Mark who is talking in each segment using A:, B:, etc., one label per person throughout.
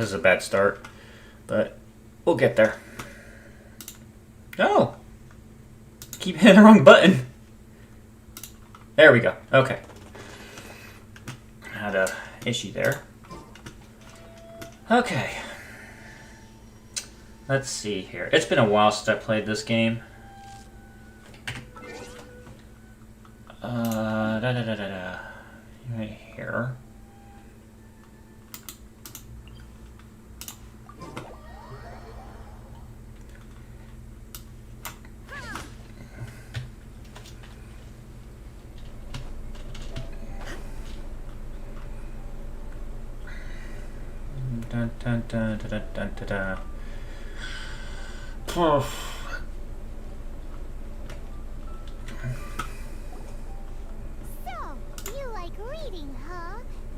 A: This is a bad start, but we'll get there. Oh! Keep hitting the wrong button. There we go. Okay. Had a issue there. Okay. Let's see here. It's been a while since I played this game. Right here. Dun, dun, dun, dun, dun, dun, dun.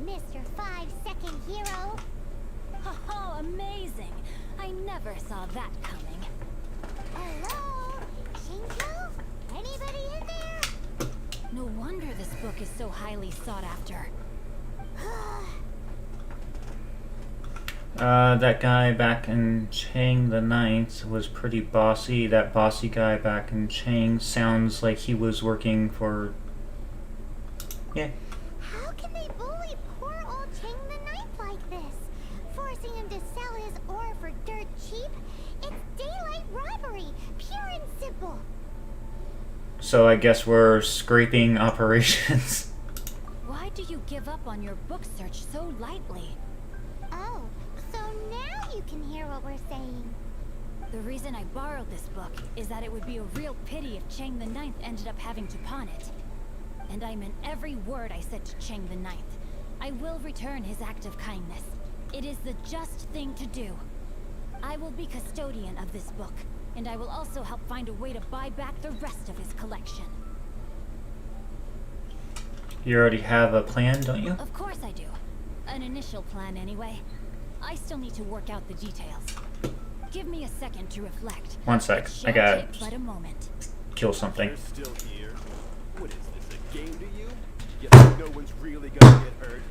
B: Mr. 5-second hero?
C: Oh, amazing! I never saw that coming.
B: Hello? Shinjo? Anybody in there?
C: No wonder this book is so highly sought after.
A: That guy back in Chang the Ninth was pretty bossy. That bossy guy back in Chang sounds like he was working for... Yeah.
B: How can they bully poor old Chang the Ninth like this? Forcing him to sell his ore for dirt cheap? It's daylight robbery, pure and simple.
A: So I guess we're scraping operations.
C: Why do you give up on your book search so lightly?
B: Oh, so now you can hear what we're saying.
C: The reason I borrowed this book is that it would be a real pity if Chang the Ninth ended up having to pawn it. And I meant every word I said to Chang the Ninth. I will return his act of kindness. It is the just thing to do. I will be custodian of this book, and I will also help find a way to buy back the rest of his collection.
A: You already have a plan, don't you?
C: Of course I do. An initial plan, anyway. I still need to work out the details. Give me a second to reflect.
A: One sec. I gotta kill something.
D: You're still here? What is this, a game to you? You think no one's really gonna get hurt?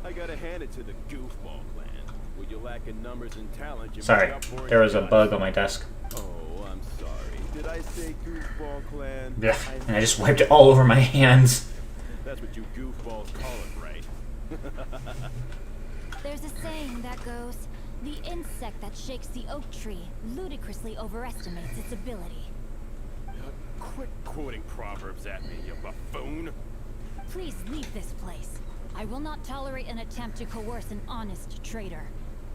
D: I gotta hand it to the Goofball clan. When you lack in numbers and talent, you
A: Sorry,
D: make up for it
A: there was a
D: in
A: bug on my desk.
D: Oh, I'm sorry. Did I say Goofball clan?
A: Yeah, and I just wiped it all over my hands.
D: That's what you goofballs call it, right?
C: There's a saying that goes, the insect that shakes the oak tree ludicrously overestimates its ability.
D: Quit quoting proverbs at me, you buffoon.
C: Please leave this place. I will not tolerate an attempt to coerce an honest trader,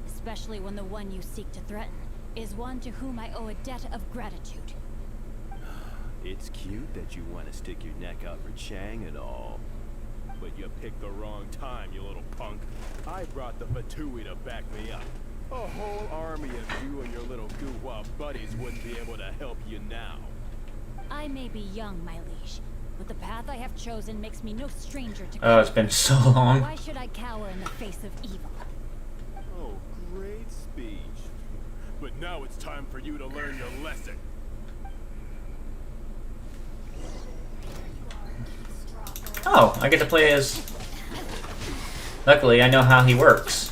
C: especially when the one you seek to threaten is one to whom I owe a debt of gratitude.
D: It's cute that you want to stick your neck out for Chang and all. But you picked the wrong time, you little punk. I brought the Fatui to back me up. A whole army of you and your little goo-wah buddies wouldn't be able to help you now.
C: I may be young, my liege, but the path I have chosen makes me no stranger to
A: Oh, it's been so long.
C: Why should I cower in the face of evil?
D: Oh, great speech. But now it's time for you to learn your lesson.
A: Oh, I get to play as... Luckily, I know how he works.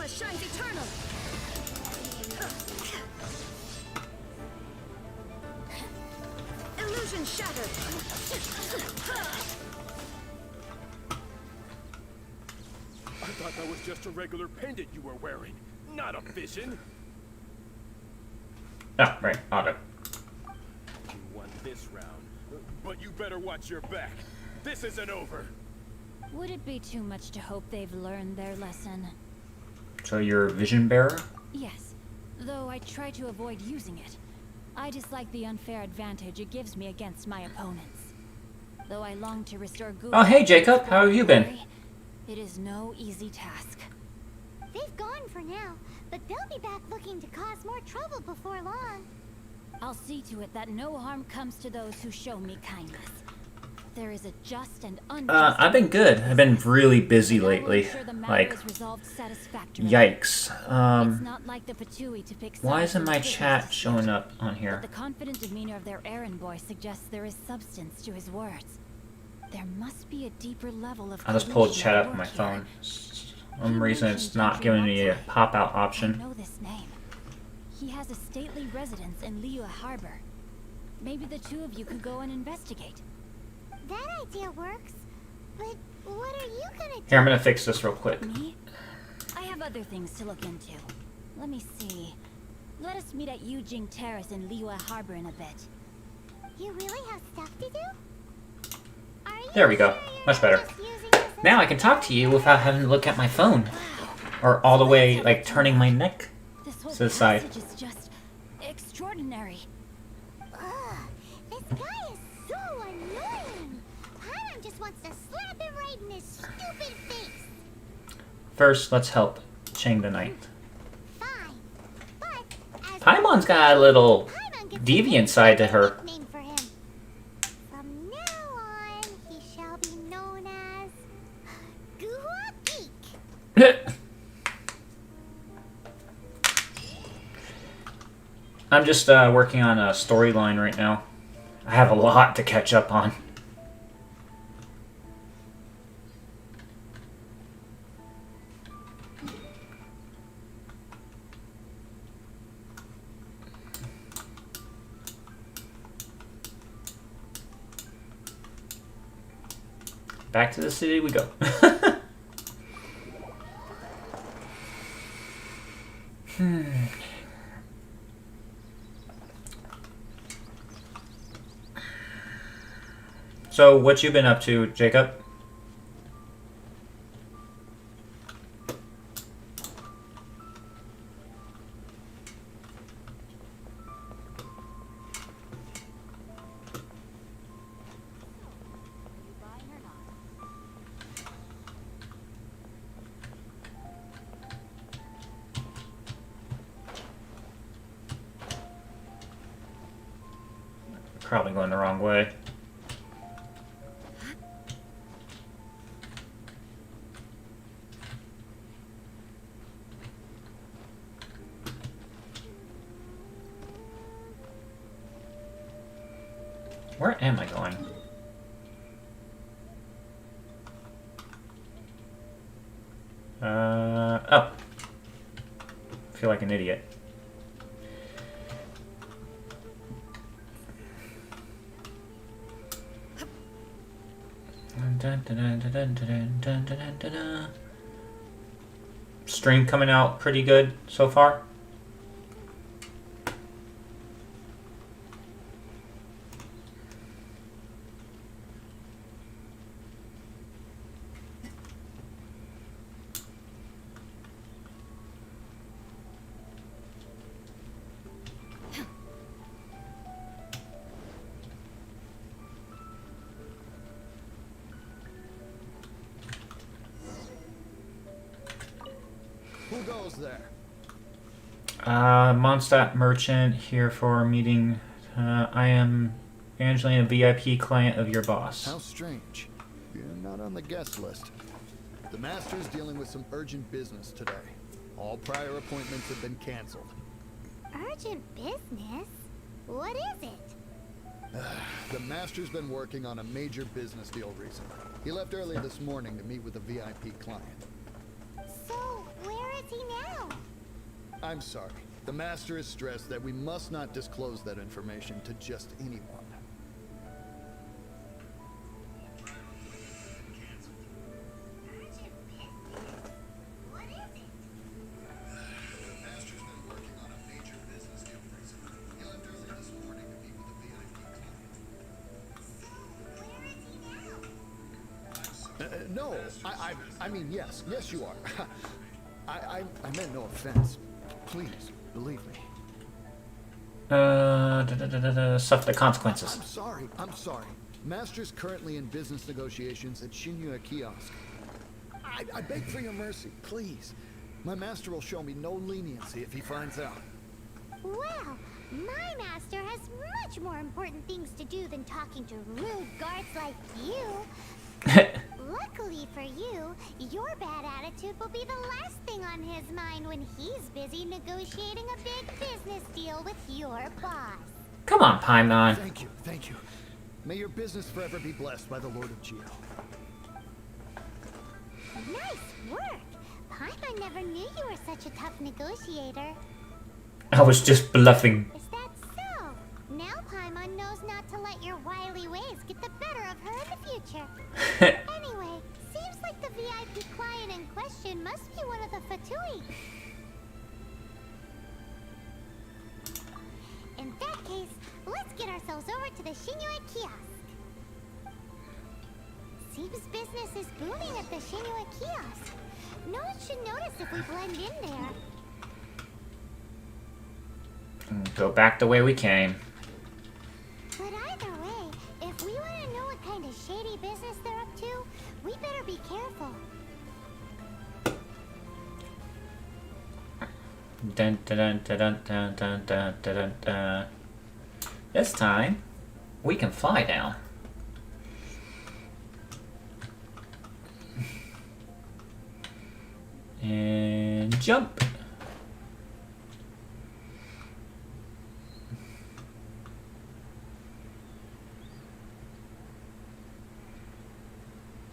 C: Shines eternal. Illusion shattered.
D: I thought that was just a regular pendant you were wearing, not a vision.
A: Oh, right, auto.
D: You won this round, but you better watch your back. This isn't over.
C: Would it be too much to hope they've learned their lesson?
A: So you're a vision bearer?
C: Yes, though I try to avoid using it. I dislike the unfair advantage it gives me against my opponents. Though I long to restore Gula.
A: Oh, hey, Jacob. How have you been?
C: It is no easy task.
B: They've gone for now, but they'll be back looking to cause more trouble before long.
C: I'll see to it that no harm comes to those who show me kindness. There is a just and unjust.
A: I've been good. I've been really busy
C: and I will
A: lately.
C: ensure the matter
A: Like,
C: is resolved satisfactorily.
A: yikes.
C: It's not like the Patui to pick
A: Why
C: sides
A: isn't
C: in
A: my
C: business
A: chat
C: dispute,
A: showing up on
C: But
A: here?
C: the confident demeanor of their errand boy suggests there is substance to his words. There must be a deeper level of
A: I'll just pull the
C: collusion
A: chat
C: at
A: up on my
C: work
A: phone.
C: here.
A: Some reason it's not giving me a pop-out
C: I
A: option.
C: know this name. He has a stately residence in Liyue Harbor. Maybe the two of you could go and investigate.
B: That idea works, but what are you gonna do?
A: Here, I'm gonna fix this real quick.
C: Me? I have other things to look into. Let me see. Let us meet at Yujing Terrace in Liyue Harbor in a bit.
B: You really have stuff to do? Are you
A: There we go.
B: sure you're
A: Much
B: not
A: better.
B: just using this as
A: Now
B: a
A: I can talk to you without having to look at my phone. Or all the way, like, turning my neck.
C: This whole
A: To the side.
C: passage is just extraordinary.
B: Ugh, this guy is so annoying. Paimon just wants to slap him right in his stupid face.
A: First, let's help Chang the Ninth.
B: Fine, but as
A: Paimon's got a little
B: Paimon gets
A: deviant side to her.
B: nickname for him. From now on, he shall be known as Guhua Geek.
A: I'm just working on a storyline right now. I have a lot to catch up on. Back to the city we go. So, what you been up to, Jacob? Probably going the wrong way. Where am I going? Oh. I feel like an idiot. Stream coming out pretty good so far.
E: Who goes there?
A: Mondstadt Merchant here for a meeting. I am Angelina, VIP client of your boss.
E: How strange. You're not on the guest list. The Master's dealing with some urgent business today. All prior appointments have been canceled.
B: Urgent business? What is it?
E: The Master's been working on a major business deal recently. He left early this morning to meet with a VIP client.
B: So, where is he now?
E: I'm sorry. The Master is stressed that we must not disclose that information to just anyone.
B: Urgent business? What is it?
E: The Master's been working on a major business deal recently. No, I mean, yes, you are. I meant no offense. Please, believe me.
A: Suffer the consequences.
E: I'm sorry. Master's currently in business negotiations at Shinya Kiosk. I beg for your mercy, please. My master will show me no leniency if he finds out.
B: Well, my master has much more important things to do than talking to rude guards like you. Luckily for you, your bad attitude will be the last thing on his mind when he's busy negotiating a big business deal with your boss.
A: Come on, Paimon.
E: Thank you. May your business forever be blessed by the Lord of Geo.
B: Nice work! Paimon never knew you were such a tough negotiator.
A: I was just bluffing.
B: Is that so? Now Paimon knows not to let your wily ways get the better of her in the future. Anyway, seems like the VIP client in question must be one of the Fatui. In that case, let's get ourselves over to the Shinue Kiosk. Seems business is booming at the Shinue Kiosk. No one should notice if we blend in there.
A: Go back the way we came.
B: But either way, if we want to know what kind of shady business they're up to, we better be careful.
A: Dun, dun, dun, dun, dun, dun, dun, dun, dun. This time, we can fly down. And jump.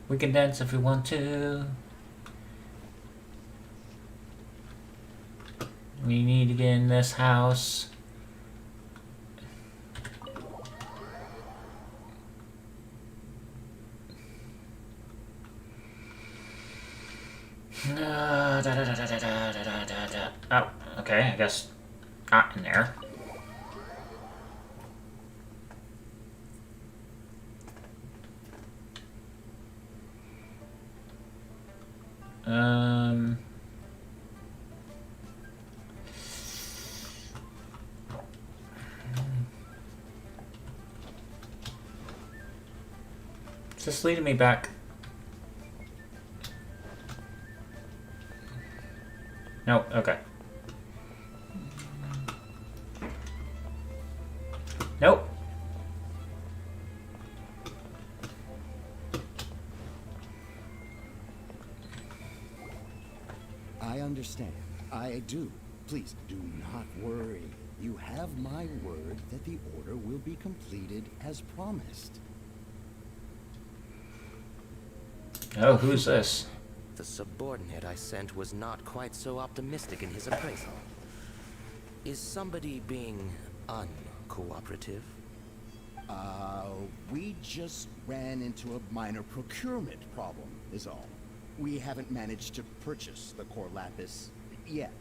A: We can dance if we want to. We need to get in this house. Oh, okay, I guess not in there. Is this leading me back? No, okay. Nope.
F: I understand. I do. Please do not worry. You have my word that the order will be completed as promised.
A: Oh, who's this?
G: The subordinate I sent was not quite so optimistic in his appraisal. Is somebody being uncooperative?
F: We just ran into a minor procurement problem, is all. We haven't managed to purchase the core lapis yet.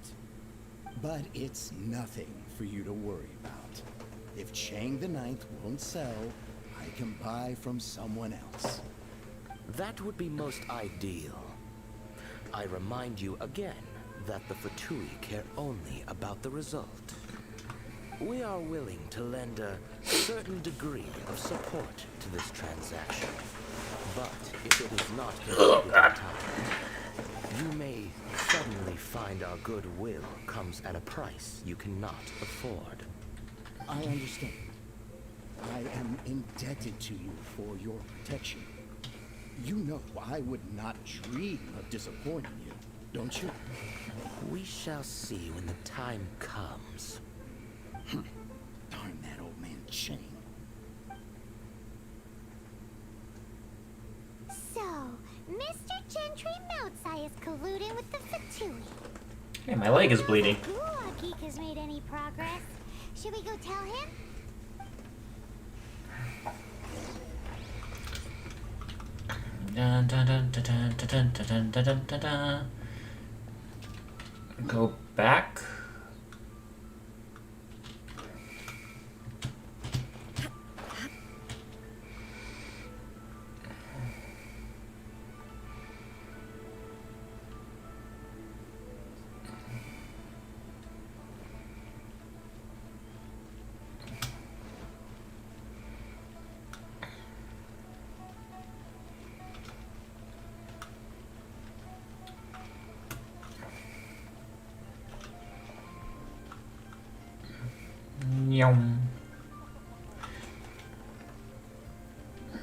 F: But it's nothing for you to worry about. If Chang the Ninth won't sell, I can buy from someone else.
G: That would be most ideal. I remind you again that the Fatui care only about the result. We are willing to lend a certain degree of support to this transaction. But if it is not completed in time, you may suddenly find our goodwill comes at a price you cannot afford.
F: I understand. I am indebted to you for your protection. You know I would not dream of disappointing you, don't you?
G: We shall see when the time comes.
F: Darn that old man Chang.
B: So, Mr. Gentry Moutsai is colluding with the Fatui.
A: Hey, my leg is bleeding.
B: Gulak Geek has made any progress. Should we go tell him?
A: Dun, dun, dun, dun, dun, dun, dun, dun, dun, dun, dun. Go back. Yum.
H: This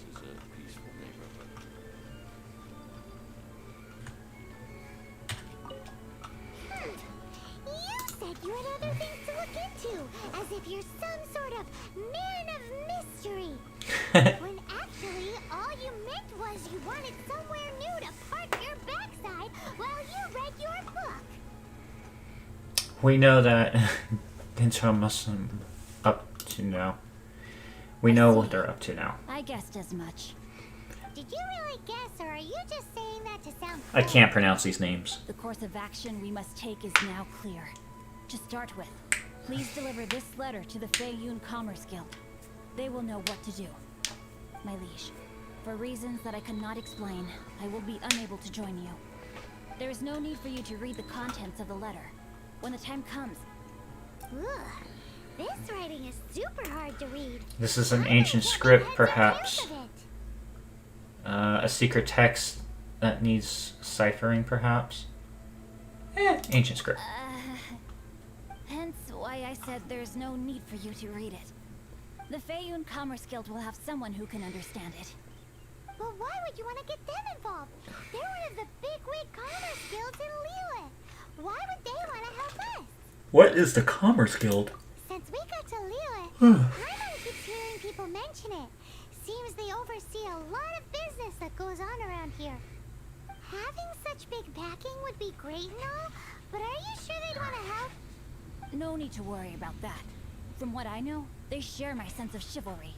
H: is a peaceful neighborhood.
B: You said you had other things to look into, as if you're some sort of man of mystery. When actually, all you meant was you wanted somewhere new to park your backside while you read your book.
A: We know that Gintama must up to now. We know what they're up to now.
C: I guessed as much.
B: Did you really guess, or are you just saying that to sound
A: I
B: cool?
A: can't pronounce these names.
C: The course of action we must take is now clear. To start with, please deliver this letter to the Feiyun Commerce Guild. They will know what to do. My liege, for reasons that I cannot explain, I will be unable to join you. There is no need for you to read the contents of the letter. When the time comes,
B: Ugh, this writing is super hard to read.
A: This is an
B: I
A: ancient
B: can't
A: script,
B: make heads or
A: perhaps.
B: tails of it.
A: A secret text that needs ciphering, perhaps. Ancient script.
C: hence why I said there's no need for you to read it. The Feiyun Commerce Guild will have someone who can understand it.
B: But why would you want to get them involved? They're one of the bigwig commerce guilds in Liyue. Why would they want to help us?
A: What is the Commerce Guild?
B: Since we got to Liyue, Paimon keeps hearing people mention it. Seems they oversee a lot of business that goes on around here. Having such big backing would be great and all, but are you sure they'd want to help?
C: No need to worry about that. From what I know, they share my sense of chivalry.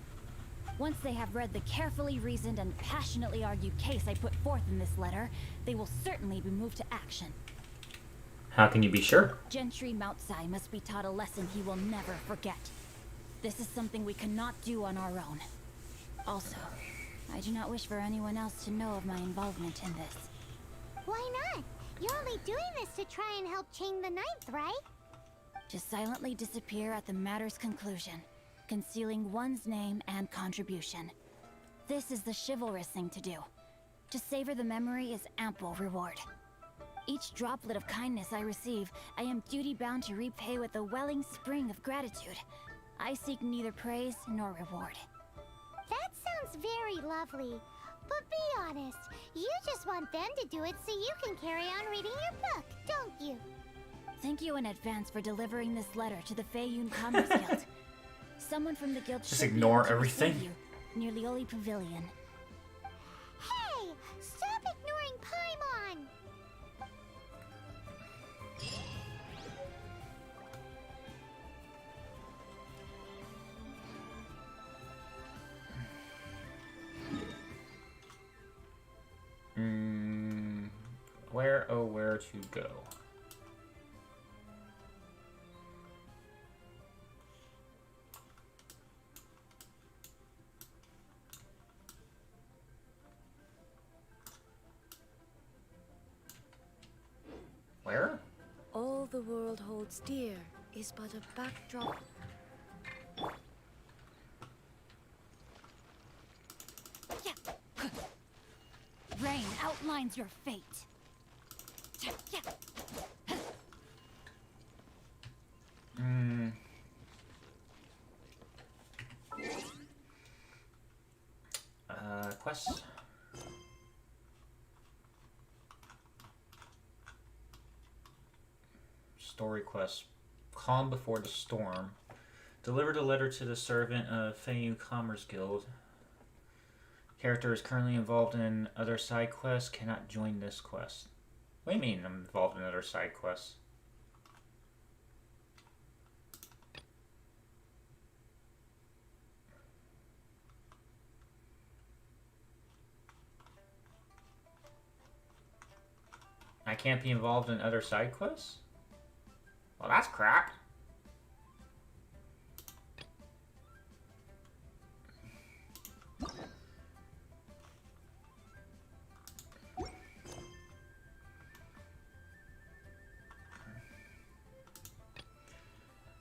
C: Once they have read the carefully reasoned and passionately argued case I put forth in this letter, they will certainly be moved to action.
A: How can you be sure?
C: Gentry Moutsai must be taught a lesson he will never forget. This is something we cannot do on our own. Also, I do not wish for anyone else to know of my involvement in this.
B: Why not? You're only doing this to try and help Chang the Ninth, right?
C: To silently disappear at the matter's conclusion, concealing one's name and contribution. This is the chivalrous thing to do. To savor the memory is ample reward. Each droplet of kindness I receive, I am duty-bound to repay with a welling spring of gratitude. I seek neither praise nor reward.
B: That sounds very lovely. But be honest, you just want them to do it so you can carry on reading your book, don't you?
C: Thank you in advance for delivering this letter to the Feiyun Commerce Guild. Someone from the guild
A: Just
C: should be
A: ignore
C: able to
A: everything.
C: receive you near Lioli Pavilion.
B: Hey! Stop ignoring Paimon!
A: Where, oh, where to go? Where?
I: All the world holds dear is but a backdrop.
C: Rain outlines your fate.
A: Quest. Story quest. Calm before the storm. Delivered a letter to the servant of Feiyun Commerce Guild. Character is currently involved in other side quests. Cannot join this quest. What do you mean I'm involved in other side quests? I can't be involved in other side quests? Well, that's crap.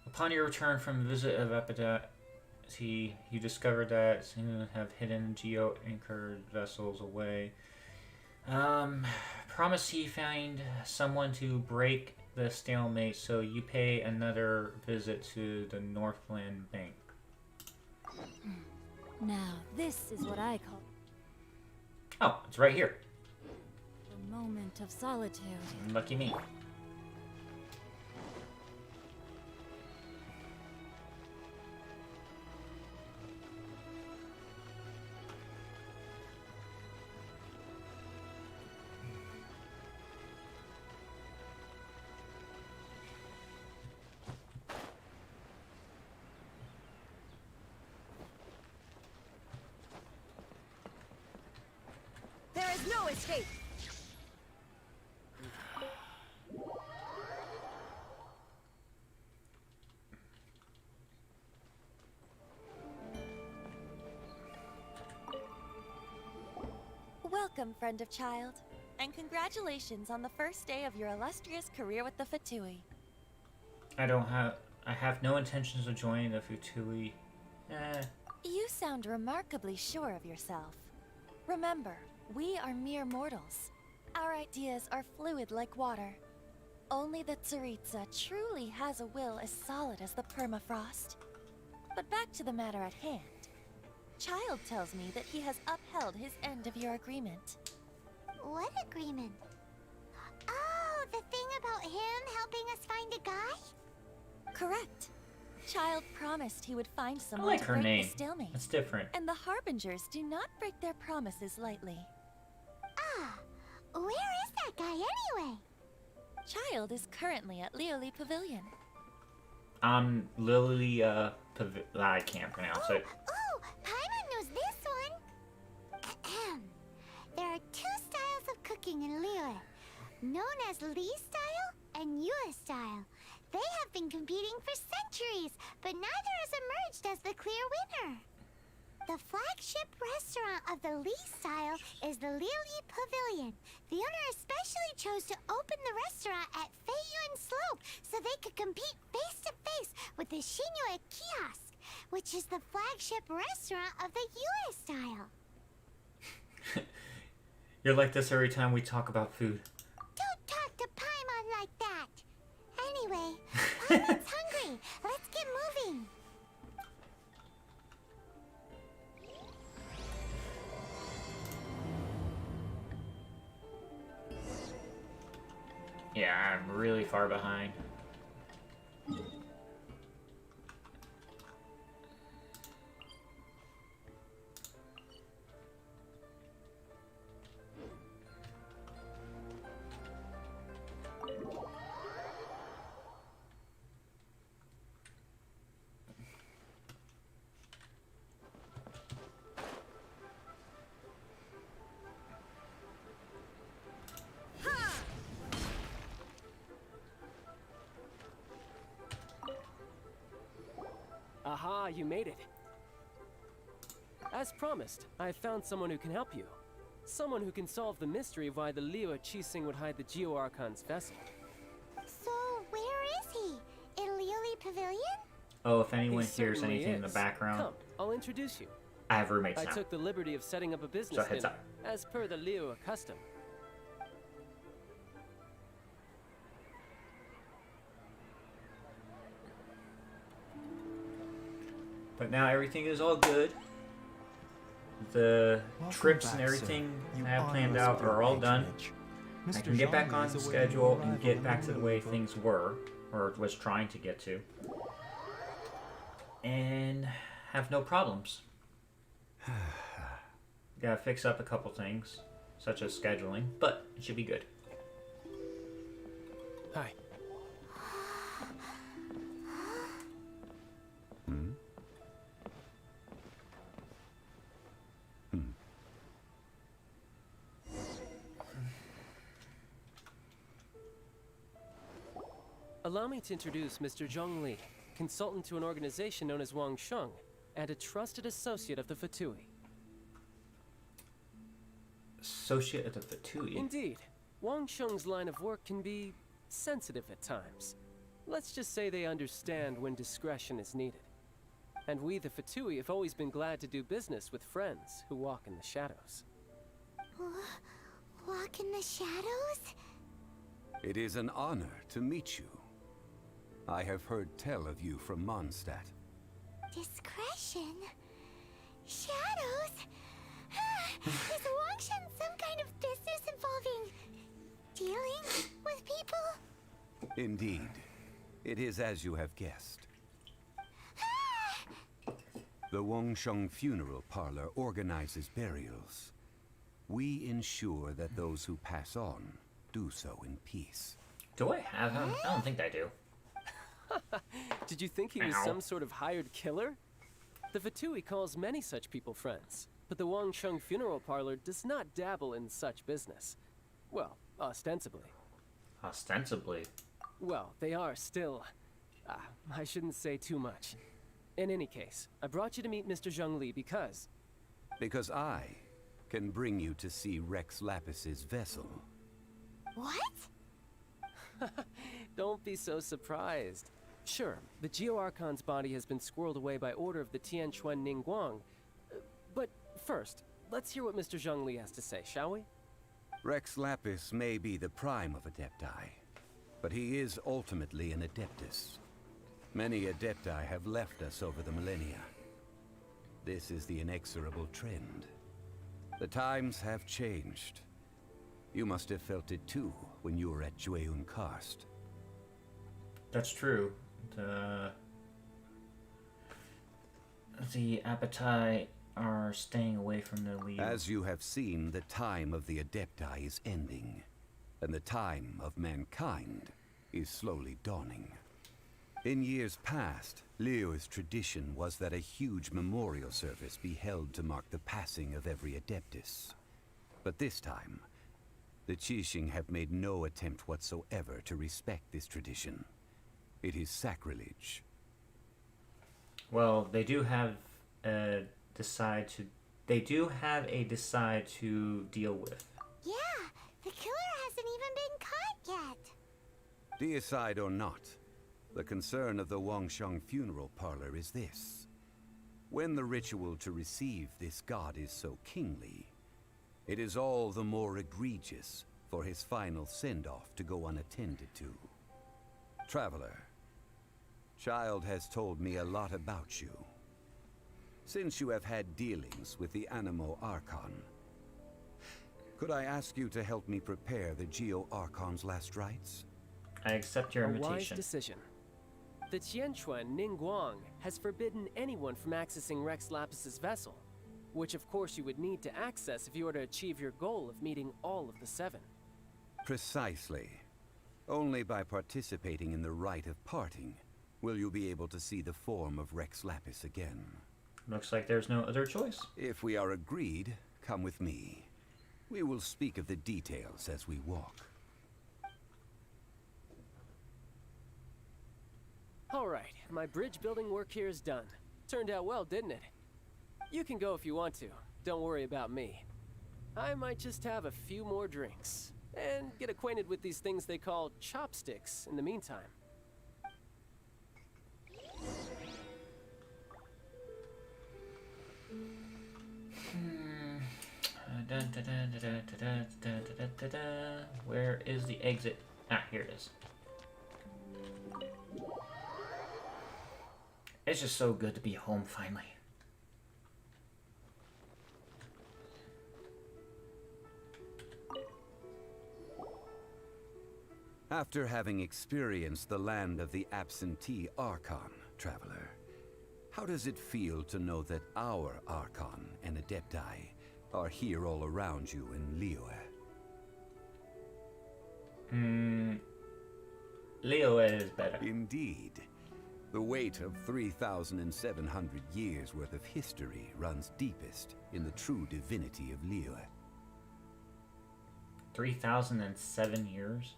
A: Upon your return from the visit of Epidati, you discovered that Sinu have hidden geo-anchored vessels away. Promise he find someone to break the stalemate, so you pay another visit to the Northland Bank.
C: Now, this is what I call
A: Oh, it's right here.
C: a moment of solitude.
A: Lucky me.
I: There is no escape!
J: Welcome, friend of child, and congratulations on the first day of your illustrious career with the Fatui.
A: I have no intentions of joining the Futui.
J: You sound remarkably sure of yourself. Remember, we are mere mortals. Our ideas are fluid like water. Only the Tsaritsa truly has a will as solid as the permafrost. But back to the matter at hand. Child tells me that he has upheld his end of your agreement.
B: What agreement? Oh, the thing about him helping us find a guy?
J: Correct. Child promised he would find
A: I
J: someone
A: like
J: to
A: her
J: break
A: name.
J: the stalemate.
A: It's different.
J: And the Harbingers do not break their promises lightly.
B: Ah, where is that guy anyway?
J: Child is currently at Lioli Pavilion.
A: Lily, I can't pronounce it.
B: Oh, Paimon knows this one. Ahem. There are two styles of cooking in Liyue, known as Li style and Yue style. They have been competing for centuries, but neither has emerged as the clear winner. The flagship restaurant of the Li style is the Lioli Pavilion. The owner especially chose to open the restaurant at Feiyuan Slope so they could compete face to face with the Shinue Kiosk, which is the flagship restaurant of the Yue style.
A: You're like this every time we talk about food.
B: Don't talk to Paimon like that. Anyway, Paimon's hungry. Let's get moving.
A: Yeah, I'm really far behind.
K: Aha, you made it. As promised, I found someone who can help you. Someone who can solve the mystery of why the Liyue Qixing would hide the Geo Archon's vessel.
B: So, where is he? In Lioli Pavilion?
A: Oh, if anyone
K: He
A: hears
K: certainly
A: anything in the
K: is.
A: background,
K: Come, I'll introduce you.
A: I have roommates
K: I
A: now.
K: took the liberty of setting up a business
A: heads
K: dinner,
A: up.
K: as per the Liyue custom.
A: But now everything is all good. The trips and everything I have planned out are all done. I can get back on schedule and get back to the way things were, or was trying to get to, and have no problems. Gotta fix up a couple things, such as scheduling, but it should be good.
K: Hi. Allow me to introduce Mr. Zhong Li, consultant to an organization known as Wang Sheng, and a trusted associate of the Fatui.
A: Associate at the Fatui.
K: Indeed. Wang Sheng's line of work can be sensitive at times. Let's just say they understand when discretion is needed. And we, the Fatui, have always been glad to do business with friends who walk in the shadows.
B: Walk in the shadows?
L: It is an honor to meet you. I have heard tell of you from Mondstadt.
B: Discretion? Shadows? Is Wangshan some kind of business involving dealing with people?
L: Indeed. It is as you have guessed. The Wangsheng Funeral Parlor organizes burials. We ensure that those who pass on do so in peace.
A: Do I have him? I don't think I do.
K: Did you think he was
A: Ow.
K: some sort of hired killer? The Fatui calls many such people friends, but the Wangsheng Funeral Parlor does not dabble in such business. Well, ostensibly.
A: Ostensibly.
K: Well, they are still... I shouldn't say too much. In any case, I brought you to meet Mr. Zhongli because...
L: Because I can bring you to see Rex Lapis's vessel.
B: What?
K: Don't be so surprised. Sure, the Geo-Archon's body has been squirreled away by order of the Tianquan Ningguang. But first, let's hear what Mr. Zhongli has to say, shall we?
L: Rex Lapis may be the prime of Adepti, but he is ultimately an Adeptus. Many Adepti have left us over the millennia. This is the inexorable trend. The times have changed. You must have felt it too when you were at Jueyun Karst.
A: That's true. The Apatite are staying away from the lead.
L: As you have seen, the time of the Adepti is ending, and the time of mankind is slowly dawning. In years past, Liyue's tradition was that a huge memorial service be held to mark the passing of every Adeptus. But this time, the Qixing have made no attempt whatsoever to respect this tradition. It is sacrilege.
A: Well, they do have a decide to deal with.
B: Yeah, the killer hasn't even been caught yet.
L: Deicide or not, the concern of the Wangsheng Funeral Parlor is this. When the ritual to receive this god is so kingly, it is all the more egregious for his final send-off to go unattended to. Traveler, Child has told me a lot about you. Since you have had dealings with the Anemo Archon, could I ask you to help me prepare the Geo-Archon's last rites?
A: I accept your
K: A wise
A: invitation.
K: decision. The Tianquan Ningguang has forbidden anyone from accessing Rex Lapis's vessel, which of course you would need to access if you were to achieve your goal of meeting all of the seven.
L: Precisely. Only by participating in the rite of parting will you be able to see the form of Rex Lapis again.
A: Looks like there's no other choice.
L: If we are agreed, come with me. We will speak of the details as we walk.
K: All right, my bridge building work here is done. Turned out well, didn't it? You can go if you want to. Don't worry about me. I might just have a few more drinks and get acquainted with these things they call chopsticks in the meantime.
A: Where is the exit? Ah, here it is. It's just so good to be home finally.
L: After having experienced the land of the absentee Archon, traveler, how does it feel to know that our Archon and Adepti are here all around you in Liyue?
A: Liyue is better.
L: Indeed. The weight of 3,700 years worth of history runs deepest in the true divinity of Liyue.
A: 3,007 years?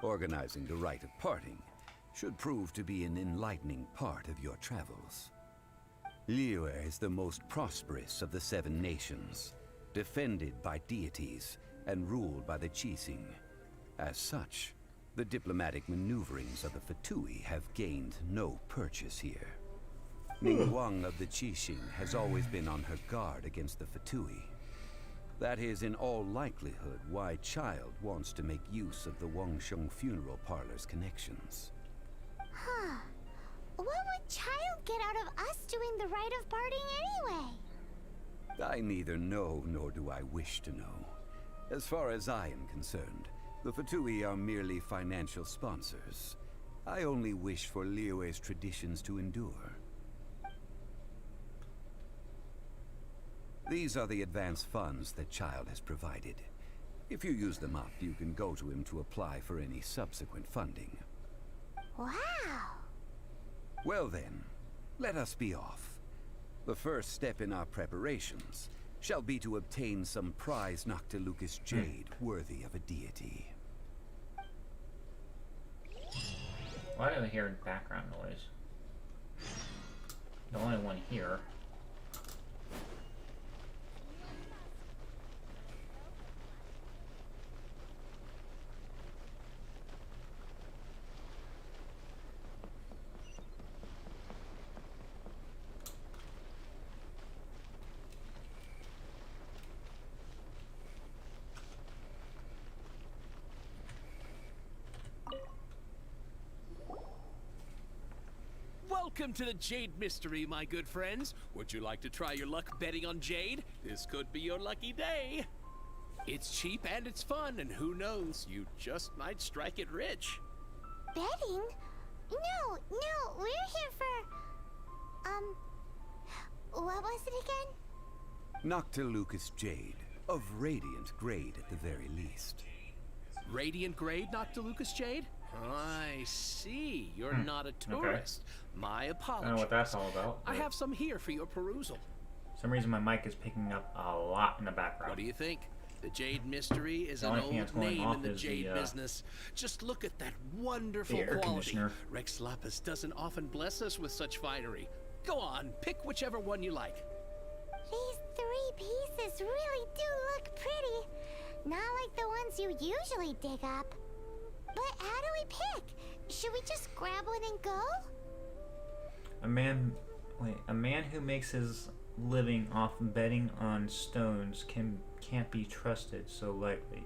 L: Organizing the rite of parting should prove to be an enlightening part of your travels. Liyue is the most prosperous of the 7 nations, defended by deities and ruled by the Qixing. As such, the diplomatic maneuverings of the Fatui have gained no purchase here. Ningguang of the Qixing has always been on her guard against the Fatui. That is in all likelihood why Child wants to make use of the Wangsheng Funeral Parlor's connections.
B: Huh. What would Child get out of us doing the rite of parting anyway?
L: I neither know nor do I wish to know. As far as I am concerned, the Fatui are merely financial sponsors. I only wish for Liyue's traditions to endure. These are the advance funds that Child has provided. If you use them up, you can go to him to apply for any subsequent funding.
B: Wow!
L: Well then, let us be off. The first step in our preparations shall be to obtain some prize Noctilucous jade worthy of a deity.
A: Why do I hear background noise? The only one here.
M: Welcome to the Jade Mystery, my good friends. Would you like to try your luck betting on Jade? This could be your lucky day. It's cheap and it's fun, and who knows, you just might strike it rich.
B: Betting? No, we're here for... what was it again?
L: Noctilucous jade, of radiant grade at the very least.
M: Radiant grade, Noctilucous jade? I see. You're not a tourist. My apologies.
A: I don't know what that's all about.
M: I have some here for your perusal.
A: For some reason my mic is picking up a lot in the background.
M: What do you think? The Jade Mystery is
A: The
M: an
A: only thing that's
M: old
A: going
M: name
A: off
M: in the
A: is
M: jade
A: the,
M: business. Just look at that wonderful
A: air
M: quality.
A: conditioner.
M: Rex Lapis doesn't often bless us with such finery. Go on, pick whichever one you like.
B: These three pieces really do look pretty. Not like the ones you usually dig up. But how do we pick? Should we just grab one and go?
A: A man who makes his living off betting on stones can't be trusted so lightly.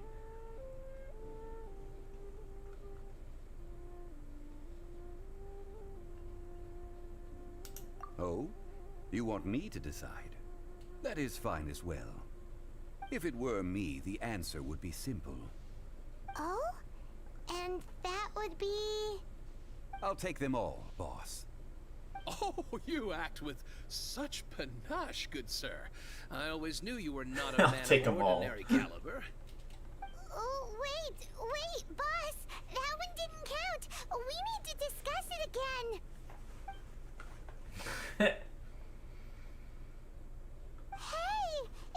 L: Oh? You want me to decide? That is fine as well. If it were me, the answer would be simple.
B: Oh? And that would be...
L: I'll take them all, boss.
M: Oh, you act with such panache, good sir. I always knew you were not a man of ordinary caliber.
B: Oh, wait, boss! That one didn't count! We need to discuss it again! Hey!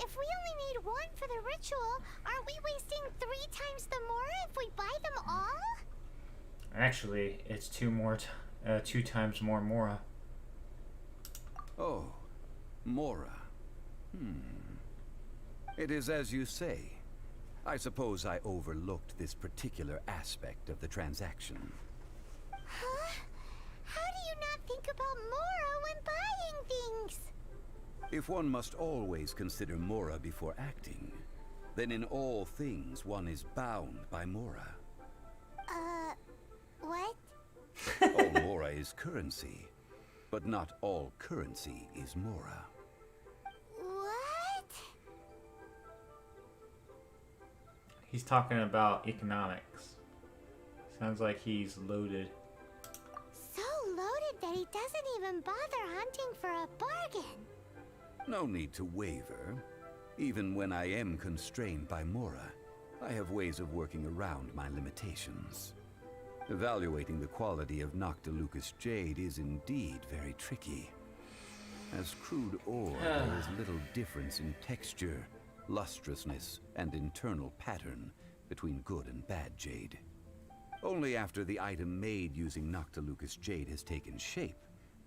B: If we only need one for the ritual, aren't we wasting 3 times the more if we buy them all?
A: Actually, it's 2 times more Mora.
L: Oh, Mora. It is as you say. I suppose I overlooked this particular aspect of the transaction.
B: Huh? How do you not think about Mora when buying things?
L: If one must always consider Mora before acting, then in all things one is bound by Mora.
B: What?
L: All Mora is currency, but not all currency is Mora.
B: What?
A: He's talking about economics. Sounds like he's loaded.
B: So loaded that he doesn't even bother hunting for a bargain.
L: No need to waver. Even when I am constrained by Mora, I have ways of working around my limitations. Evaluating the quality of Noctilucous jade is indeed very tricky. As crude ore, there is little difference in texture, lustrousness, and internal pattern between good and bad jade. Only after the item made using Noctilucous jade has taken shape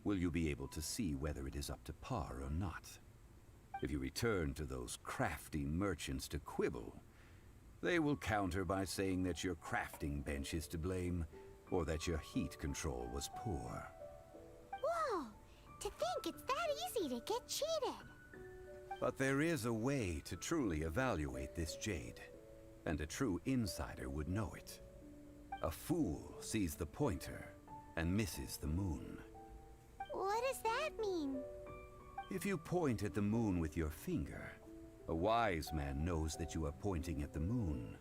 L: will you be able to see whether it is up to par or not. If you return to those crafty merchants to quibble, they will counter by saying that your crafting bench is to blame, or that your heat control was poor.
B: Whoa! To think it's that easy to get cheated.
L: But there is a way to truly evaluate this jade, and a true insider would know it. A fool sees the pointer and misses the moon.
B: What does that mean?
L: If you point at the moon with your finger, a wise man knows that you are pointing at the moon,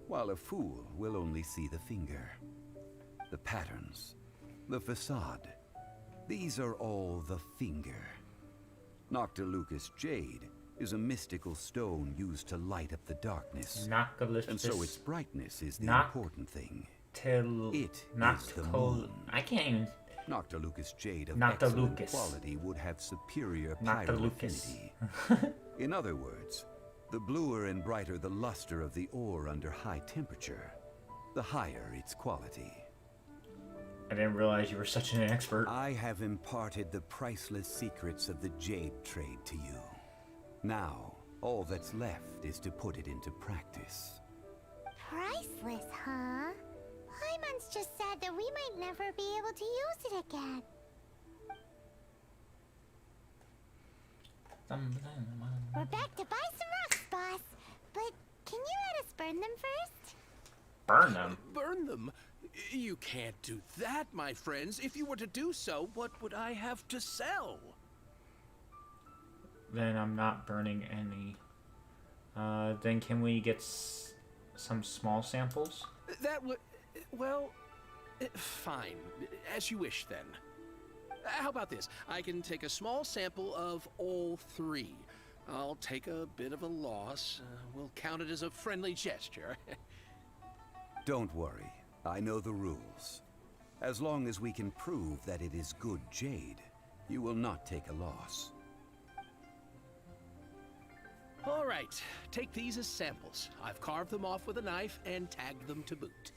L: while a fool will only see the finger. The patterns, the facade, these are all the finger. Noctilucus Jade is a mystical stone used to light up the darkness. And so its brightness is the important thing. It is the moon.
A: I can't even...
L: Noctilucus Jade of excellent quality would have superior pyro affinity. In other words, the bluer and brighter the luster of the ore under high temperature, the higher its quality.
A: I didn't realize you were such an expert.
L: I have imparted the priceless secrets of the jade trade to you. Now, all that's left is to put it into practice.
B: Priceless, huh? Paimon's just said that we might never be able to use it again. We're back to buy some rocks, boss. But can you let us burn them first?
A: Burn them?
M: Burn them? You can't do that, my friends. If you were to do so, what would I have to sell?
A: Then I'm not burning any. Then can we get some small samples?
M: That would... well... fine. As you wish, then. How about this? I can take a small sample of all three. I'll take a bit of a loss. We'll count it as a friendly gesture.
L: Don't worry. I know the rules. As long as we can prove that it is good jade, you will not take a loss.
M: All right, take these as samples. I've carved them off with a knife and tagged them to boot.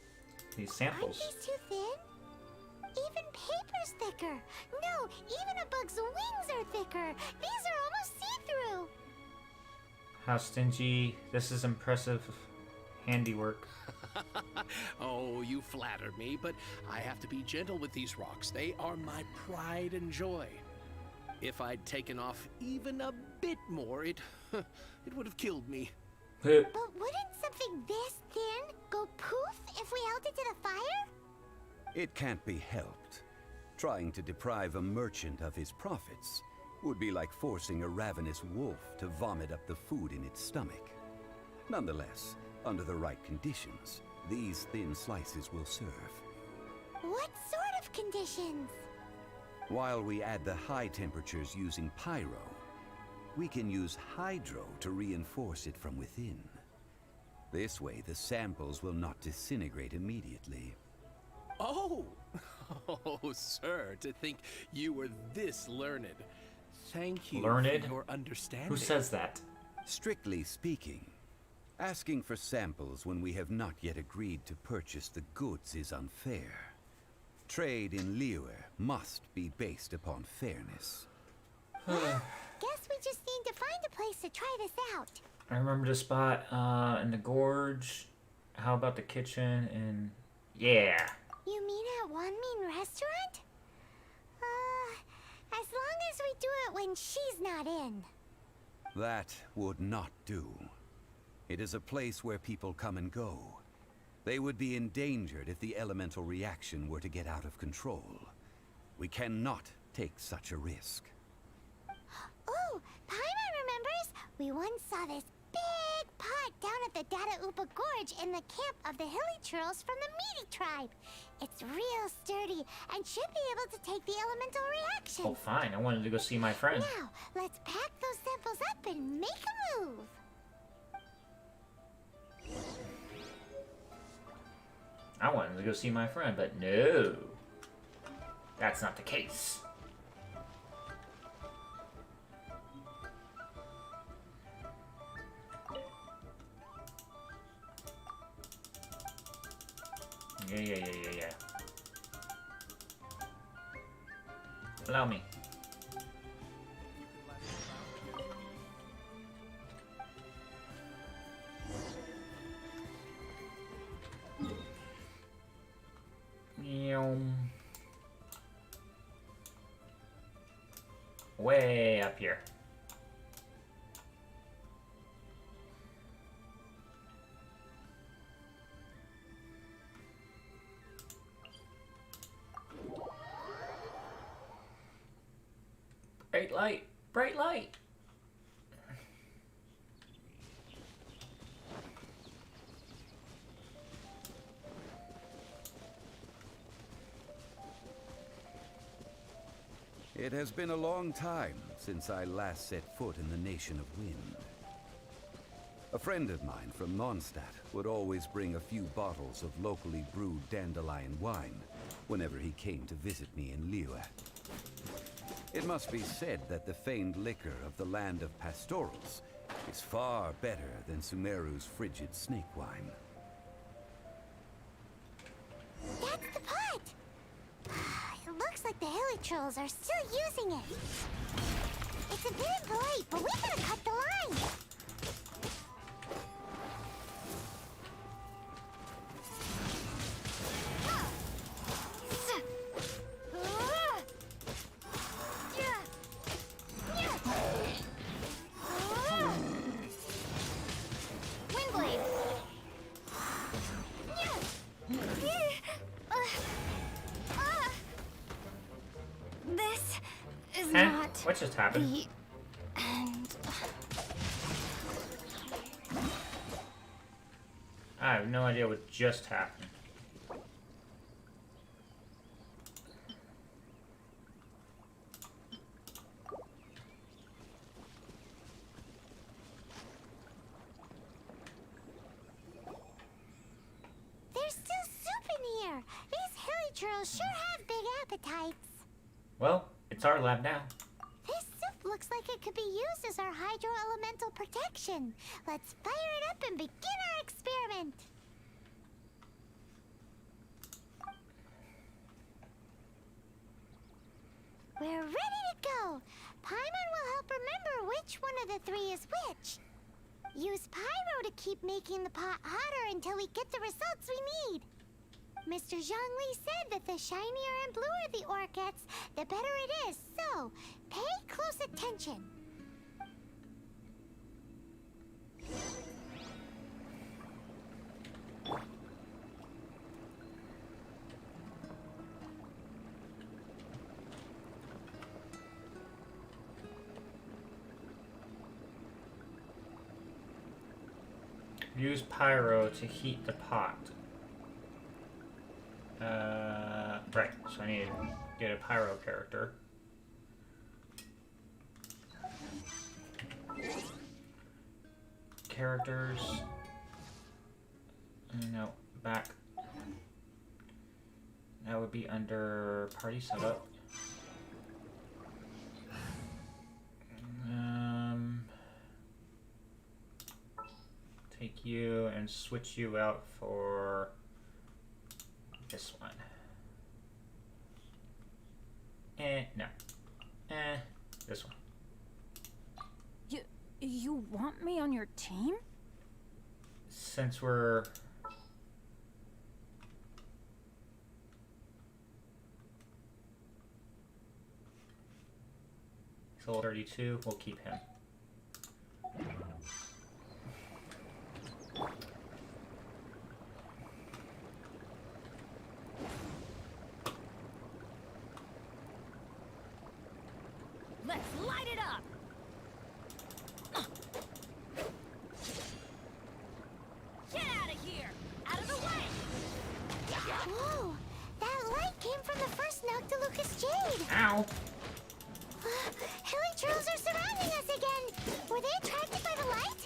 A: These samples?
B: Aren't these too thin? Even paper's thicker. No, even a bug's wings are thicker. These are almost see-through.
A: How stingy. This is impressive handiwork.
M: Oh, you flatter me, but I have to be gentle with these rocks. They are my pride and joy. If I'd taken off even a bit more, it would have killed me.
B: But wouldn't something this thin go poof if we held it to the fire?
L: It can't be helped. Trying to deprive a merchant of his profits would be like forcing a ravenous wolf to vomit up the food in its stomach. Nonetheless, under the right conditions, these thin slices will serve.
B: What sort of conditions?
L: While we add the high temperatures using pyro, we can use hydro to reinforce it from within. This way, the samples will not disintegrate immediately.
M: Oh! Oh, sir, to think you were this learned. Thank you for your understanding.
A: Who says that?
L: Strictly speaking, asking for samples when we have not yet agreed to purchase the goods is unfair. Trade in Liyue must be based upon fairness.
B: Guess we just need to find a place to try this out.
A: I remember the spot in the gorge. How about the kitchen and... yeah.
B: You mean at Wanmin restaurant? As long as we do it when she's not in.
L: That would not do. It is a place where people come and go. They would be endangered if the elemental reaction were to get out of control. We cannot take such a risk.
B: Oh, Paimon remembers! We once saw this big pot down at the Dada Upa Gorge in the camp of the Hilly Churls from the Meaty tribe. It's real sturdy and should be able to take the elemental reaction.
A: Oh, fine. I wanted to go see my friend.
B: Now, let's pack those samples up and make a move.
A: I wanted to go see my friend, but no. That's not the case. Yeah. Allow me. Way up here. light! Bright light!
L: It has been a long time since I last set foot in the Nation of Wind. A friend of mine from Mondstadt would always bring a few bottles of locally brewed dandelion wine whenever he came to visit me in Liyue. It must be said that the famed liquor of the land of pastorals is far better than Sumeru's frigid snake wine.
B: That's the pot! It looks like the Hilichurls are still using it. It's a bit impolite, but we gotta cut the line. This is not
A: What just happened?
B: the end.
A: I have no idea what just happened.
B: There's still soup in here. These Hilichurls sure have big appetites.
A: Well, it's our lab now.
B: This soup looks like it could be used as our hydro-elemental protection. Let's fire it up and begin our experiment. We're ready to go. Paimon will help remember which one of the three is which. Use Pyro to keep making the pot hotter until we get the results we need. Mr. Zhongli said that the shinier and bluer the ore gets, the better it is. So, pay close attention.
A: Use pyro to heat the pot. Right, so I need to get a pyro character. Characters. No, back. That would be under party setup. Take you and switch you out for this one. No. This one.
C: You want me on your team?
A: Since we're... He's level 32, we'll keep him.
C: Let's light it up! Get out of here! Out of the way!
B: Whoa! That light came from the first Noctilucous Jade!
A: Ow!
B: Hilichurls are surrounding us again! Were they attracted by the light?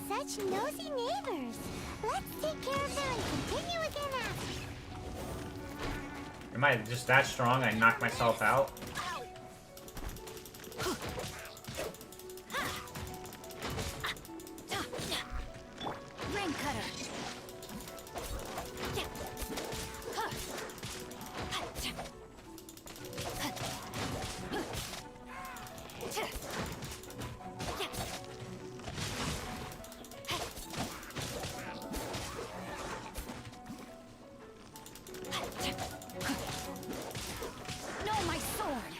B: Such nosy neighbors! Let's take care of them and continue again after.
A: Am I just that strong I knock myself out?
C: Rain cutter! No, my sword!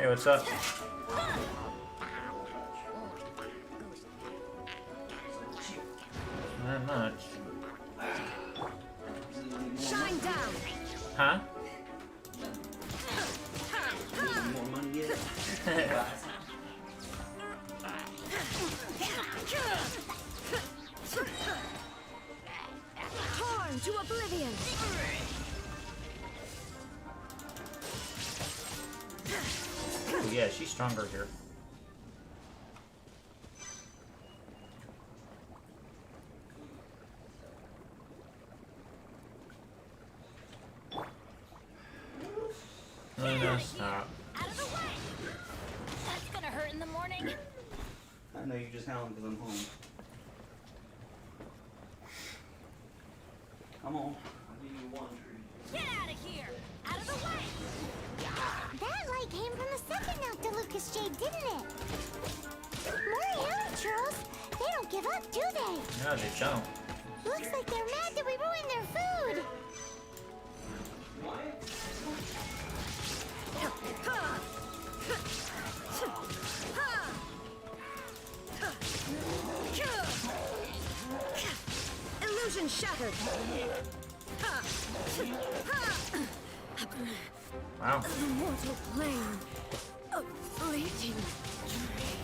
A: Hey, what's up? Not much.
I: Shine down.
A: Huh?
N: More money yet?
I: Torn to oblivion.
A: Ooh, yeah, she's stronger here. Luna, stop.
C: Out of the way! That's gonna hurt in the morning.
N: I know you just howling because I'm home. Come on. I'll give you one tree.
C: Get out of here! Out of the way!
B: That light came from the second Noctilucous Jade, didn't it? More hound churls. They don't give up, do they?
A: No, they don't.
B: Looks like they're mad that we ruined their food.
I: Illusion shattered.
A: Wow.
I: The mortal plane of fleeting dream.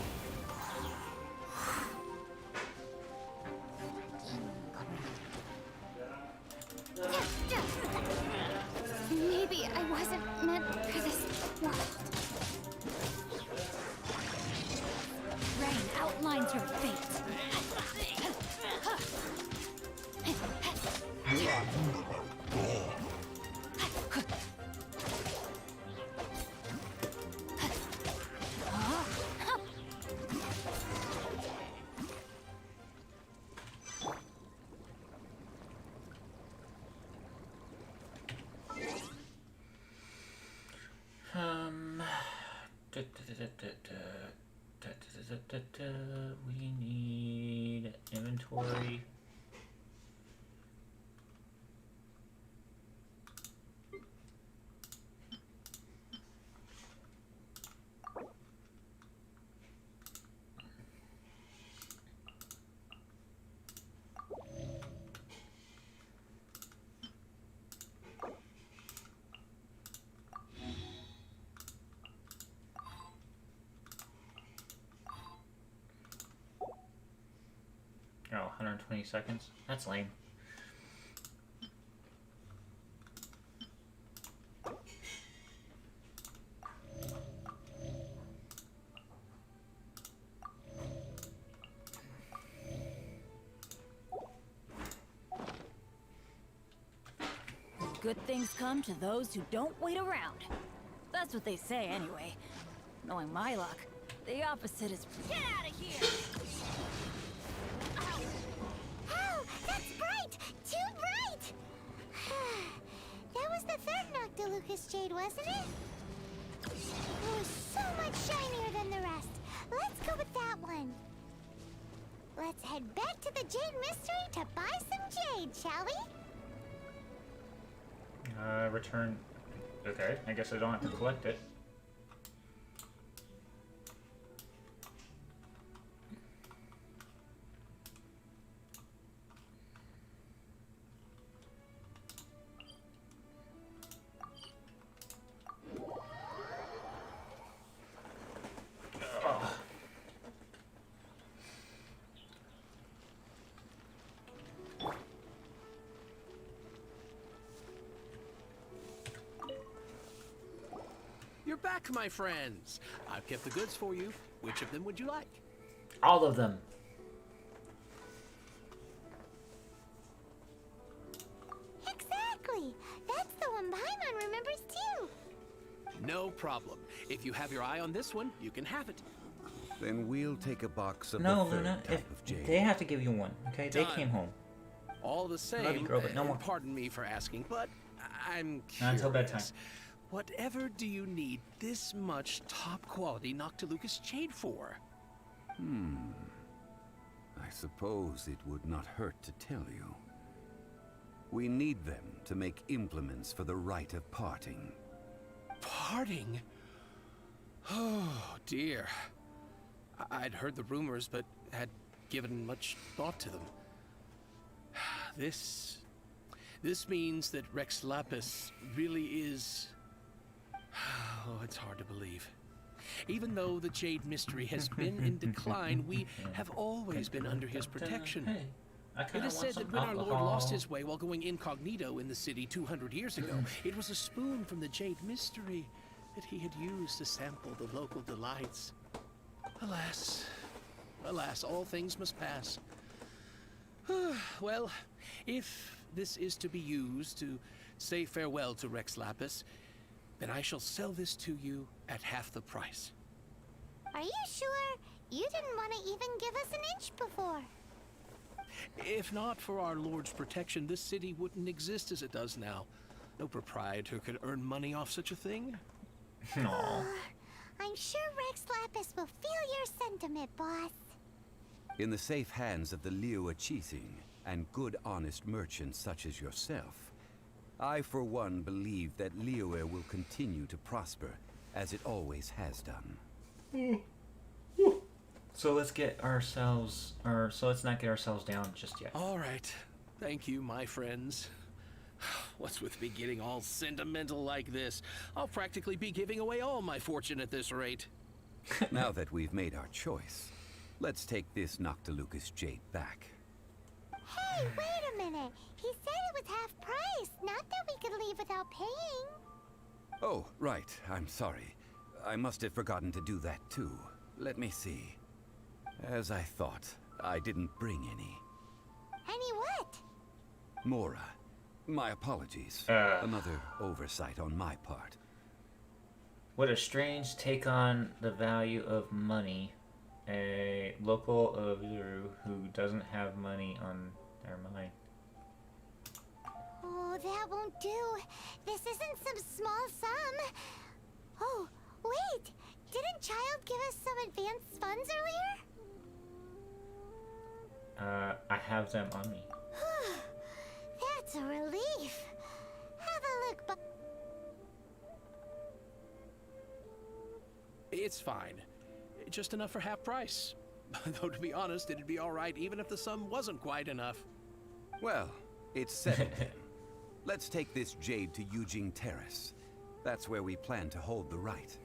B: Maybe I wasn't meant for this world.
C: Rain outlines your fate.
A: We need inventory. Oh, 120 seconds? That's lame.
C: Good things come to those who don't wait around. That's what they say anyway. Knowing my luck, the opposite is... Get out of here!
B: Oh, that's bright! Too bright! That was the third Noctilucous Jade, wasn't it? It was so much shinier than the rest. Let's go with that one. Let's head back to the Jade Mystery to buy some jade, shall we?
A: Return. Okay, I guess I don't have to collect it.
M: You're back, my friends. I've kept the goods for you. Which of them would you like?
A: All of them.
B: Exactly. That's the one Paimon remembers too.
M: No problem. If you have your eye on this one, you can have it.
L: Then we'll take a box of
A: No,
L: the third
A: Luna,
L: type of jade.
A: they have to give you one, okay? They
M: Done.
A: came home.
M: All the same,
A: Love you, girl, but no more.
M: pardon me for asking, but I'm curious.
A: Not until bedtime.
M: Whatever do you need this much top-quality Noctilucous Jade for?
L: I suppose it would not hurt to tell you. We need them to make implements for the rite of parting.
M: Parting? Oh, dear. I'd heard the rumors, but had given much thought to them. This means that Rex Lapis really is... Oh, it's hard to believe. Even though the Jade Mystery has been in decline, we have always been under his protection. It is said that when our Lord lost his way while going incognito in the city 200 years ago, it was a spoon from the Jade Mystery that he had used to sample the local delights. Alas, alas, all things must pass. Well, if this is to be used to say farewell to Rex Lapis, then I shall sell this to you at half the price.
B: Are you sure? You didn't want to even give us an inch before.
M: If not for our Lord's protection, this city wouldn't exist as it does now. No proprietor could earn money off such a thing.
A: No.
B: I'm sure Rex Lapis will feel your sentiment, boss.
L: In the safe hands of the Liyue Qixing and good honest merchants such as yourself, I for one believe that Liyue will continue to prosper as it always has done.
A: So let's not get ourselves down just yet.
M: All right. Thank you, my friends. What's with me getting all sentimental like this? I'll practically be giving away all my fortune at this rate.
L: Now that we've made our choice, let's take this Noctilucous jade back.
B: Hey, wait a minute. He said it was half price, not that we could leave without paying.
L: Oh, right. I'm sorry. I must have forgotten to do that too. Let me see. As I thought, I didn't bring any.
B: Any what?
L: Mora. My apologies. Another oversight on my part.
A: What a strange take on the value of money. A local of Uru who doesn't have money on their mind.
B: Oh, that won't do. This isn't some small sum. Oh, wait. Didn't Child give us some advanced funds earlier?
A: I have them on me.
B: That's a relief. Have a look, but
M: It's fine. Just enough for half price. Though to be honest, it'd be all right even if the sum wasn't quite enough.
L: Well, it's settled then. Let's take this jade to Yujing Terrace. That's where we plan to hold the rite.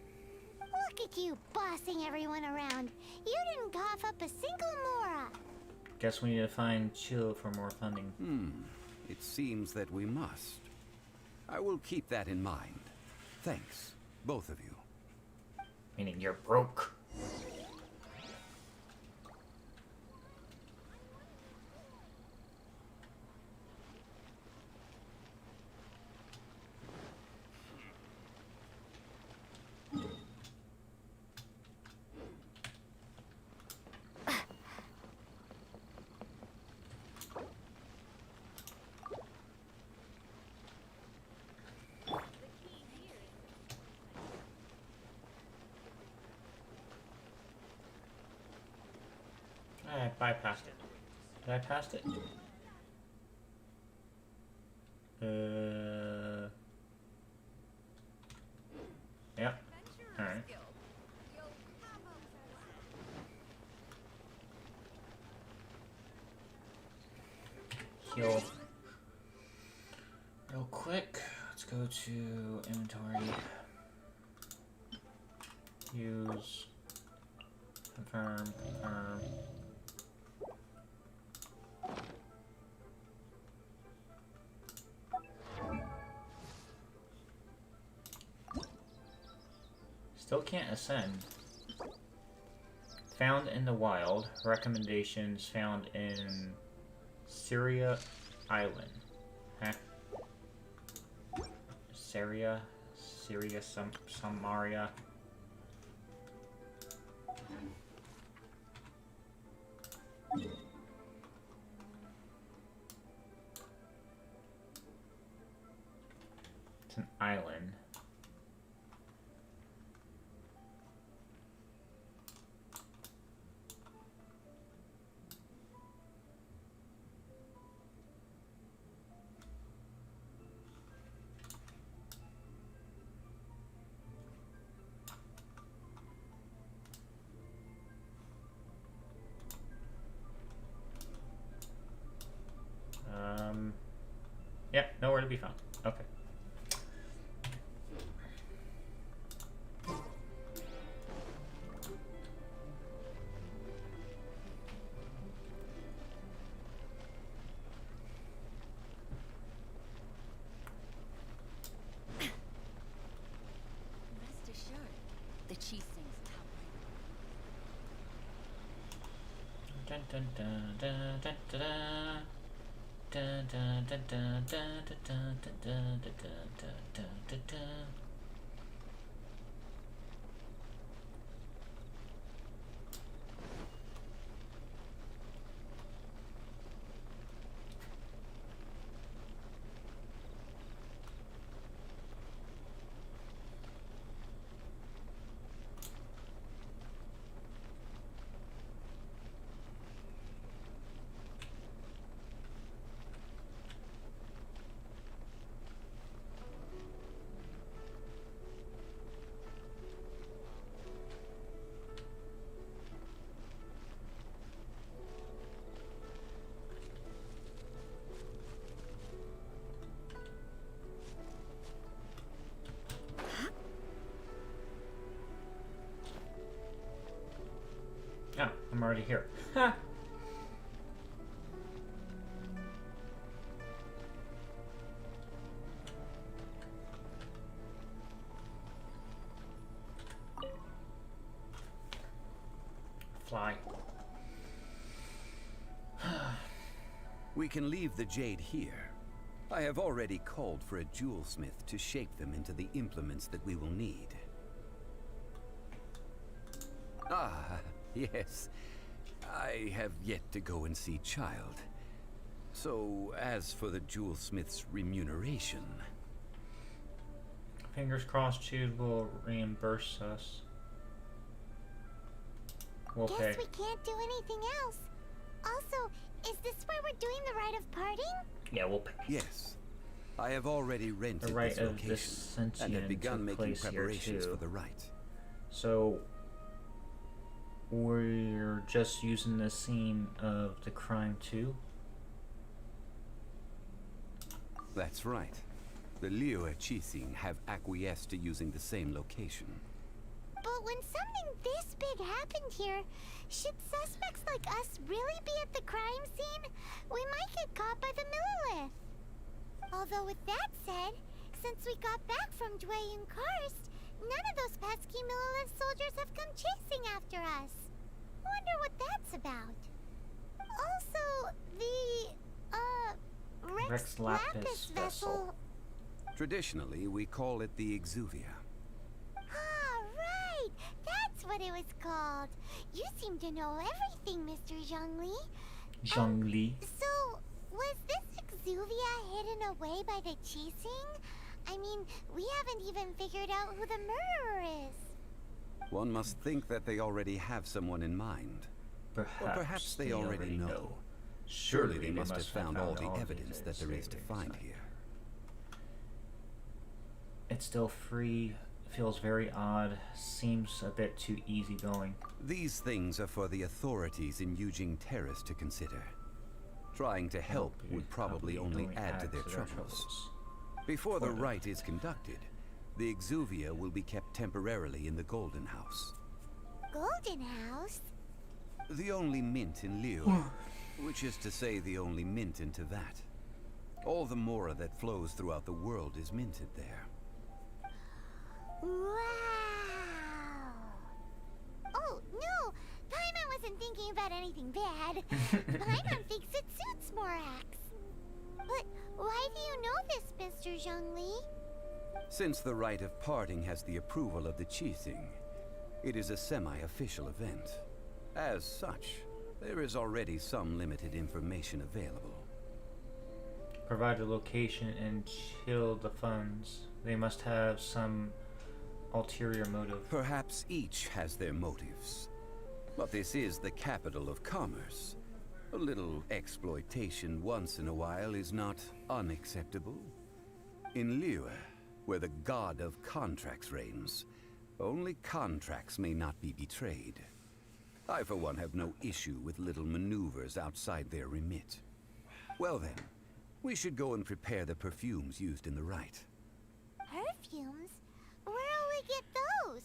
B: look at you bossing everyone around. You didn't cough up a single Mora.
A: Guess we need to find Chill for more funding.
L: It seems that we must. I will keep that in mind. Thanks, both of you.
A: Meaning you're broke. I bypassed it. Did I pass it? Yep. Alright. Heal. Real quick. Let's go to inventory. Use. Confirm. Confirm. Still can't ascend. Found in the wild. Recommendations found in Syria Island. Huh? Syria, Samaria. It's an island. Yeah, nowhere to be found. Okay.
C: Rest assured, the chief sings cowboy.
A: Dun dun dun dun dun dun dun. Dun dun dun dun dun dun dun dun dun dun dun dun. Oh, I'm already here. Ha! Fly.
L: We can leave the jade here. I have already called for a jewelsmith to shape them into the implements that we will need. Ah, yes. I have yet to go and see Child. So, as for the jewelsmith's remuneration...
A: Fingers crossed Jude will reimburse us. We'll pay.
B: Guess we can't do anything else. Also, is this where we're doing the rite of parting?
A: Yeah, we'll pay.
L: Yes. I have already rented
A: The rite
L: this
A: of
L: location and have begun
A: took
L: making
A: place here
L: preparations
A: too.
L: for the rite.
A: So we're just using the scene of the crime too?
L: That's right. The Liyue Qixing have acquiesced to using the same location.
B: But when something this big happened here, should suspects like us really be at the crime scene? We might get caught by the Millelith. Although with that said, since we got back from Dwayne Karst, none of those pesky Millelith soldiers have come chasing after us. Wonder what that's about. Also, the, Rex Lapis vessel.
L: Traditionally, we call it the Exuvia.
B: Ah, right! That's what it was called. You seem to know everything, Mr. Zhongli.
A: Zhongli.
B: So, was this Exuvia hidden away by the Qixing? I mean, we haven't even figured out who the murderer is.
L: One must think that they already have someone in mind. Or perhaps they already know. Surely they must have found all the evidence that there is to find here.
A: It's still free, feels very odd, seems a bit too easygoing.
L: These things are for the authorities in Yujing Terrace to consider. Trying to help would probably only add to their troubles. Before the rite is conducted, the Exuvia will be kept temporarily in the Golden House.
B: Golden House?
L: The only mint in Liyue, which is to say the only mint in Teyvat. All the mora that flows throughout the world is minted there.
B: Wow! Oh, no! Paimon wasn't thinking about anything bad. Paimon thinks it suits Morax. But why do you know this, Mr. Zhongli?
L: Since the rite of parting has the approval of the Qixing, it is a semi-official event. As such, there is already some limited information available.
A: Provide the location and chill the funds. They must have some ulterior motive.
L: Perhaps each has their motives. But this is the capital of commerce. A little exploitation once in a while is not unacceptable. In Liyue, where the god of contracts reigns, only contracts may not be betrayed. I, for one, have no issue with little maneuvers outside their remit. Well then, We should go and prepare the perfumes used in the rite.
B: Perfumes? Where'll we get those?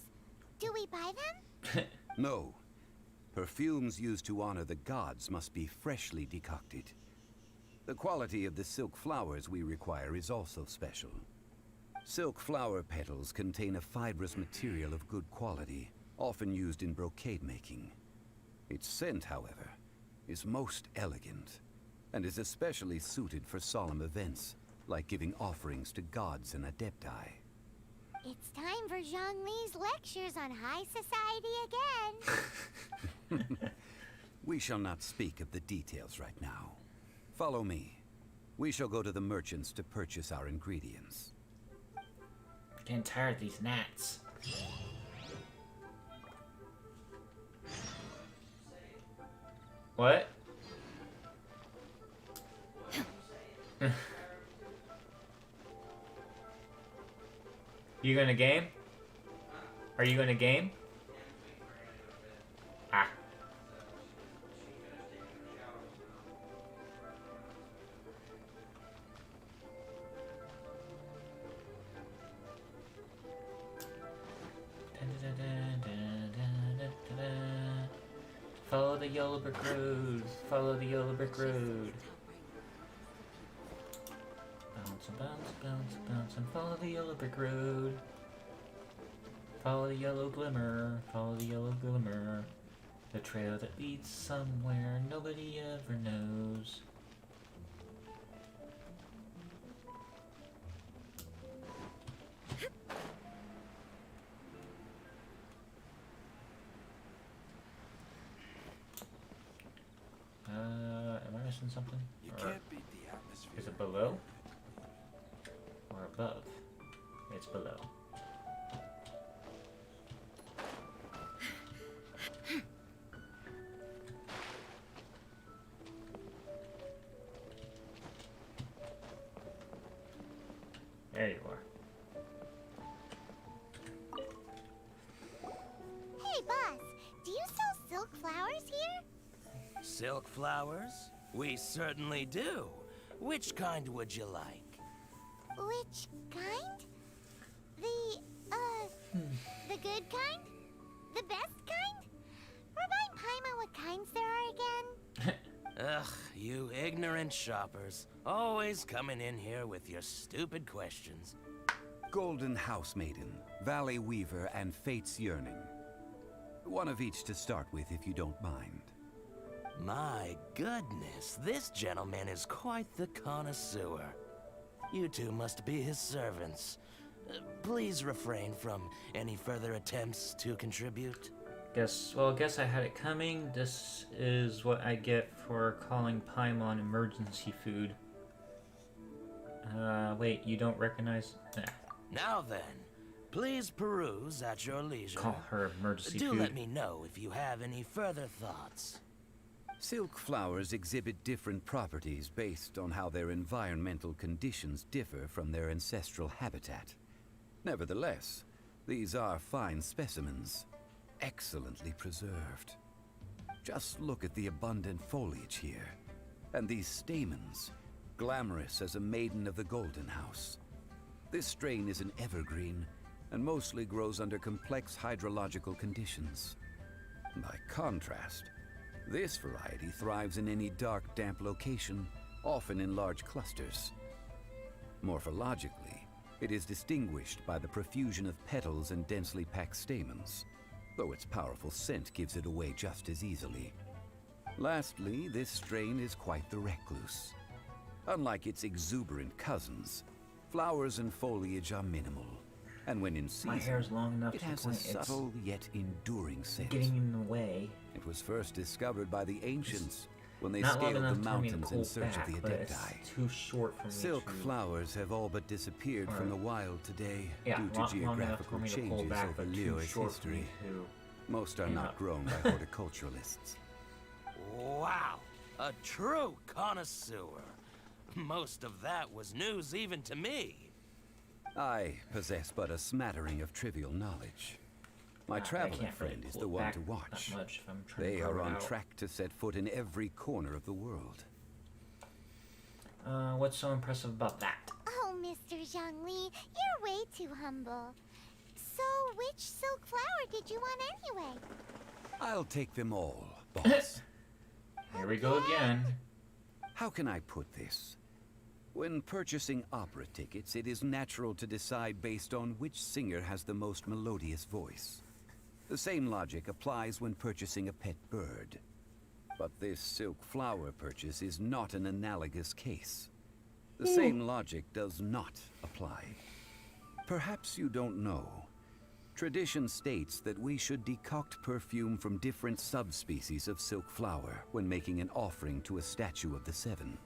B: Do we buy them?
L: No. Perfumes used to honor the gods must be freshly decocted. The quality of the silk flowers we require is also special. Silk flower petals contain a fibrous material of good quality, often used in brocade making. Its scent, however, is most elegant, and is especially suited for solemn events, like giving offerings to gods and adepti.
B: It's time for Zhongli's lectures on high society again.
L: We shall not speak of the details right now. Follow me. We shall go to the merchants to purchase our ingredients.
A: Getting tired of these gnats. What? You gonna game? Are you gonna game? Ah. Follow the yellow brick road. Follow the yellow brick road. Bounce and bounce, bounce, bounce, and follow the yellow brick road. Follow the yellow glimmer. Follow the yellow glimmer. The trail that leads somewhere nobody ever knows. Am I missing something?
D: You
A: Or
D: can't beat the atmosphere.
A: is it below? Or above? It's below. There you are.
B: Hey, boss, do you sell silk flowers here?
G: Silk flowers? We certainly do. Which kind would you like?
B: Which kind? The good kind? The best kind? Remind Paimon what kinds there are again?
G: Ugh, you ignorant shoppers. Always coming in here with your stupid questions.
L: Golden House Maiden, Valley Weaver, and Fate's Yearning. One of each to start with, if you don't mind.
G: My goodness, this gentleman is quite the connoisseur. You two must be his servants. Please refrain from any further attempts to contribute.
A: Guess I had it coming. This is what I get for calling Paimon emergency food. Wait, you don't recognize?
G: Now then, please peruse at your leisure.
A: Call her emergency
G: Do
A: food.
G: let me know if you have any further thoughts.
L: Silk flowers exhibit different properties based on how their environmental conditions differ from their ancestral habitat. Nevertheless, these are fine specimens, excellently preserved. Just look at the abundant foliage here, and these stamens, glamorous as a maiden of the Golden House. This strain is an evergreen, and mostly grows under complex hydrological conditions. By contrast, this variety thrives in any dark, damp location, often in large clusters. Morphologically, it is distinguished by the profusion of petals and densely packed stamens, though its powerful scent gives it away just as easily. Lastly, this strain is quite the recluse. Unlike its exuberant cousins, flowers and foliage are minimal, and when in season,
A: My hair's long enough
L: it
A: to
L: has a
A: point it's
L: subtle yet enduring scent.
A: getting in the way.
L: It was first discovered by the ancients when they
A: Not long
L: scaled the
A: enough for me to
L: mountains
A: pull
L: in search
A: back,
L: of the
A: but it's
L: Adepti.
A: too short for me
L: Silk
A: to...
L: flowers have all but disappeared
A: Or-
L: from the wild today
A: Yeah,
L: due to
A: long enough for
L: geographical
A: me to pull
L: changes
A: back,
L: over
A: but too
L: Liyue's
A: short for me
L: history.
A: to...
L: Most are
A: hang
L: not
A: up.
L: grown by horticulturalists.
G: Wow, a true connoisseur. Most of that was news even to me.
L: I possess but a smattering of trivial knowledge. My
A: I
L: traveling
A: can't really
L: friend is
A: pull
L: the
A: it
L: one
A: back
L: to
A: that
L: watch.
A: much if I'm trying to
L: They
A: grow
L: are
A: it
L: on
A: out.
L: track to set foot in every corner of the world.
A: What's so impressive about that?
B: Oh, Mr. Zhongli, you're way too humble. So, which silk flower did you want anyway?
L: I'll take them all, boss.
A: Here we go again.
L: How can I put this? When purchasing opera tickets, it is natural to decide based on which singer has the most melodious voice. The same logic applies when purchasing a pet bird. But this silk flower purchase is not an analogous case. The same logic does not apply. Perhaps you don't know. Tradition states that we should decoct perfume from different subspecies of silk flower when making an offering to a statue of the Seven.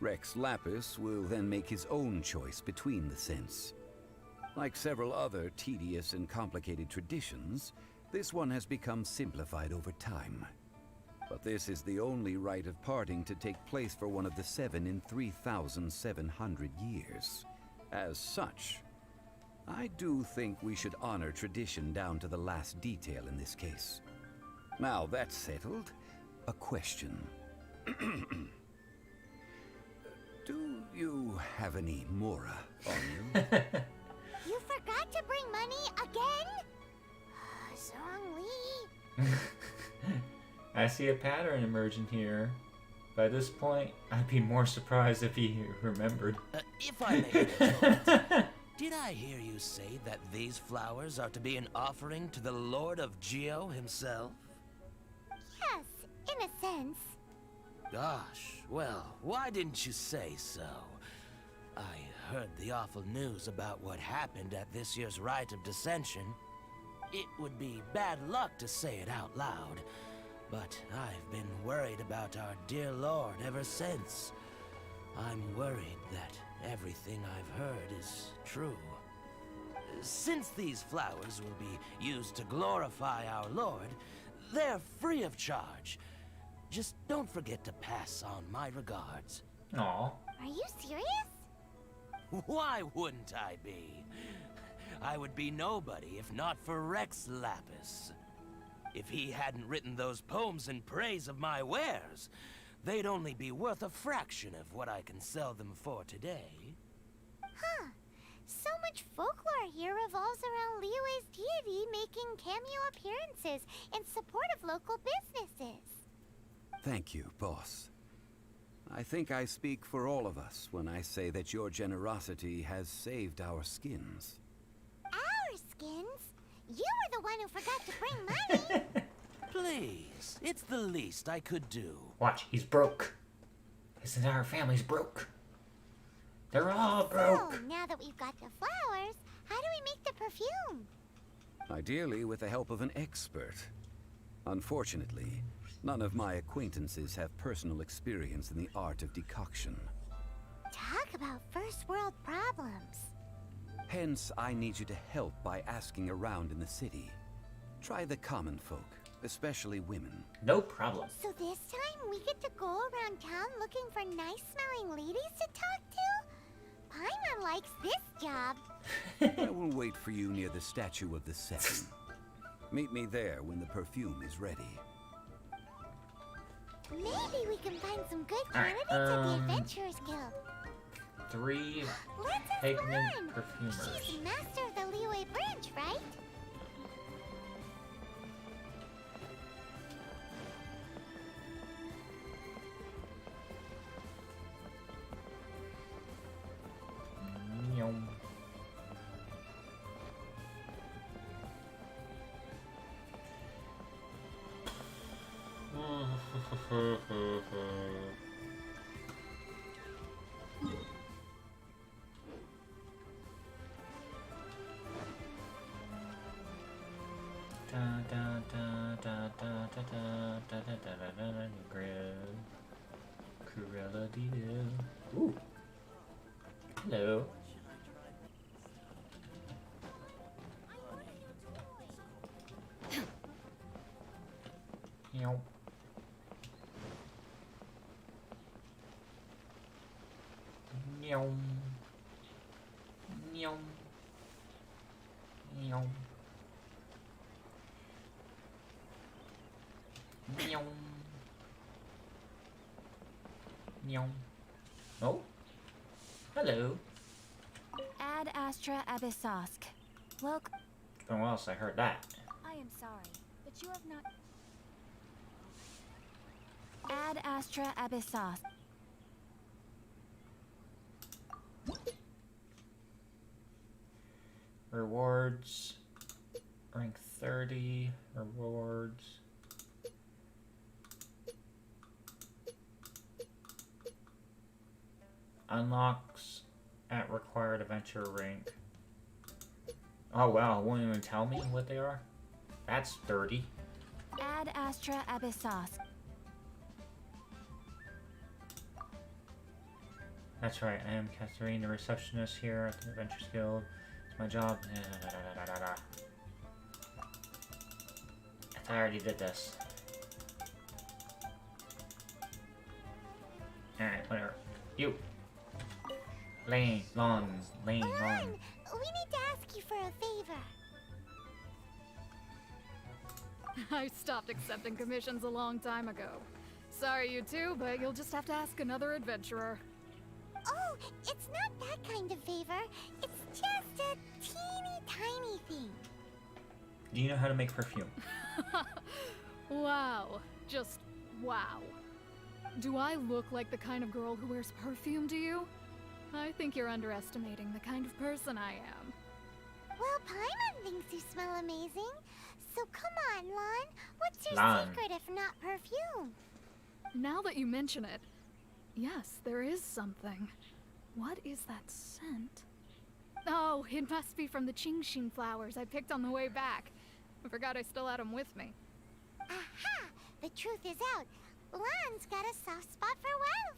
L: Rex Lapis will then make his own choice between the scents. Like several other tedious and complicated traditions, this one has become simplified over time. But this is the only rite of parting to take place for one of the Seven in 3,700 years. As such, I do think we should honor tradition down to the last detail in this case. Now that's settled, a question. Do you have any Mora on you?
B: You forgot to bring money again? Zhongli.
A: I see a pattern emerging here. By this point, I'd be more surprised if he remembered.
G: If I may interrupt, did I hear you say that these flowers are to be an offering to the Lord of Geo himself?
B: Yes, in a sense.
G: Gosh, well, why didn't you say so? I heard the awful news about what happened at this year's Rite of Dissension. It would be bad luck to say it out loud, but I've been worried about our dear Lord ever since. I'm worried that everything I've heard is true. Since these flowers will be used to glorify our Lord, they're free of charge. Just don't forget to pass on my regards.
A: Aw.
B: Are you serious?
G: Why wouldn't I be? I would be nobody if not for Rex Lapis. If he hadn't written those poems in praise of my wares, they'd only be worth a fraction of what I can sell them for today.
B: Huh. So much folklore here revolves around Liyue's deity making cameo appearances in support of local businesses.
L: Thank you, boss. I think I speak for all of us when I say that your generosity has saved our skins.
B: Our skins? You were the one who forgot to bring money.
G: Please, it's the least I could do.
A: Watch, he's broke. His entire family's broke. They're all broke.
B: So, now that we've got the flowers, how do we make the perfume?
L: Ideally with the help of an expert. Unfortunately, none of my acquaintances have personal experience in the art of decoction.
B: Talk about first world problems.
L: Hence, I need you to help by asking around in the city. Try the common folk, especially women.
A: No problem.
B: So this time we get to go around town looking for nice-smelling ladies to talk to? Paimon likes this job.
L: I will wait for you near the statue of the Seven. Meet me there when the perfume is ready.
B: Maybe we can find some good
A: Alright,
B: candidates at the Adventurers Guild.
A: 3
B: Let's ask
A: pigment
B: Lan.
A: perfumers.
B: She's master of the Liyue branch, right?
A: Yum. Cruella de Vil. Ooh. Hello. Meow. Meow. Meow. Meow. Meow. Meow. Oh. Hello.
C: Ad Astra Abyssosk. Welcome.
A: It's been a while since I heard that.
C: I am sorry, but you have not. Ad Astra Abyssosk.
A: Rewards. Rank 30. Rewards. Unlocks at required adventure rank. Oh wow, won't even tell me what they are? That's dirty.
C: Ad Astra Abyssosk.
A: That's right, I am Catherine, the receptionist here at the Adventures Guild. It's my job. I already did this. Alright, whatever. You! Lane, Lon.
B: We need to ask you for a favor.
O: I stopped accepting commissions a long time ago. Sorry, you two, but you'll just have to ask another adventurer.
B: Oh, it's not that kind of favor. It's just a teeny tiny thing.
A: Do you know how to make perfume?
O: Wow. Just wow. Do I look like the kind of girl who wears perfume to you? I think you're underestimating the kind of person I am.
B: Well, Paimon thinks you smell amazing. So come on, Lon. What's your
O: Lon.
B: secret if not perfume?
O: Now that you mention it, yes, there is something. What is that scent? Oh, it must be from the Qingxin flowers I picked on the way back. I forgot I still had them with me.
B: Aha! The truth is out. Lon's got a soft spot for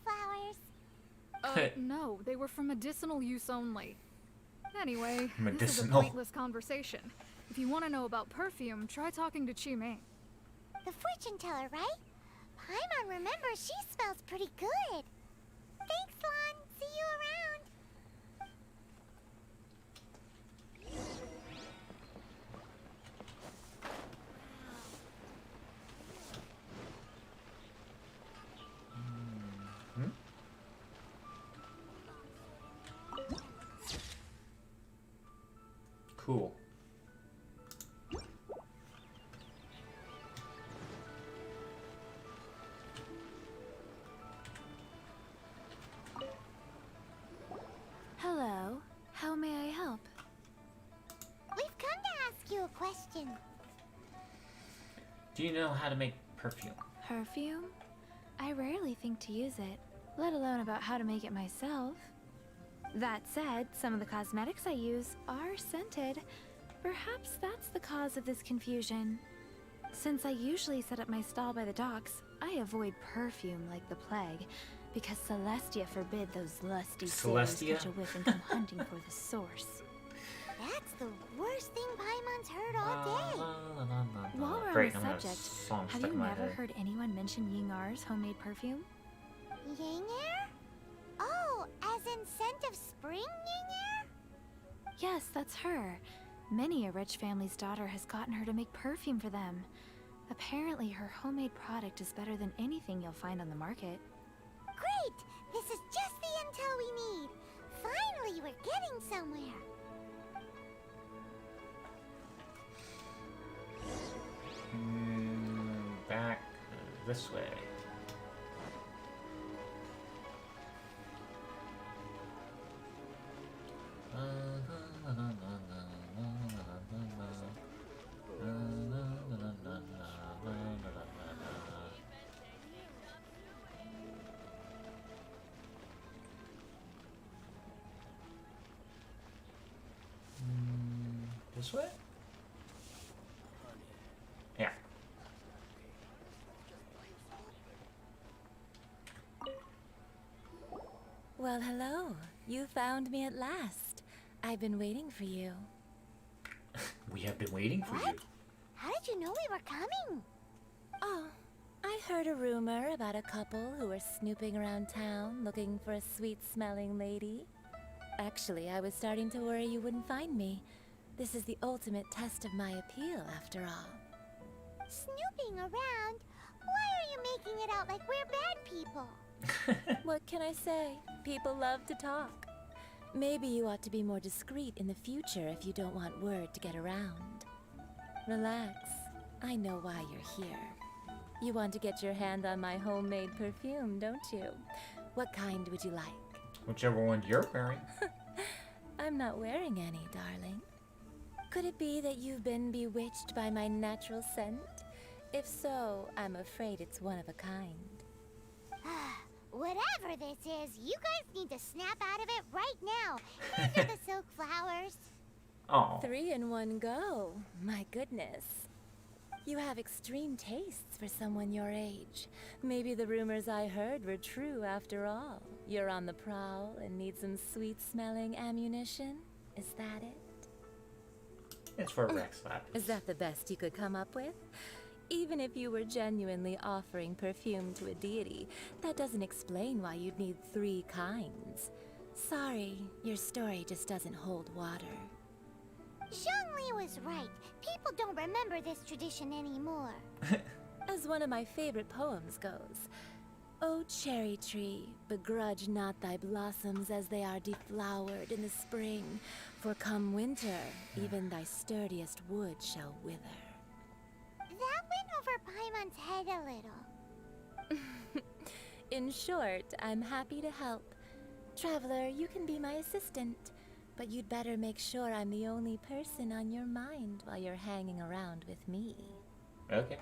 B: wildflowers.
O: No, they were for medicinal use only. Anyway, this is a
A: Medicinal.
O: pointless conversation. If you want to know about perfume, try talking to Qimei.
B: The fortune teller, right? Paimon remembers she smells pretty good. Thanks, Lon. See you around.
A: Cool.
C: Hello. How may I help?
B: We've come to ask you a question.
A: Do you know how to make perfume?
C: Perfume? I rarely think to use it, let alone about how to make it myself. That said, some of the cosmetics I use are scented. Perhaps that's the cause of this confusion. Since I usually set up my stall by the docks, I avoid perfume like the plague, because Celestia forbid those lusty sailors
A: Celestia?
C: catch a whiff and come hunting for the source.
B: That's the worst thing Paimon's heard all day.
C: While we're
A: Great,
C: on
A: I'm
C: the
A: gonna
C: subject,
A: song
C: have
A: stuck
C: you
A: in my
C: never
A: head.
C: heard anyone mention Yingar's homemade perfume?
B: Yingar? Oh, as in scent of spring, Yingar?
C: Yes, that's her. Many a rich family's daughter has gotten her to make perfume for them. Apparently, her homemade product is better than anything you'll find on the market.
B: Great! This is just the intel we need. Finally, we're getting somewhere.
A: Back this way. This way? Yeah.
J: Well, hello. You found me at last. I've been waiting for you.
A: We have been waiting for you.
B: How did you know we were coming?
J: Oh, I heard a rumor about a couple who were snooping around town looking for a sweet-smelling lady. Actually, I was starting to worry you wouldn't find me. This is the ultimate test of my appeal, after all.
B: Snooping around? Why are you making it out like we're bad people?
J: What can I say? People love to talk. Maybe you ought to be more discreet in the future if you don't want word to get around. Relax. I know why you're here. You want to get your hand on my homemade perfume, don't you? What kind would you like?
A: Whichever one you're wearing.
J: I'm not wearing any, darling. Could it be that you've been bewitched by my natural scent? If so, I'm afraid it's one of a kind.
B: Whatever this is, you guys need to snap out of it right now. Hand her the silk flowers.
A: Oh.
J: 3 in one go. My goodness. You have extreme tastes for someone your age. Maybe the rumors I heard were true after all. You're on the prowl and need some sweet-smelling ammunition? Is that it?
A: It's for Rex Lapis.
J: Is that the best you could come up with? Even if you were genuinely offering perfume to a deity, that doesn't explain why you'd need 3 kinds. Sorry, your story just doesn't hold water.
B: Zhongli was right. People don't remember this tradition anymore.
J: As one of my favorite poems goes, O cherry tree, begrudge not thy blossoms as they are deflowered in the spring, for come winter, even thy sturdiest wood shall wither.
B: That went over Paimon's head a little.
J: In short, I'm happy to help. Traveler, you can be my assistant, but you'd better make sure I'm the only person on your mind while you're hanging around with me.
A: Okay.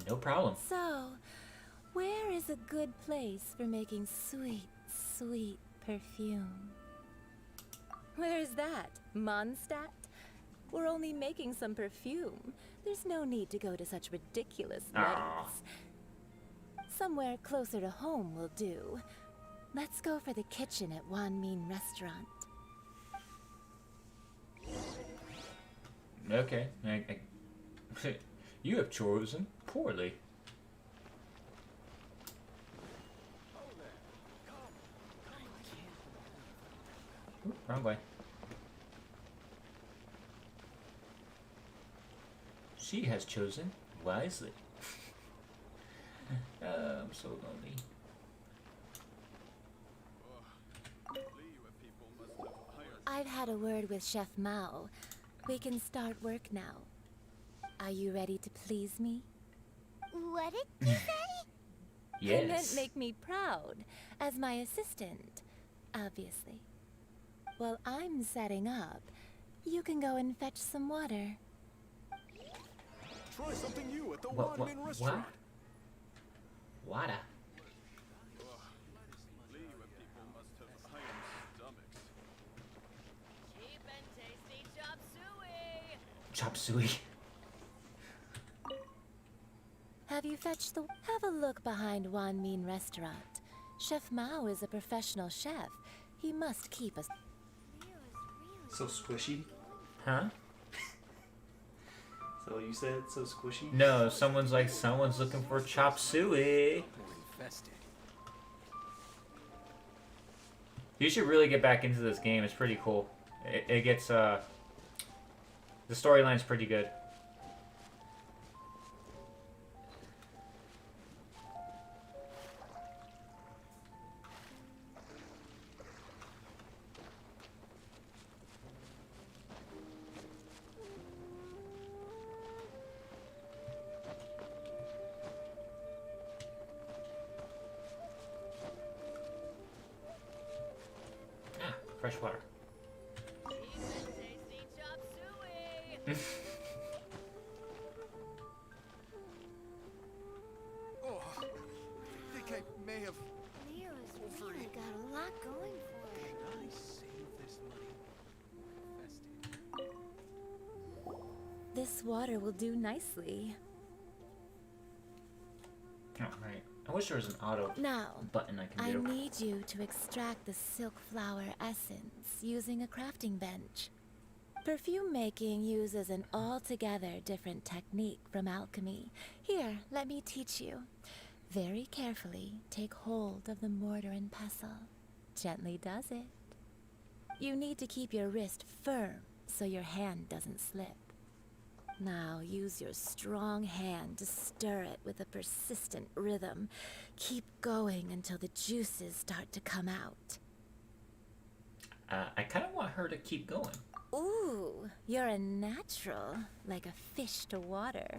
A: No problem.
J: So, where is a good place for making sweet, sweet perfume? Where is that? Mondstadt? We're only making some perfume. There's no need to go to such ridiculous lengths. Somewhere closer to home will do. Let's go for the kitchen at Wan Min Restaurant.
A: Okay. You have chosen poorly. Ooh, wrong way. She has chosen wisely. I'm so lonely.
J: I've had a word with Chef Mao. We can start work now. Are you ready to please me?
B: What did you say?
A: Yes.
J: I meant make me proud, as my assistant, obviously. While I'm setting up, you can go and fetch some water.
D: Try something new at the
A: What?
D: Wan Min restaurant.
A: Water.
C: Cheap and tasty chop suey.
A: Chop suey.
J: Have you fetched the... Have a look behind Wan Min Restaurant. Chef Mao is a professional chef. He must keep us...
N: So squishy?
A: Huh?
N: So you said so squishy?
A: No, someone's looking for chop suey. You should really get back into this game. It's pretty cool. It gets the storyline's pretty good. Fresh water.
D: Oh, I think I may have.
I: Leo's really got a lot going for him.
D: I save this money.
J: This water will do nicely.
A: Oh, right. I wish there was an auto
J: Now,
A: button I can
J: I
A: do.
J: need you to extract the silk flower essence using a crafting bench. Perfume making uses an altogether different technique from alchemy. Here, let me teach you. Very carefully, take hold of the mortar and pestle. Gently does it. You need to keep your wrist firm so your hand doesn't slip. Now use your strong hand to stir it with a persistent rhythm. Keep going until the juices start to come out.
A: I kind of want her to keep going.
J: Ooh, you're a natural, like a fish to water.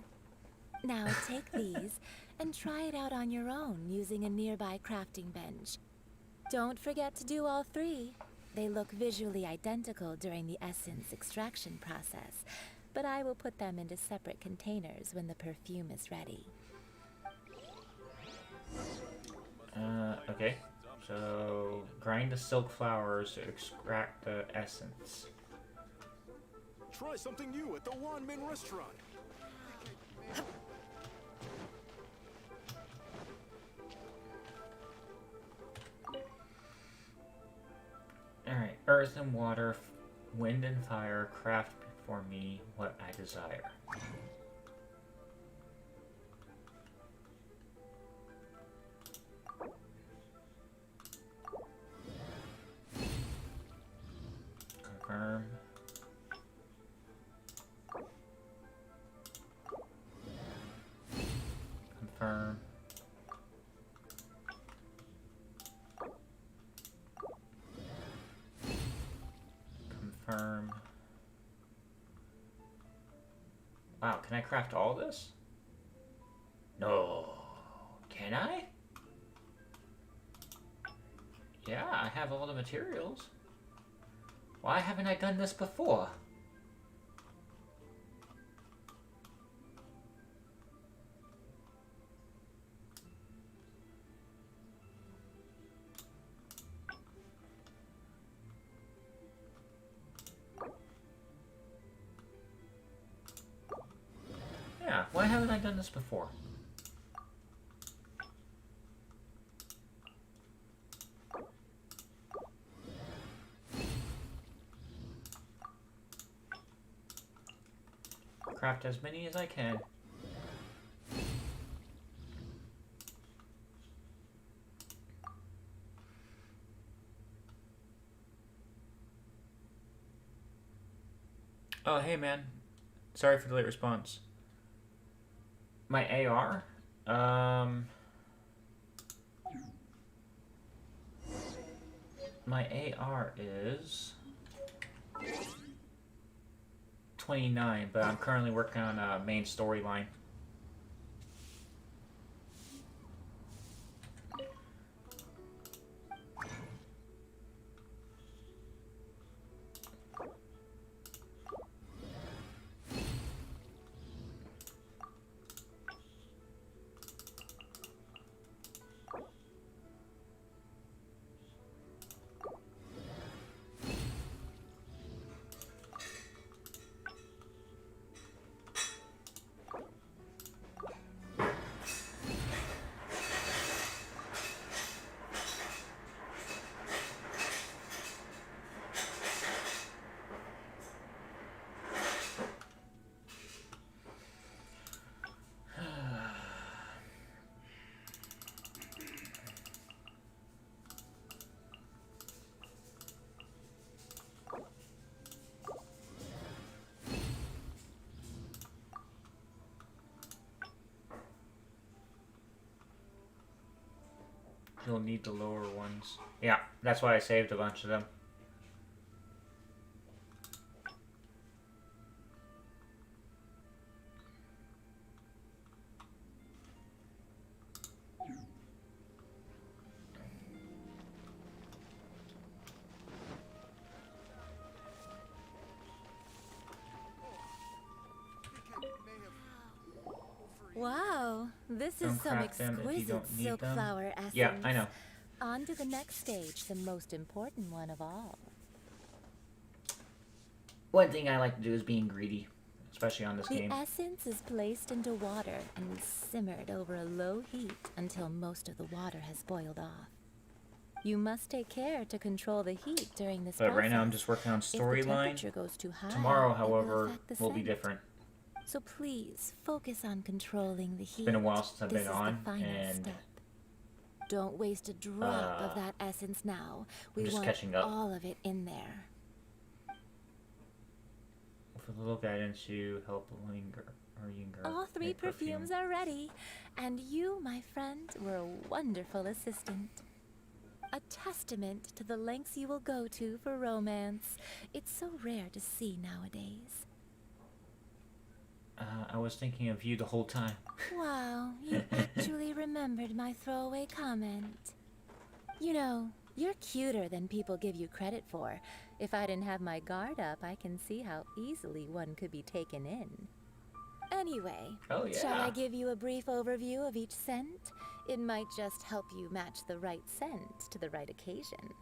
J: Now take these and try it out on your own using a nearby crafting bench. Don't forget to do all three. They look visually identical during the essence extraction process, but I will put them into separate containers when the perfume is ready.
A: Okay. So, grind the silk flowers to extract the essence.
D: Try something new at the Wanmin restaurant.
A: Alright, earth and water, wind and fire, craft for me what I desire. Confirm. Confirm. Confirm. Wow, can I craft all this? No. Can I? Yeah, I have all the materials. Why haven't I done this before? Yeah, why haven't I done this before? Craft as many as I can. Oh, hey man. Sorry for the late response. My AR? My AR is 29, but I'm currently working on a main storyline. You'll need the lower ones. Yeah, that's why I saved a bunch of them.
J: Wow, this is
A: Don't
J: some
A: craft them if you
J: exquisite
A: don't need
J: silk
A: them.
J: flower essence.
A: Yeah, I know.
J: On to the next stage, the most important one of all.
A: One thing I like to do is being greedy, especially on this
J: The
A: game.
J: essence is placed into water and simmered over a low heat until most of the water has boiled off. You must take care to control the heat during this
A: But
J: process.
A: right now I'm just working on
J: If the
A: storyline.
J: temperature goes too high,
A: Tomorrow,
J: it will
A: however,
J: affect the
A: will be
J: scent.
A: different.
J: So please focus on controlling the heat.
A: It's been a while since I've
J: This
A: been
J: is
A: on,
J: the final
A: and
J: step. Don't waste a drop of that essence now. We
A: just
J: want
A: catching up.
J: all of it in there.
A: for a little guidance to help linger or younger.
J: All 3 perfumes are ready, and you, my friend, were a wonderful assistant. A testament to the lengths you will go to for romance. It's so rare to see nowadays.
A: I was thinking of you the whole time.
J: Wow, you actually remembered my throwaway comment. You know, you're cuter than people give you credit for. If I didn't have my guard up, I can see how easily one could be taken in. Anyway,
A: oh, yeah.
J: Shall I give you a brief overview of each scent? It might just help you match the right scent to the right occasion.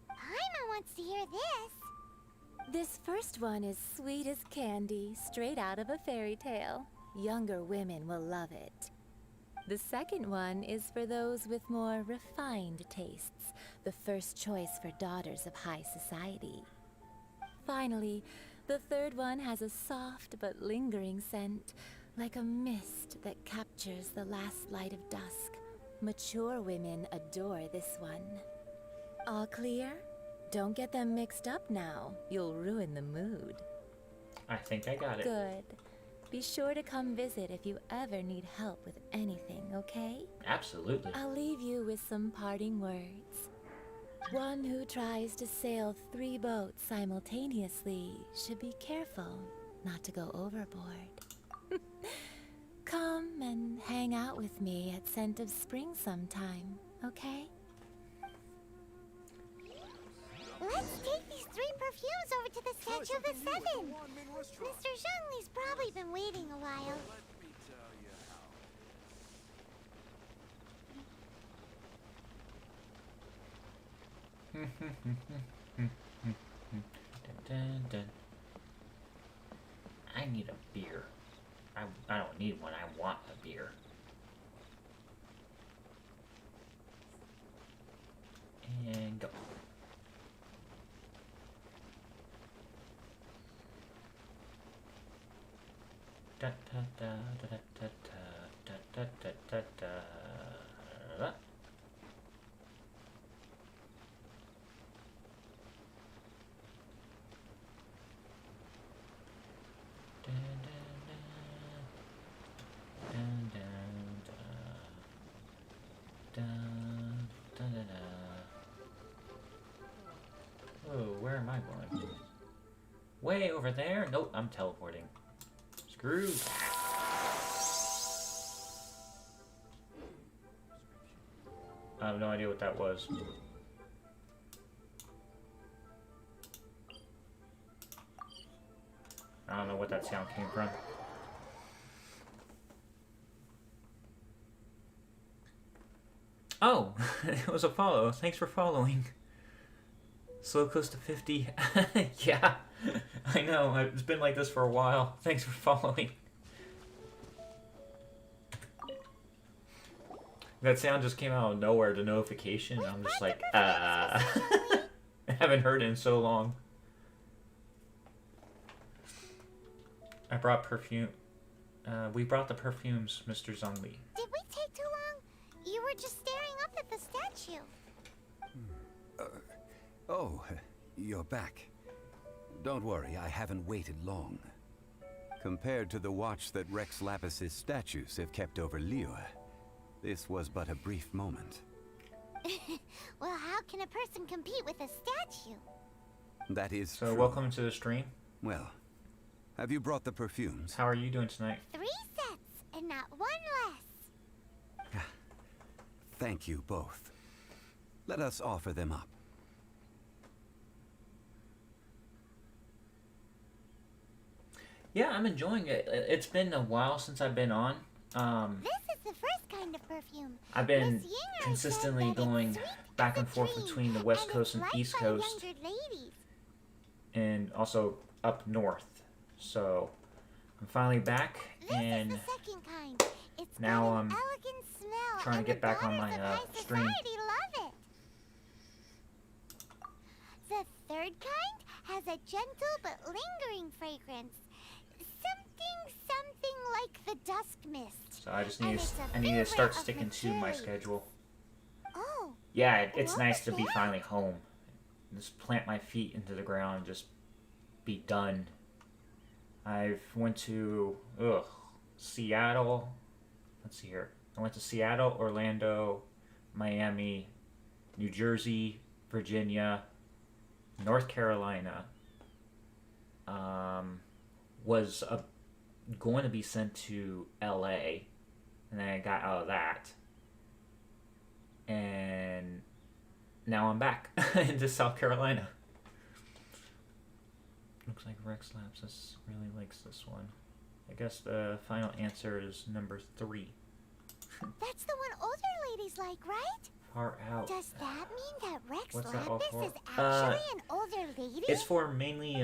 B: Paimon wants to hear this.
J: This first one is sweet as candy, straight out of a fairy tale. Younger women will love it. The second one is for those with more refined tastes, the first choice for daughters of high society. Finally, the third one has a soft but lingering scent, like a mist that captures the last light of dusk. Mature women adore this one. All clear? Don't get them mixed up now. You'll ruin the mood.
A: I think I got it.
J: Good. Be sure to come visit if you ever need help with anything, okay?
A: Absolutely.
J: I'll leave you with some parting words. One who tries to sail 3 boats simultaneously should be careful not to go overboard. Come and hang out with me at Scent of Spring sometime, okay?
B: Let's take these 3 perfumes over to the Statue of the Seven. Mr. Zhongli's probably been waiting a while.
A: Dun, dun. I need a beer. I don't need one, I want a beer. And go. Da da da da da da da da da da da. Oh, where am I going? Way over there? Nope, I'm teleporting. Screw that. I have no idea what that was. I don't know what that sound came from. Oh, it was a follow. Thanks for following. Slow close to 50. Yeah, I know. It's been like this for a while. Thanks for following. That sound just came out of nowhere, the notification. I'm just like, I haven't heard it in so long. I brought perfume. We brought the perfumes, Mr. Zhongli.
B: Did we take too long? You were just staring up at the statue.
L: Oh, you're back. Don't worry, I haven't waited long. Compared to the watch that Rex Lapis's statues have kept over Liyue, this was but a brief moment.
B: Well, how can a person compete with a statue?
L: That is
A: so
L: true.
A: Welcome to the stream.
L: Well, have you brought the perfumes?
A: How are you doing tonight?
B: 3 sets, and not 1 less.
L: Thank you both. Let us offer them up.
A: Yeah, I'm enjoying it. It's been a while since I've been on.
B: This is the first kind of perfume.
A: I've been consistently going back and forth between the West Coast and East Coast. And also up north. So I'm finally back, and now I'm trying to get back on my stream.
B: Love it. The third kind has a gentle but lingering fragrance. Something like the dusk mist.
A: So I need to start sticking to my schedule.
B: Oh.
A: Yeah, it's nice to be finally home. Just plant my feet into the ground and just be done. I've went to Seattle. Let's see here. I went to Seattle, Orlando, Miami, New Jersey, Virginia, North Carolina. Was going to be sent to LA, and then I got out of that. And now I'm back into South Carolina. Looks like Rex Lapsus really likes this one. I guess the final answer is number 3.
B: That's the one older ladies like, right?
A: Far out.
B: Does that mean that Rex
A: What's that all
B: Lapis
A: for?
B: is actually an older lady?
A: It's for mainly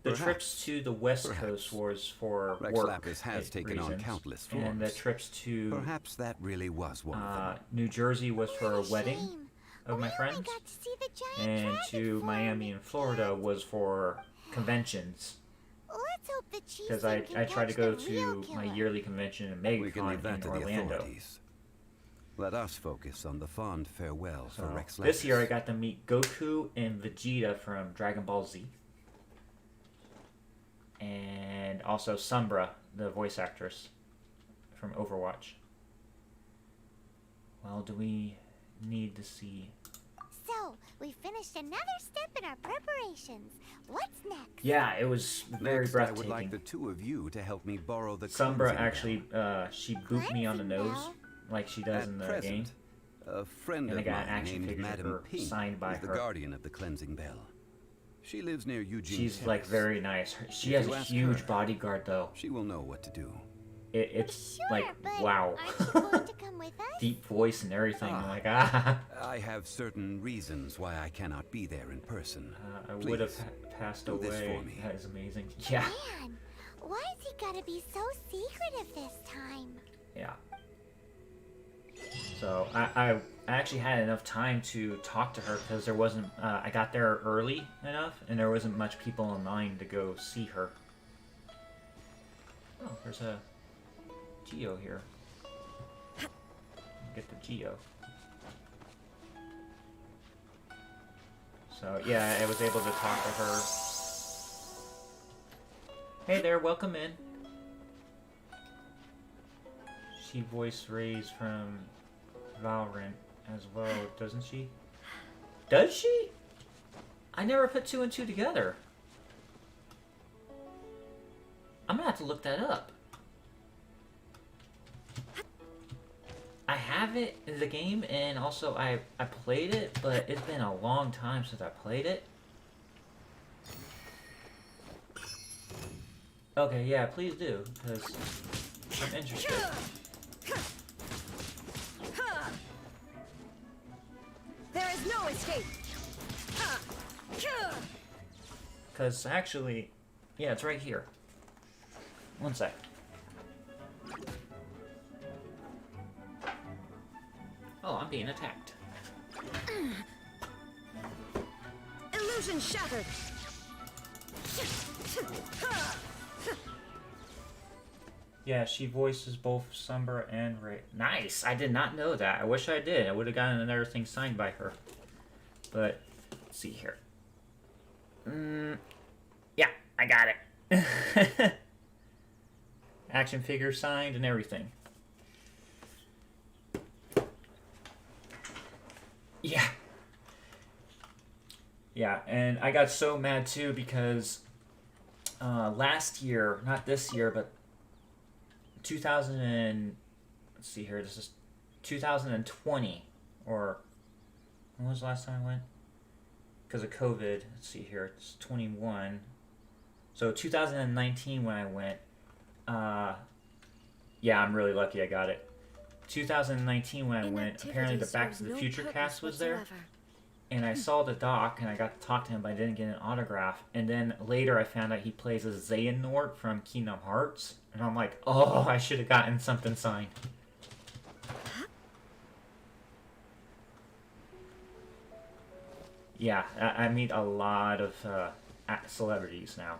A: the trips to the West Coast was for
L: Rex
A: work
L: Lapis has taken on
A: reasons.
L: countless
A: And the
L: forms.
A: trips to
L: Perhaps that really was one of them.
A: New Jersey was for a wedding of my friends,
B: got to see the giant
A: and
B: dragon
A: to
B: form.
A: Miami and Florida was for conventions.
B: Let's hope the chief
A: Because I try to go to my yearly convention in
L: We can leave
A: MegaCon
L: that
A: in
L: to the
A: Orlando.
L: authorities. Let us focus on the fond farewell for
A: So
L: Rex Lapis.
A: this year I got to meet Goku and Vegeta from Dragon Ball Z. And also Sombra, the voice actress from Overwatch. Well, do we need to see...
B: So, we finished another step in our preparations. What's next?
A: Yeah, it was very
L: Next, I
A: breathtaking.
L: would like the two of you to help me borrow the
A: Sombra
L: cleansing
A: actually, she booped me on the nose, like she does
L: At
A: in the
L: present,
A: game.
L: A friend
A: And I
L: of
A: got
L: mine
A: action
L: named
A: figures of
L: Madame
A: her
L: Pink
A: signed by
L: is the
A: her.
L: guardian of the cleansing bell. She lives near Eugene
A: She's
L: Terrace.
A: like very nice. She
L: If
A: has
L: you
A: a
L: ask
A: huge
L: her,
A: bodyguard though.
L: She will know what to do.
A: It's
B: Sure,
A: like
B: but
A: wow,
B: aren't you going to come with us?
A: deep voice and everything. I'm
L: Ah.
A: like
L: I have certain reasons why I cannot be there in person.
A: I would have
L: Please,
A: passed
L: do
A: away.
L: this for me.
A: That is amazing. Yeah,
B: Man, why is he gotta be so secretive this time?
A: yeah. So I actually had enough time to talk to her because there wasn't. I got there early enough, and there wasn't much people in line to go see her. Oh, there's a Geo here. Get the Geo. So yeah, I was able to talk to her. Hey there, welcome in. She voice Ray's from Valorant as well, doesn't she? Does she? I never put 2 and 2 together. I'm gonna have to look that up. I have it in the game, and also I played it, but it's been a long time since I played it. Okay, yeah, please do, because I'm interested.
I: There is no escape.
A: Because actually, yeah, it's right here. One sec. Oh, I'm being attacked.
I: Illusion shattered.
A: Yeah, she voices both Sombra and Ray. Nice! I did not know that. I wish I did. I would have gotten another thing signed by her. But, let's see here. Yeah, I got it. Action figure signed and everything. Yeah. Yeah, and I got so mad too because last year, not this year, but 2000 and, let's see here, this is 2020, or when was the last time I went? Because of COVID, let's see here, it's 21. So 2019 when I went, yeah, I'm really lucky I got it. 2019 when I went, apparently the Back to the Future cast was there. And I saw the doc, and I got to talk to him, but I didn't get an autograph. And then later I found out he plays as Xehanort from Kingdom Hearts. And I'm like, oh, I should have gotten something signed. Yeah, I meet a lot of celebrities now.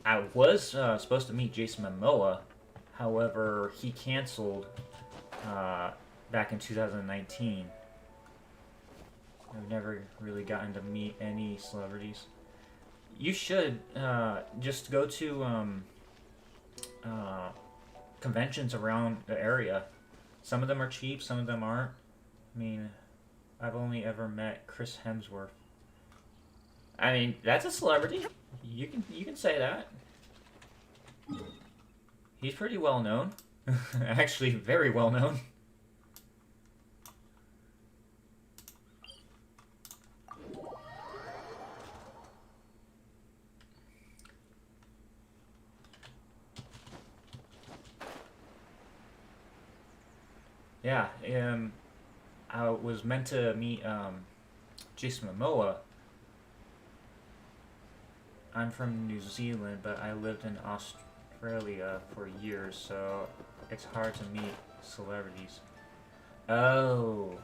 A: I was supposed to meet Jason Momoa. However, he canceled back in 2019. I've never really gotten to meet any celebrities. You should just go to conventions around the area. Some of them are cheap, some of them aren't. I mean, I've only ever met Chris Hemsworth. I mean, that's a celebrity. You can say that. He's pretty well known. Actually, very well known. Yeah, I was meant to meet Jason Momoa. I'm from New Zealand, but I lived in Australia for years, so it's hard to meet celebrities. Oh.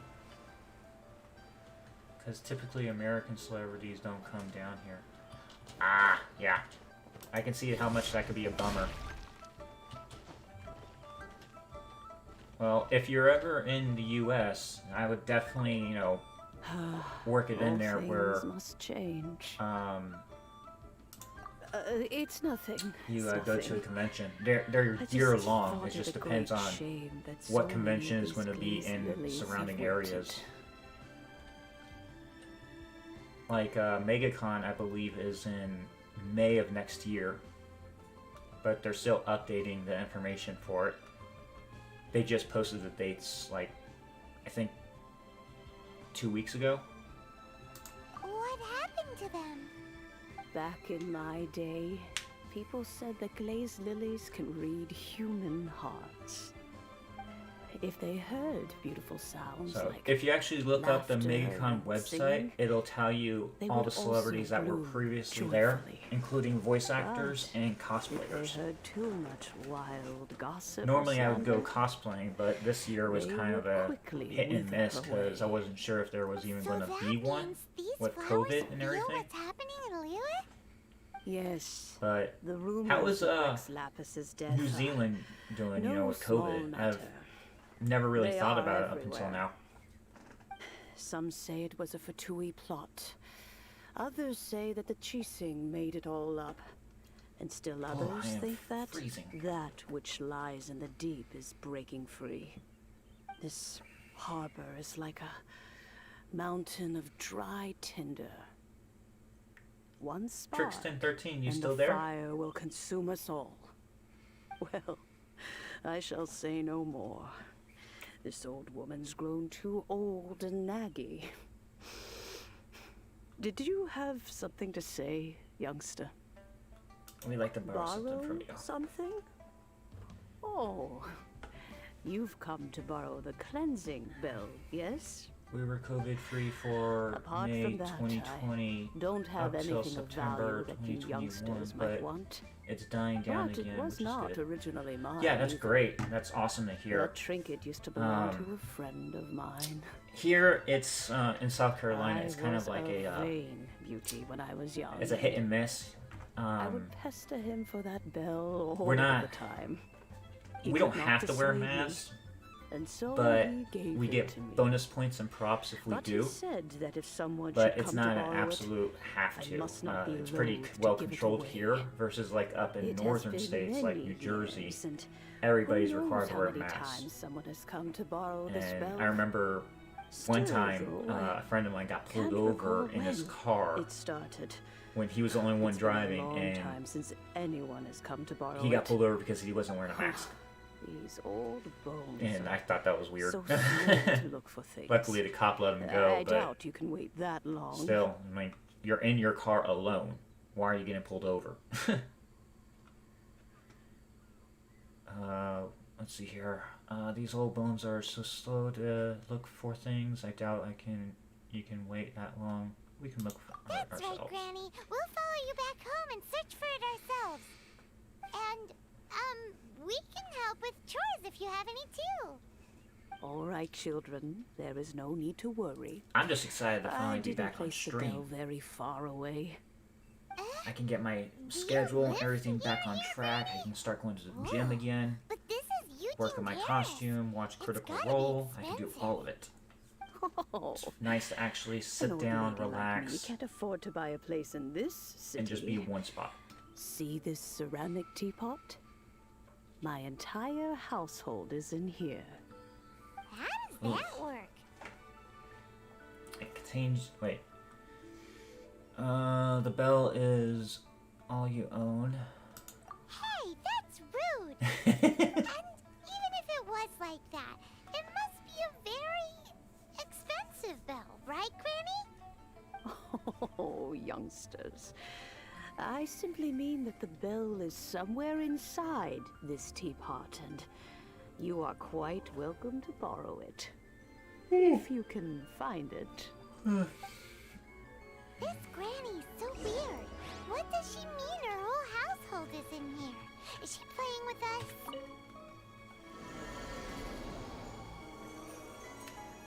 A: Because typically American celebrities don't come down here. Ah, yeah. I can see how much that could be a bummer. Well, if you're ever in the U.S., I would definitely, you know, work it in there where
P: must change. It's nothing.
A: You go to a convention. They're year long. It just depends on what convention is going to be in surrounding areas. Like MegaCon, I believe, is in May of next year, but they're still updating the information for it. They just posted the dates, like, I think 2 weeks ago.
B: What happened to them?
P: Back in my day, people said that glazed lilies can read human hearts. If they heard beautiful sounds
A: So,
P: like
A: if you actually look up the
P: laughter
A: MegaCon
P: and
A: website,
P: singing,
A: it'll tell you
P: they
A: all
P: would
A: the celebrities
P: also
A: that were
P: bloom
A: previously there,
P: joyfully.
A: including voice actors
P: But
A: and
P: if
A: cosplayers.
P: they heard too much wild gossip or
A: Normally I would go
P: slander,
A: cosplaying, but this year was
P: they
A: kind of
P: would
A: a
P: quickly
A: hit and
P: wither
A: miss because I
P: away.
A: wasn't sure if there was even
B: So
A: going to
B: that
A: be one
B: means these
A: with
B: flowers
A: COVID and
B: feel
A: everything.
B: what's happening in Liyue?
P: Yes.
A: But
P: The rumors
A: how was
P: of Rex Lapis's death
A: New
P: are
A: Zealand doing, you
P: no
A: know, with
P: small
A: COVID? I've
P: matter.
A: never really
P: They
A: thought
P: are
A: about it up until
P: everywhere.
A: now.
P: Some say it was a Fatui plot. Others say that the Chising made it all up. And still others
A: I am
P: think that
A: freezing.
P: that which lies in the deep is breaking free. This harbor is like a mountain of dry tinder. One spark,
A: Trixton 13, you
P: and
A: still
P: the
A: there?
P: fire will consume us all. Well, I shall say no more. This old woman's grown too old and naggy. Did you have something to say, youngster?
A: We'd like to borrow something from you.
P: Something? Oh, you've come to borrow the cleansing bell, yes?
A: We were COVID free for
P: Apart
A: May
P: from that,
A: 2020
P: I don't have
A: up till
P: anything of
A: September
P: value that you
A: 2021,
P: youngsters might
A: but
P: want.
A: it's dying down
P: But
A: again,
P: it was
A: which is
P: not
A: good.
P: originally mine.
A: Yeah, that's
P: either.
A: great. That's awesome to hear.
P: That trinket used to belong
A: Um,
P: to a friend of mine.
A: Here, it's in South Carolina. It's kind of
P: I
A: like
P: was
A: a
P: vain beauty when I was young.
A: it's a hit and miss.
P: I would pester him for that bell all
A: we're not.
P: the time. He
A: We don't
P: could not
A: have to wear
P: dissuade me,
A: masks,
P: and so
A: but
P: he gave
A: we
P: it
A: get
P: to me.
A: bonus points and props if we
P: But
A: do.
P: he said that if someone
A: But
P: should
A: it's
P: come
A: not
P: to
A: an
P: borrow
A: absolute have
P: I
A: to.
P: must not be
A: It's pretty
P: loath to
A: well
P: give it
A: controlled
P: away.
A: here versus like up in
P: It has
A: northern
P: been
A: states like
P: many
A: New Jersey.
P: years, and
A: Everybody's
P: who knows
A: required to
P: how
A: wear a
P: many
A: mask.
P: times someone has come to borrow this
A: And
P: bell.
A: I remember one
P: Still,
A: time
P: though,
A: a friend of mine got pulled
P: can't
A: over
P: recall
A: in his
P: when
A: car
P: it started.
A: when he was the only one
P: It's been a
A: driving,
P: long
A: and
P: time since anyone has come to borrow
A: he got
P: it.
A: pulled over because he wasn't wearing a mask.
P: These old bones.
A: And
P: are
A: I thought that was weird.
P: So slow to look for things.
A: Luckily, the cop let him go,
P: I
A: but
P: doubt you can wait that long.
A: still, I mean, you're in your car alone. Why are you getting pulled over? Let's see here. These old bones are so slow to look for things. I doubt you can wait that long. We can look for it
B: That's
A: ourselves.
B: right, Granny. We'll follow you back home and search for it ourselves. And, we can help with chores if you have any too.
P: All right, children. There is no need to worry.
A: I'm just excited to finally
P: I
A: be
P: didn't
A: back on
P: place the bell
A: stream.
P: very far away.
A: I can get my schedule and everything back on track. I can start going to the gym again.
B: But this is
A: Work on my
B: Paris.
A: costume, watch Critical
B: gotta be
A: Role. I can do
B: expensive.
A: all of it.
P: Oh,
A: It's nice to actually
P: an
A: sit
P: old
A: down,
P: lady like me
A: relax,
P: can't afford to buy a place in this city.
A: and just be one spot.
P: See this ceramic teapot? My entire household is in here.
B: How does that work?
A: It contains. Wait. The bell is all you own.
B: Hey, that's rude. And even if it was like that, it must be a very expensive bell, right, Granny?
P: Oh, youngsters. I simply mean that the bell is somewhere inside this teapot, and you are quite welcome to borrow it. If you can find it.
B: This Granny's so weird. What does she mean her whole household is in here? Is she playing with us?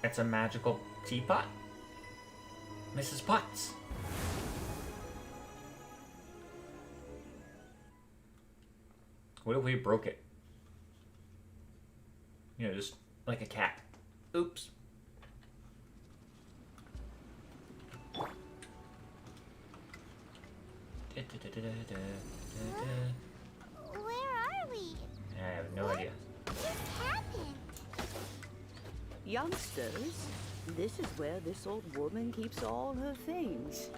A: It's a magical teapot. Mrs. Potts. What if we broke it? You know, just like a cat. Oops.
B: Where are we?
A: I have no idea.
B: What just happened?
P: Youngsters, this is where this old woman keeps all her things.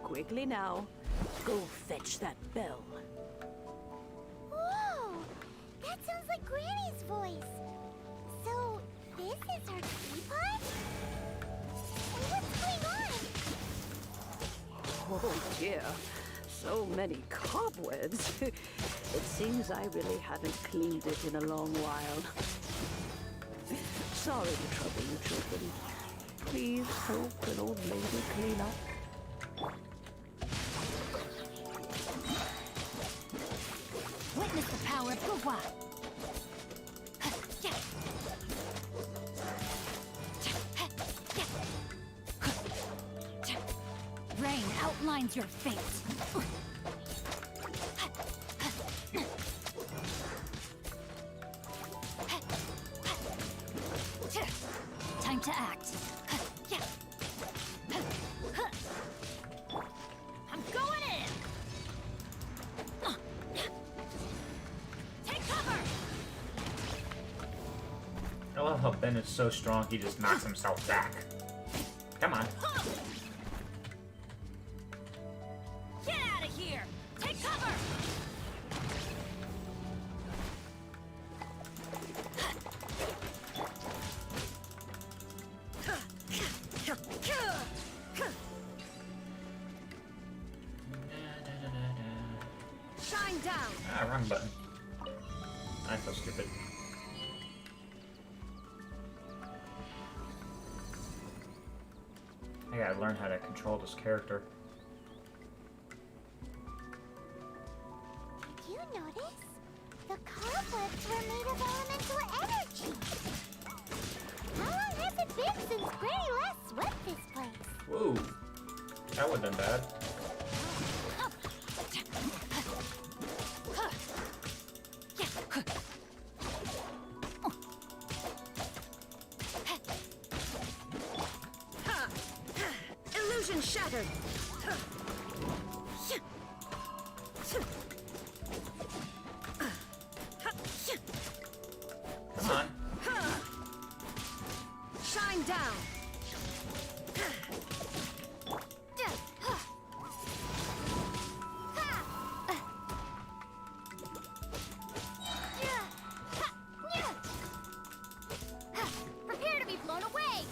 P: Quickly now, go fetch that bell.
B: Whoa! That sounds like Granny's voice. So, this is her teapot? What's going on?
P: Oh dear, so many cobwebs. It seems I really haven't cleaned it in a long while. Sorry to trouble you children. Please help an old lady clean up.
C: Witness the power of Gugwa. Rain outlines your fate. Time to act. I'm going in. Take cover.
A: I love how Ben is so strong he just knocks himself back. Come on.
C: Get out of here. Take cover. Shine down.
A: Ah, wrong button. I feel stupid. I gotta learn how to control this character.
B: Did you notice? The cobwebs were made of elemental energy. How long has it been since Granny last swept this place?
A: Whoa. That would've been bad.
C: Illusion shattered.
A: Come on.
C: Shine down. Prepare to be blown away.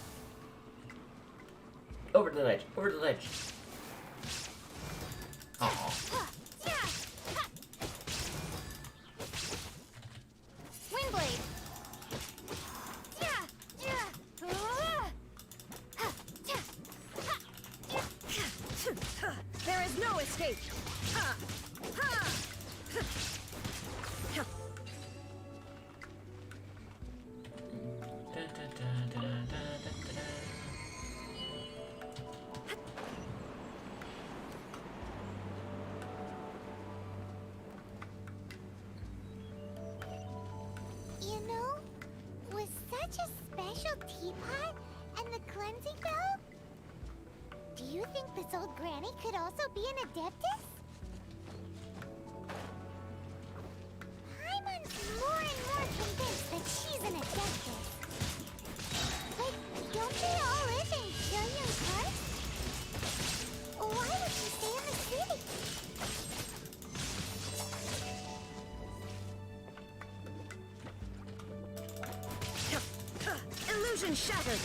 A: Over the ledge. Over the ledge. Aw.
B: Windblade.
C: There is no escape.
B: You know, with such a special teapot and the Do you think this old granny could also be an Adeptus? Paimon's more and more convinced that she's an Adeptus. But don't they all live in Chillian Park? Why would she stay in the city?
P: Illusion shattered!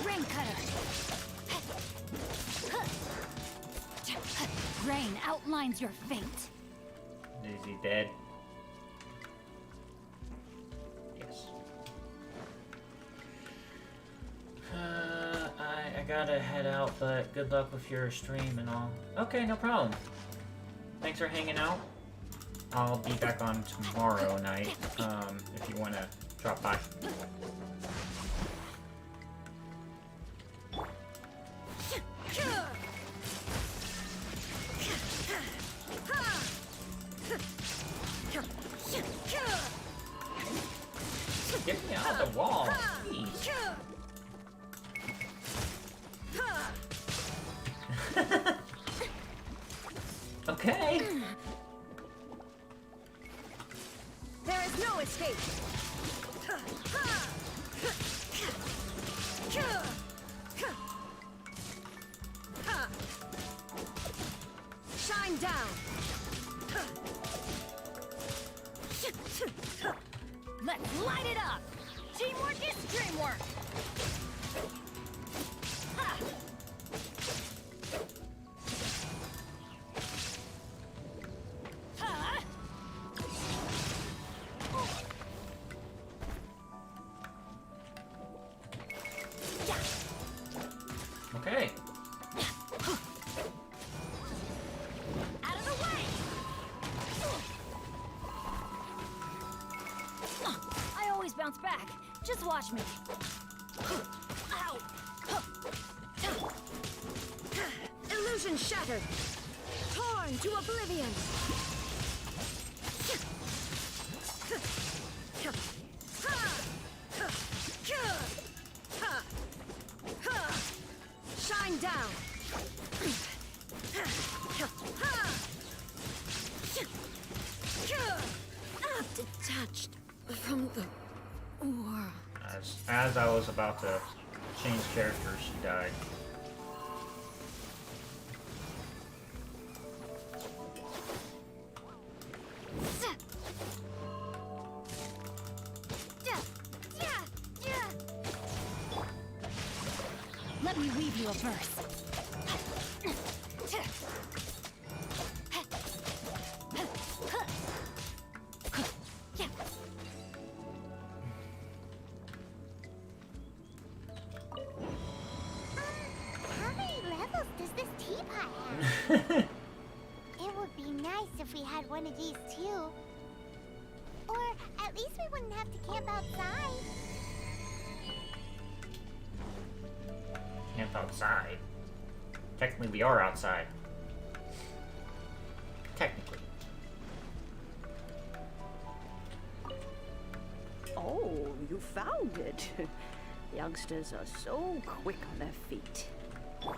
C: Rain cutter! Rain outlines your fate.
A: Is he dead? Yes. I gotta head out, but good luck with your stream and all. Okay, no problem. Thanks for hanging out. I'll be back on tomorrow night, if you wanna drop by. Get me out of the wall, please. Okay.
P: There is no escape! Shine down!
C: Let's light it up! Teamwork is dreamwork! Ha! Ha!
A: Okay.
C: Out of the way! I always bounce back. Just watch me. Ow!
P: Illusion shattered! Torn to oblivion! Shine down! Detached from the world.
A: As I was about to change characters, she died.
C: Let me weave you a verse.
B: How many levels does this teapot have? It would be nice if we had one of these too. Or at least we wouldn't have to camp outside.
A: Camp outside. Technically, we are outside. Technically.
P: Oh, you found it. Youngsters are so quick on their feet. Oh,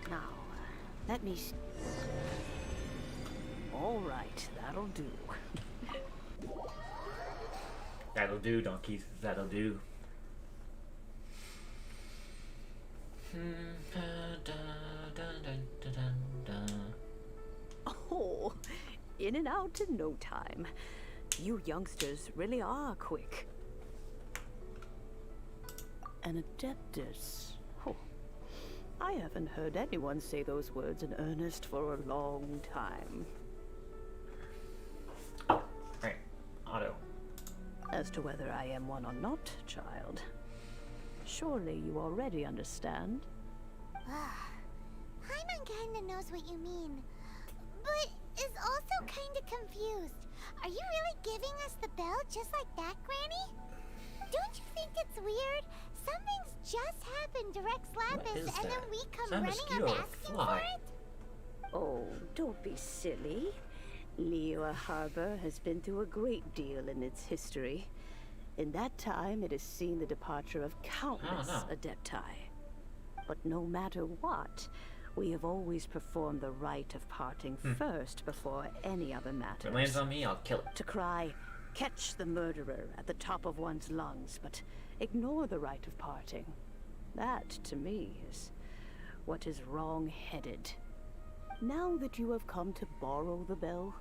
P: now, let me... All right, that'll do.
A: That'll do, donkeys. That'll do.
P: Oh, in and out in no time. You youngsters really are quick. An Adeptus. Oh, I haven't heard anyone say those words in earnest for a long time.
A: Right, Otto.
P: As to whether I am one or not, child, surely you already understand.
B: Paimon kinda knows what you mean, but is also kinda confused. Are you really giving us the bell just like that, Granny? Don't you think it's weird? Something's just happened to Rex Lapis and then we come running up asking for it?
P: Oh, don't be silly. Liyue Harbor has been through a great deal in its history. In that time, it has seen the departure of countless Adepti. But no matter what, we have always performed the rite of parting first before any other matters.
A: If it lands on me, I'll kill it.
P: To cry, catch the murderer at the top of one's lungs, but ignore the rite of parting. That, to me, is what is wrong-headed. Now that you have come to borrow the bell,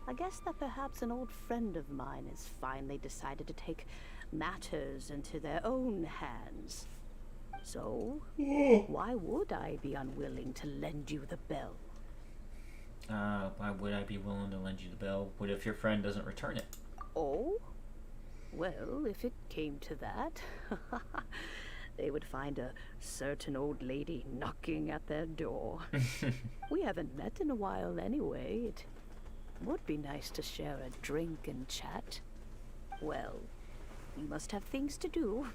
P: I guess that perhaps an old friend of mine has finally decided to take matters into their own hands. So, why would I be unwilling to lend you the bell?
A: Why would I be willing to lend you the bell? What if your friend doesn't return it?
P: Oh? Well, if it came to that, they would find a certain old lady knocking at their door. We haven't met in a while anyway. It would be nice to share a drink and chat. Well, you must have things to do.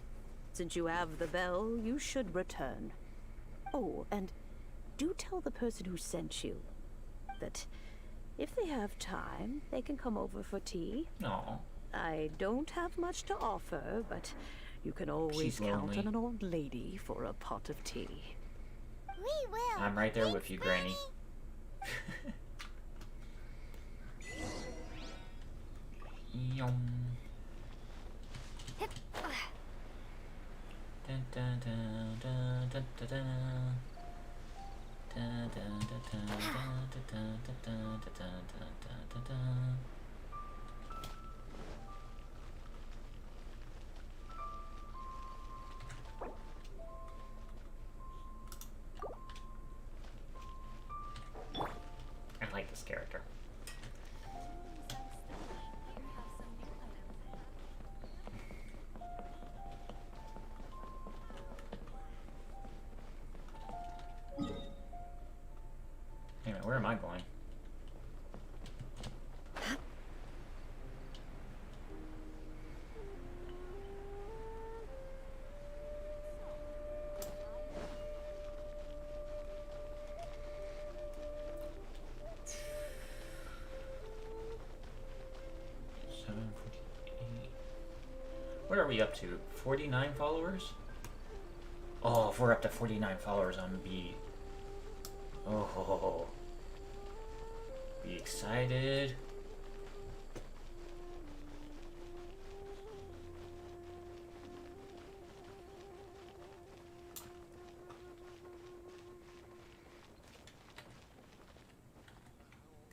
P: Since you have the bell, you should return. Oh, and do tell the person who sent you that if they have time, they can come over for tea.
A: No.
P: I don't have much to offer, but you can always count on an old lady for a pot of tea.
B: We will.
A: I'm right there with you, Granny. Yum. Dun, dun, dun, dun, dun, dun, dun. Dun, dun, dun, dun, dun, dun, dun, dun, dun, dun, dun, dun. I like this character. Anyway, where am I going? What are we up to? 49 followers? Oh, if we're up to 49 followers, I'm gonna be... Oh, be excited.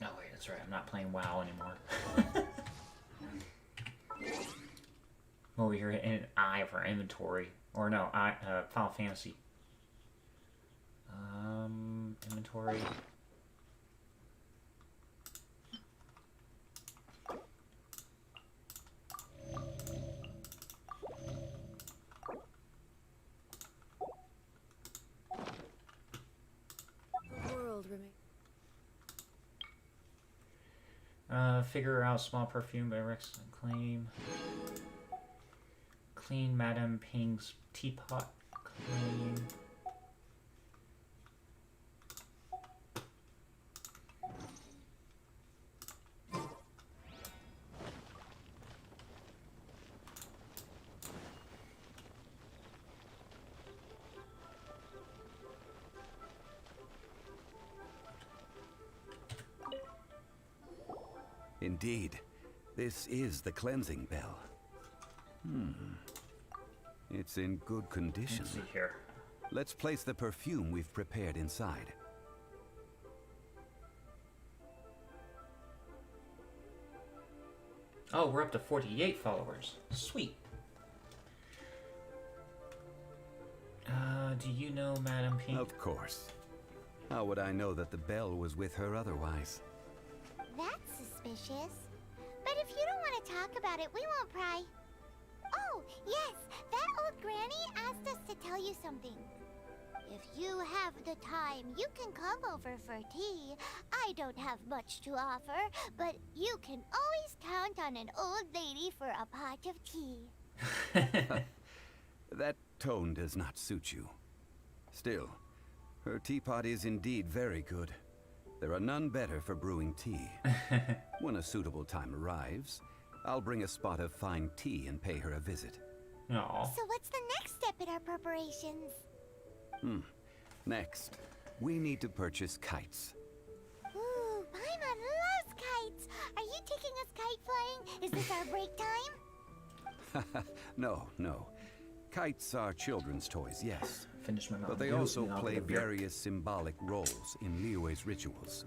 A: Oh wait, that's right, I'm not playing WoW anymore. Over here in I for inventory. Or no, Final Fantasy. Inventory.
I: The world remains.
A: Figure out small perfume by Rex Claim. Clean Madame Ping's teapot. Clean.
L: Indeed, this is the cleansing bell. It's in good condition.
A: Let's see here.
L: Let's place the perfume we've prepared inside.
A: Oh, we're up to 48 followers. Sweet. Do you know Madame Pink?
L: Of course. How would I know that the bell was with her otherwise?
B: That's suspicious. But if you don't want to talk about it, we won't pry. Oh, yes, that old granny asked us to tell you something. If you have the time, you can come over for tea. I don't have much to offer, but you can always count on an old lady for a pot of tea.
L: That tone does not suit you. Still, her teapot is indeed very good. There are none better for brewing tea. When a suitable time arrives, I'll bring a spot of fine tea and pay her a visit.
A: No.
B: So what's the next step in our preparations?
L: Next, we need to purchase kites.
B: Ooh, Paimon loves kites! Are you taking us kite flying? Is this our break time?
L: No. Kites are children's toys, yes.
A: Finish my
L: But they also play various symbolic roles in Liyue's rituals.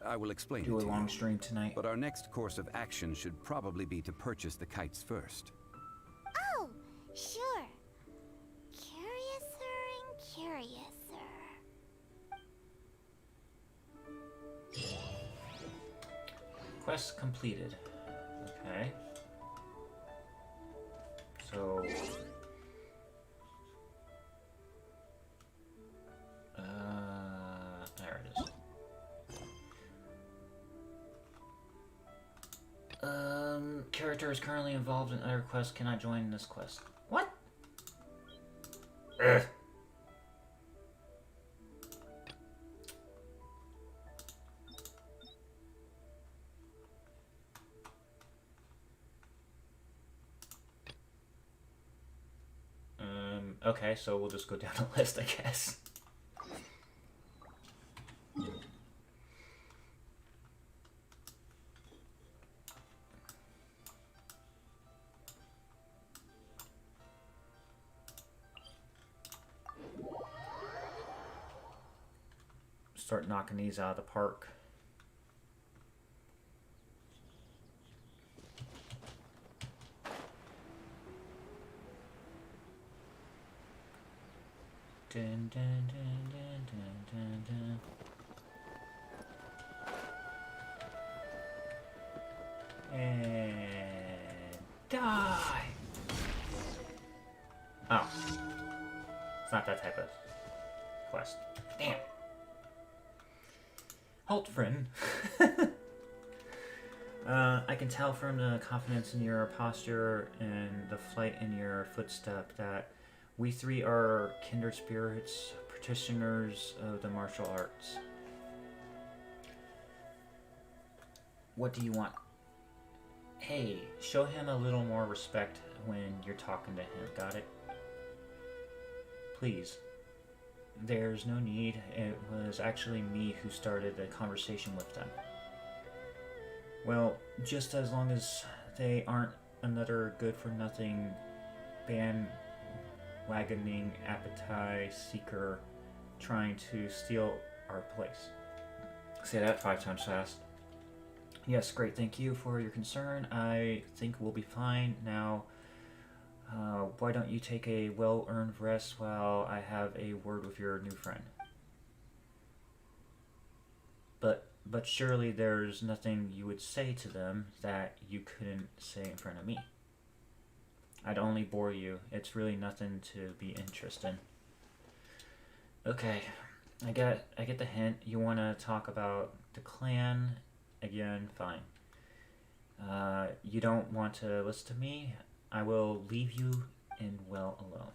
L: I will explain it to you.
A: Do a long stream tonight.
L: But our next course of action should probably be to purchase the kites first.
B: Oh, sure. Curiouser and curiouser.
A: Quest completed. Okay. So... there it is. Character is currently involved in other quests. Cannot join this quest. What? Ugh. Okay, so we'll just go down the list, I guess. Start knocking these out of the park. Dun, dun, dun, dun, dun, dun, dun. And die! Oh. It's not that type of quest. Damn. Halt, friend. I can tell from the confidence in your posture and the flight in your footstep that we three are kindred spirits, practitioners of the martial arts. What do you want? Hey, show him a little more respect when you're talking to him, got it? Please. There's no need. It was actually me who started the conversation with them. Well, just as long as they aren't another good-for-nothing bandwagoning appetite seeker trying to steal our place. Say that 5 times fast. Yes, great. Thank you for your concern. I think we'll be fine now. Why don't you take a well-earned rest while I have a word with your new friend? But surely there's nothing you would say to them that you couldn't say in front of me. I'd only bore you. It's really nothing to be interested in. Okay, I get the hint. You want to talk about the clan again? Fine. You don't want to listen to me? I will leave you in well alone.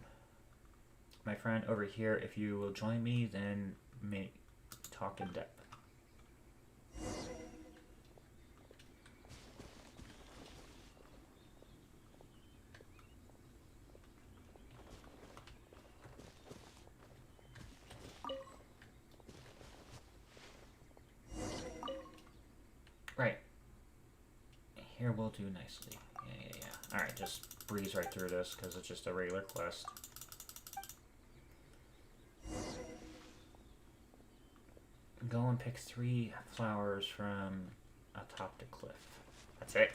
A: My friend over here, if you will join me, then may talk in depth. Right. Here we'll do nicely. Yeah. Alright, just breeze right through this because it's just a regular quest. Go and pick 3 flowers from atop the cliff. That's it.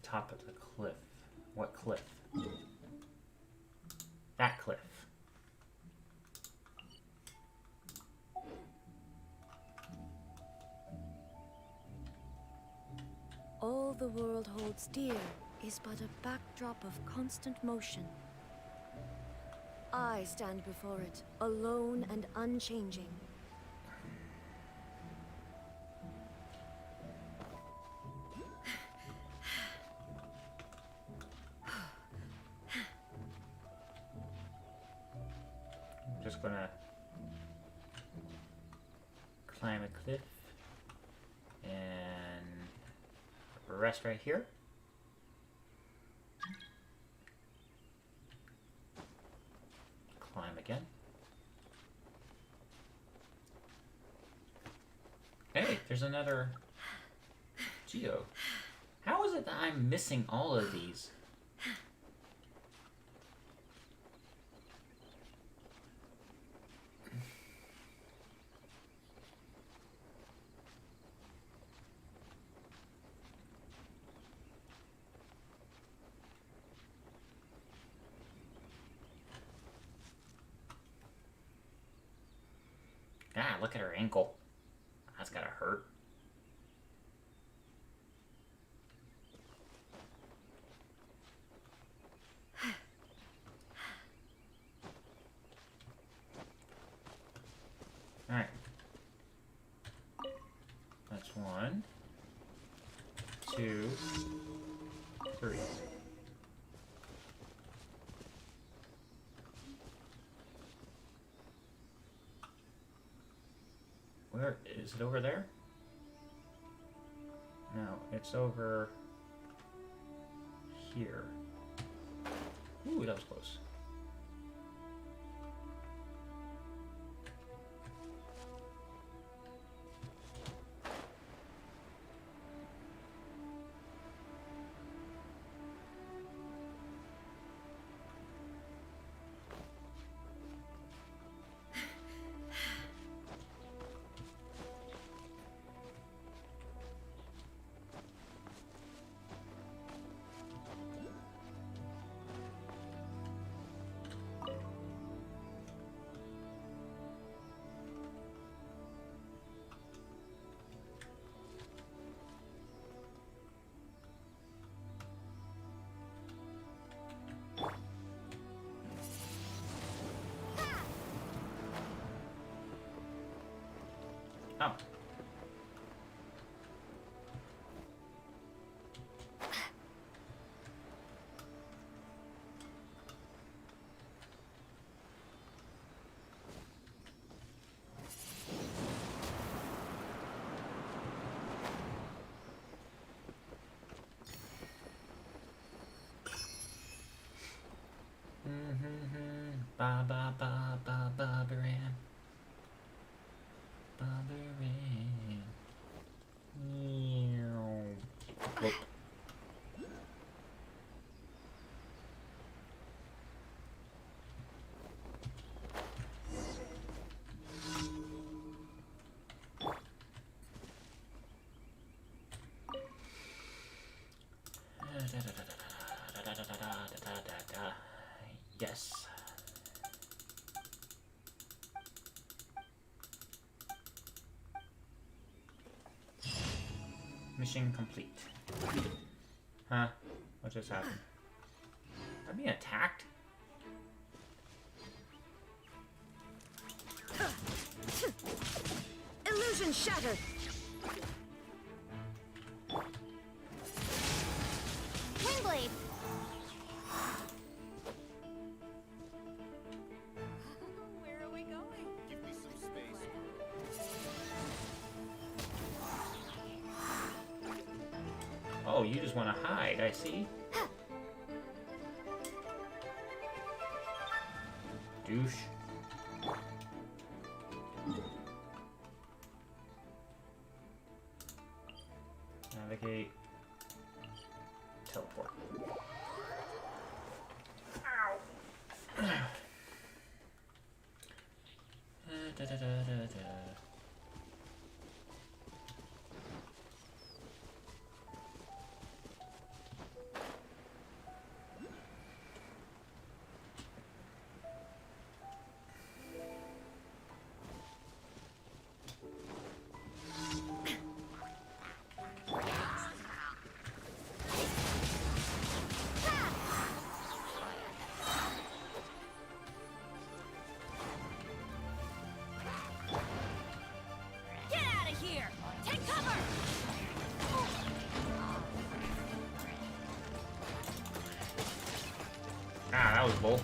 A: Top of the cliff. What cliff? That cliff.
I: All the world holds dear is but a backdrop of constant motion. I stand before it, alone and unchanging.
A: I'm just gonna climb a cliff and rest right here. Climb again. Hey, there's another Geo. How is it that I'm missing all of these? Ah, look at her ankle. That's gotta hurt. Alright. That's 1, 2, 3. Where is it? Over there? No, it's over here. Ooh, that was close. Oh. Ba ba ba ba ba Baran. Babaran. Whoop. Yes. Mission complete. Huh? What just happened? I'm being attacked?
I: Illusion shattered!
B: Wingblade!
J: Where are we going?
D: Give me some space.
A: Oh, you just want to hide, I see. Douche. Navigate. Teleport. Ow. Da, da, da, da, da. was bull.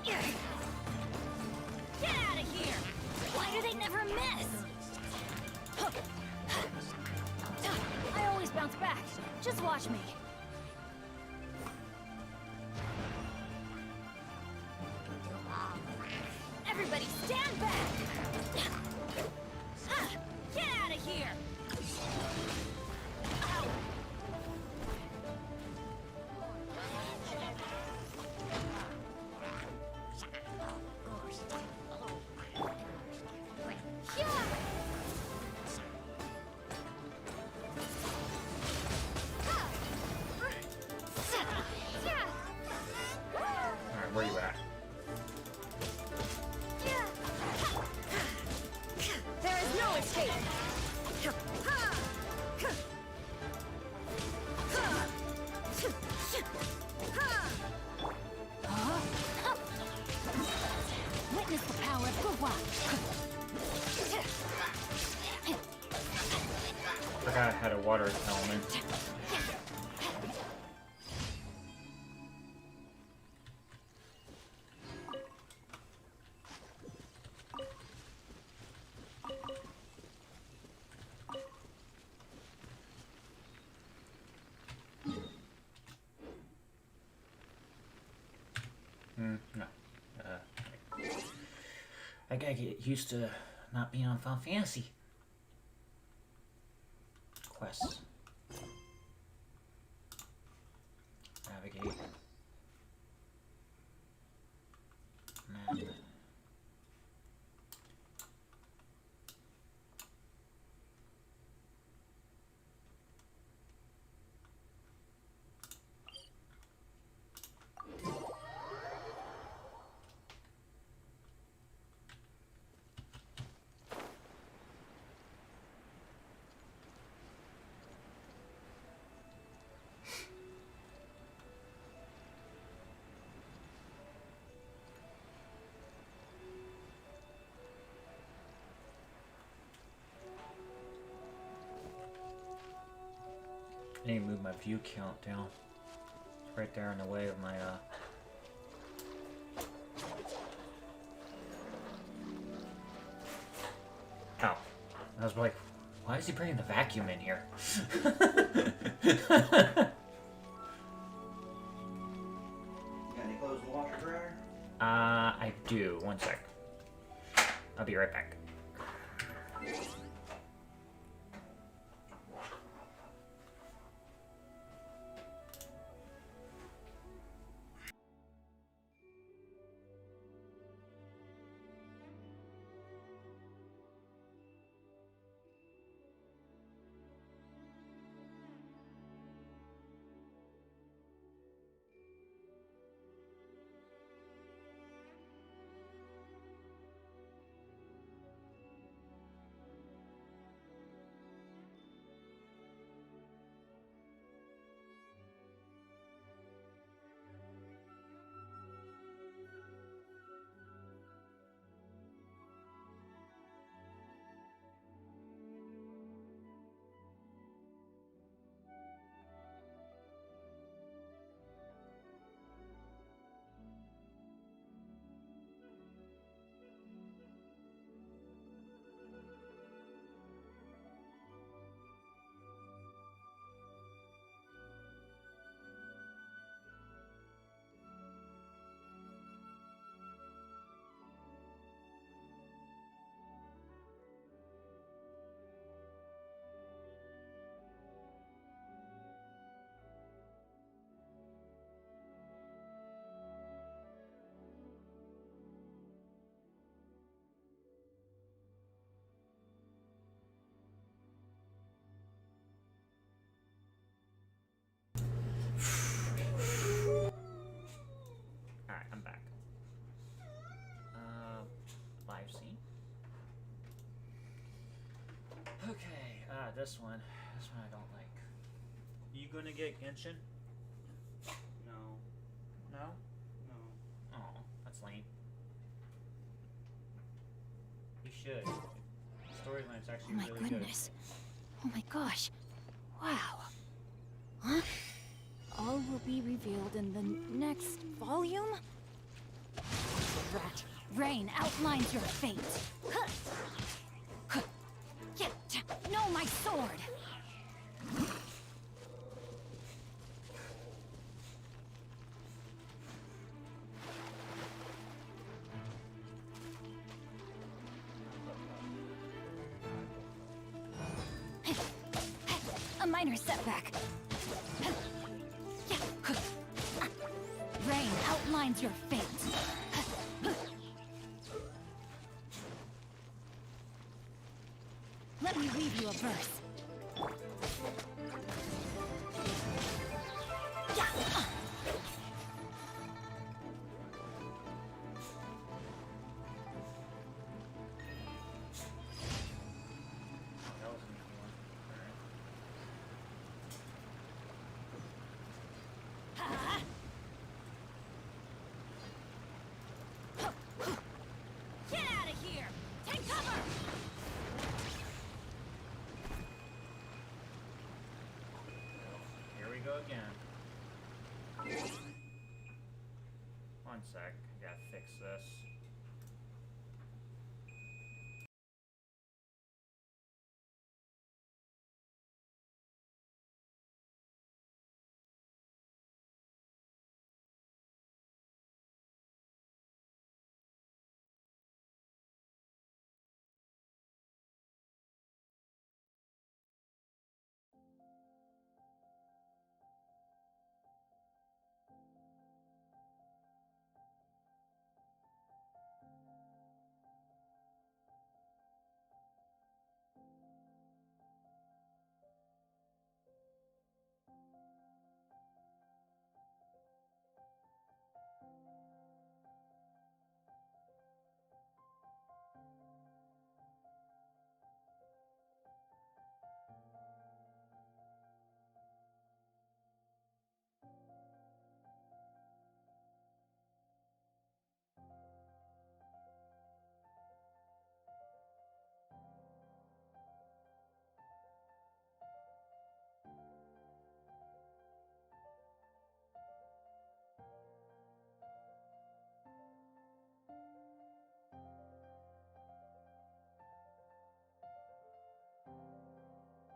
C: Get out of here! Why do they never miss? I always bounce back. Just watch me. Everybody stand back! Get out of here!
A: Alright, where you at?
C: There is no escape! Witness the power of Guhua!
A: Forgot I had a water element. No. I gotta get used to not being on Final Fantasy quests. Navigate. Map. I need to move my view count down. It's right there in the way of my Ow. I was like, why is he bringing the vacuum in here?
Q: Got any clothes in the washer dryer?
A: I do. One sec. I'll be right back. Alright, I'm back. Live scene. Okay, this one. This one I don't like. You gonna get Genshin?
Q: No.
A: No?
Q: No.
A: Oh, that's lame. You should. Storyline's actually
C: Oh my
A: really
C: goodness. Oh my gosh. Wow. Huh? All All will be revealed in the next volume? Rat, Rain outlines your fate. No, my sword! A minor setback. Rain outlines your fate. Let me read you a verse. Get out of here! Take cover!
A: Here we go again. One sec, I gotta fix this.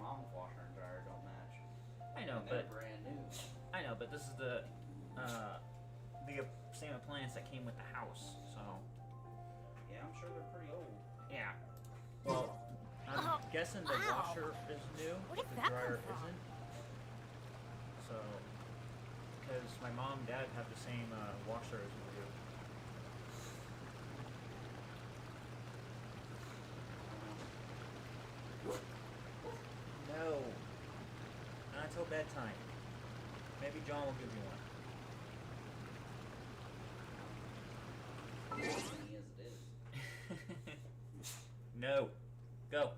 Q: Mom's washer and dryer don't match.
A: I know,
Q: And they're
A: but
Q: brand new.
A: I know, but this is the same appliance that came with the house, so
Q: Yeah, I'm sure they're pretty old.
A: yeah. Well, I'm guessing the
B: wow.
A: washer is new,
B: Where
A: but
B: did
A: the
B: that
A: dryer
B: come from?
A: isn't. So, because my mom and dad have the same washer as we do. No. Not until bedtime. Maybe John will give you one.
Q: Funny as it is.
A: No. Go.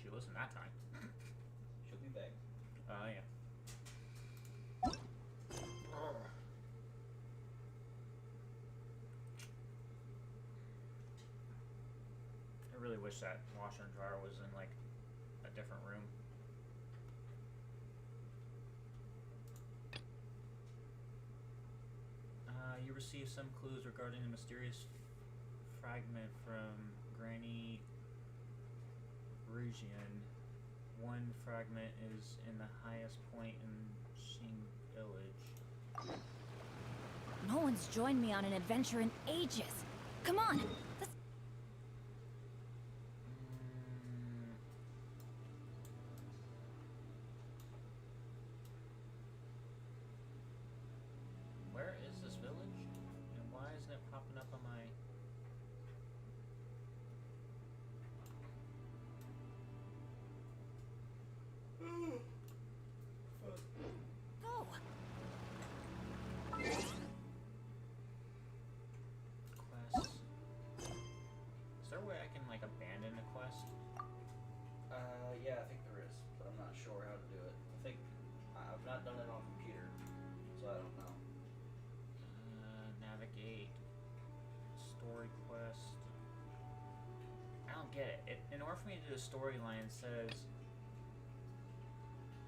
A: She listened that time.
Q: She'll be back.
A: Oh, yeah. I really wish that washer and dryer was in, like, a different room. You received some clues regarding the mysterious fragment from Granny Rugian. One fragment is in the highest point in Xing Village.
C: No one's joined me on an adventure in ages. Come on, let's...
A: Where is this village? And why isn't it popping up on my...
C: Go!
A: Quests. Is there a way I can, like, abandon a quest?
Q: Yeah, I think there is, but I'm not sure how to do it. I think I've not done it on computer, so I don't know.
A: Navigate. Story quest. I don't get it. In order for me to do a storyline, it says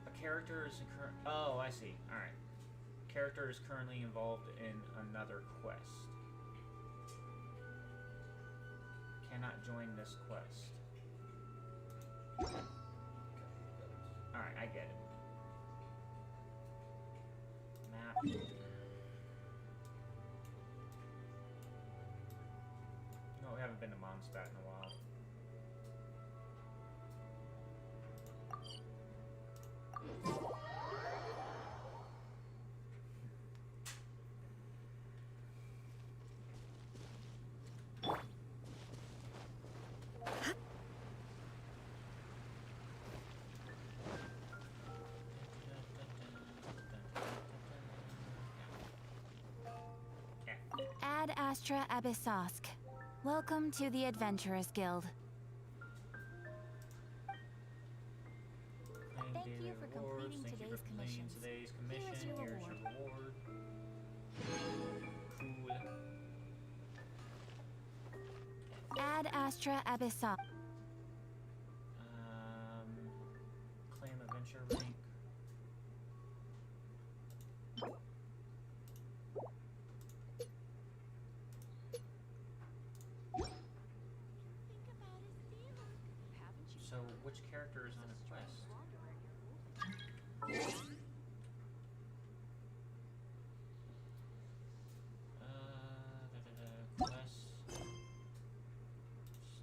A: a character is oh, I see. All right. Character is currently involved in another quest. Cannot join this quest. Alright, I get it. Map. No, we haven't been to Mondstadt in a while.
C: Ad Astra Abyssosk. Welcome to the Adventurers Guild.
A: Thank you for completing today's commission. Here's your reward. Cool.
C: Ad Astra Abyssosk.
A: Claim adventure rank. So, which character is on a quest? Quest.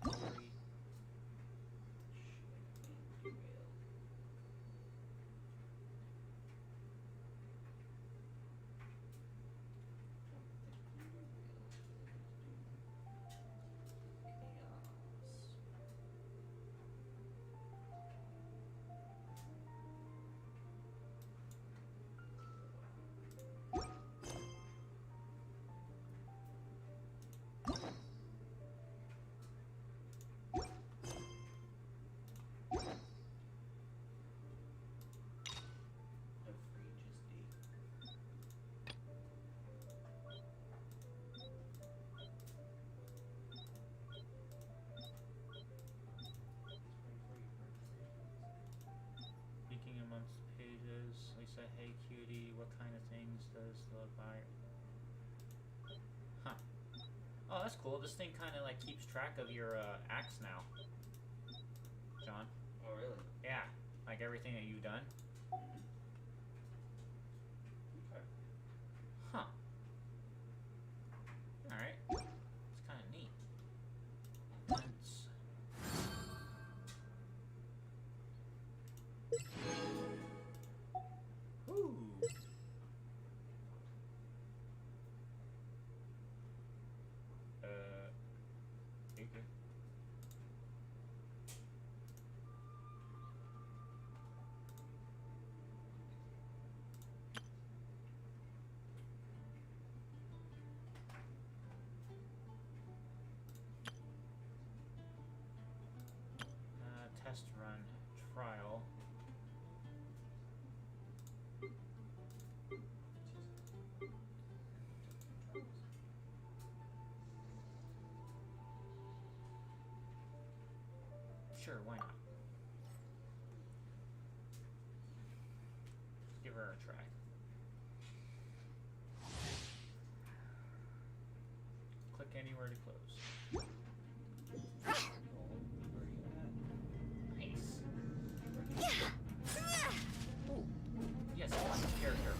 A: Story. Speaking amongst pages, Lisa, hey cutie, what kind of things does the buyer? Huh. Oh, that's cool. This thing kind of like keeps track of your acts now. John.
Q: Oh, really?
A: Yeah, like everything that you've done.
Q: Okay.
A: Huh. Alright. It's kind of neat. Let's... Ooh. Okay. Test run trial. Sure, why not? Give her a try. Click anywhere to close. Nice. Ooh. Yes, I like this character.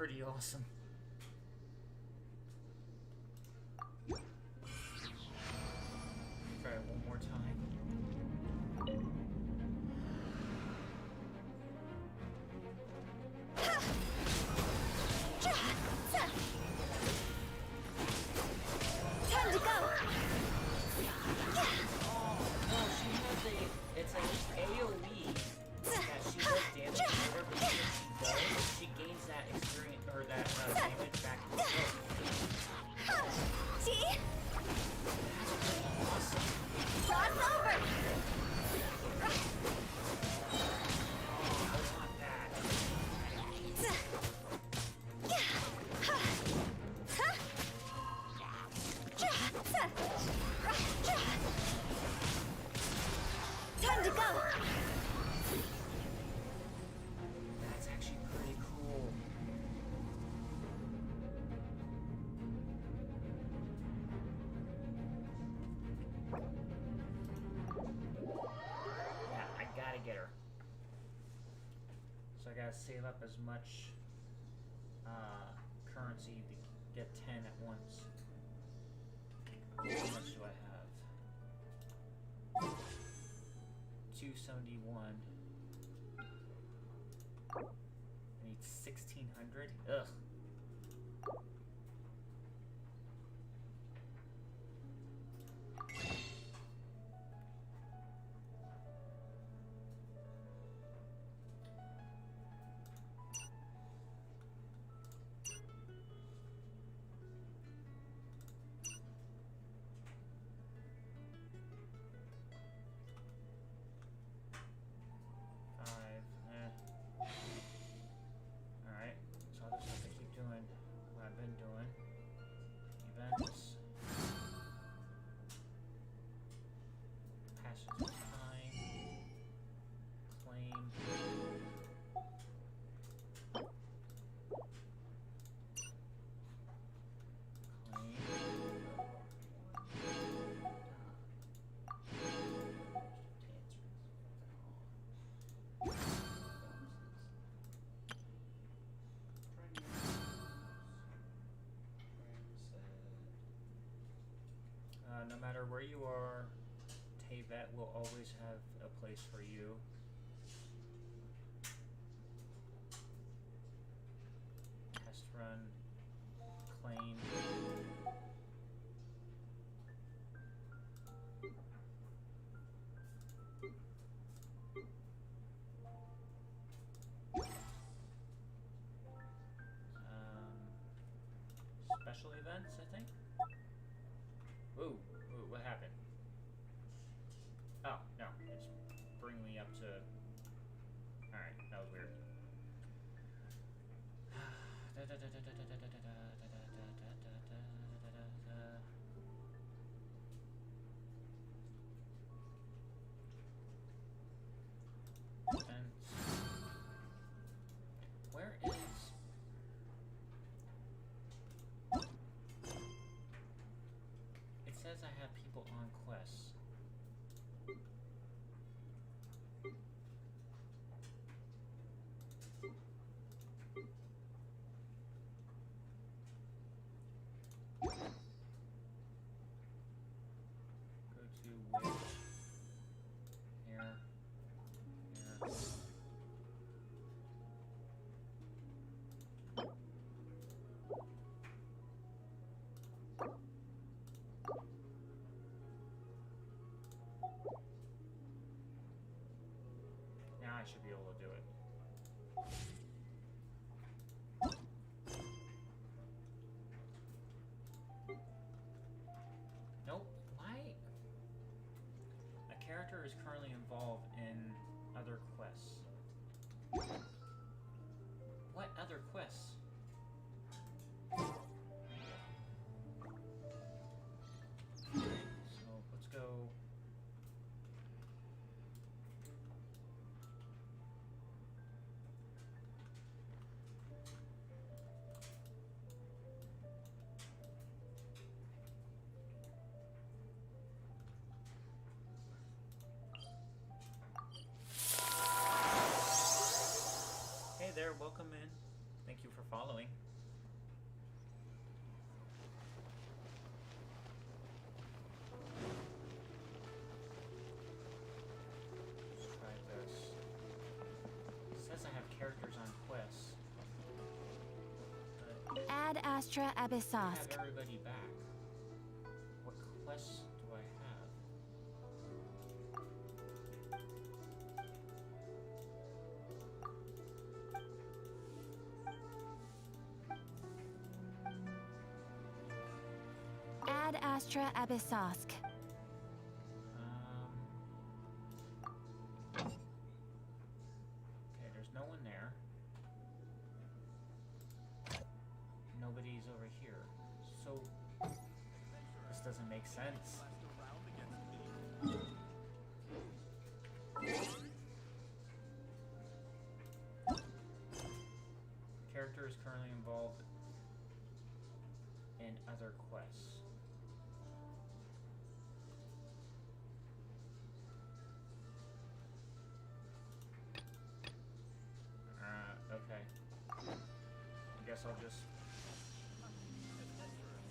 A: pretty awesome. Try it one more time.
J: Time to go!
A: No, she has it's an AoE that she does damage whatever she does. She gains that experience or that damage back in the book.
J: See?
A: Awesome.
J: Cross over! Time to go!
A: That's actually pretty cool. Yeah, I gotta get her. So I gotta save up as much currency to get 10 at once. How much do I have? 271. I need 1,600. Ugh. Alright, so I'll just have to keep doing what I've been doing. Events. Passage of time. Claim. No matter where you are, Teyvat will always have a place for you. Test run, claim. Special events, I think. Ooh, what happened? Oh, no, it's bringing me up to... Alright, that was weird. Events. Where is... It says I have people on quests. Go to witch. Here. Here. Now I should be able to do it. Nope. Why? A character is currently involved in other quests. What other quests? So let's go. Hey there, welcome in. Thank you for following. Let's try this. It says I have characters on quests. But
C: Ad Astra
A: I have
C: Abyssosk.
A: everybody back. What quests do I have?
C: Ad Astra Abyssosk.
A: Okay, there's no one there. Nobody's over here. So, this doesn't make sense. Character is currently involved in other quests. Okay. I guess I'll just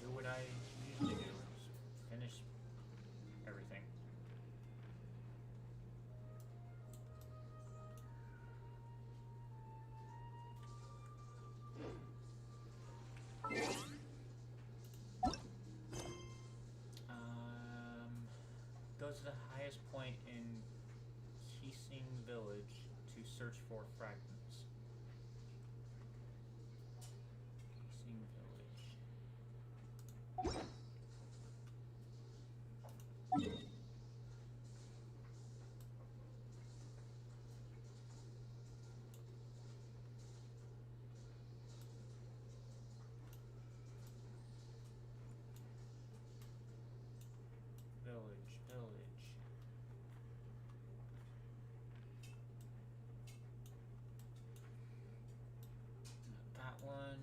A: do what I usually do. Just finish everything. Go to the highest point in Keesing Village to search for fragments. Keesing Village. Village. Not that one.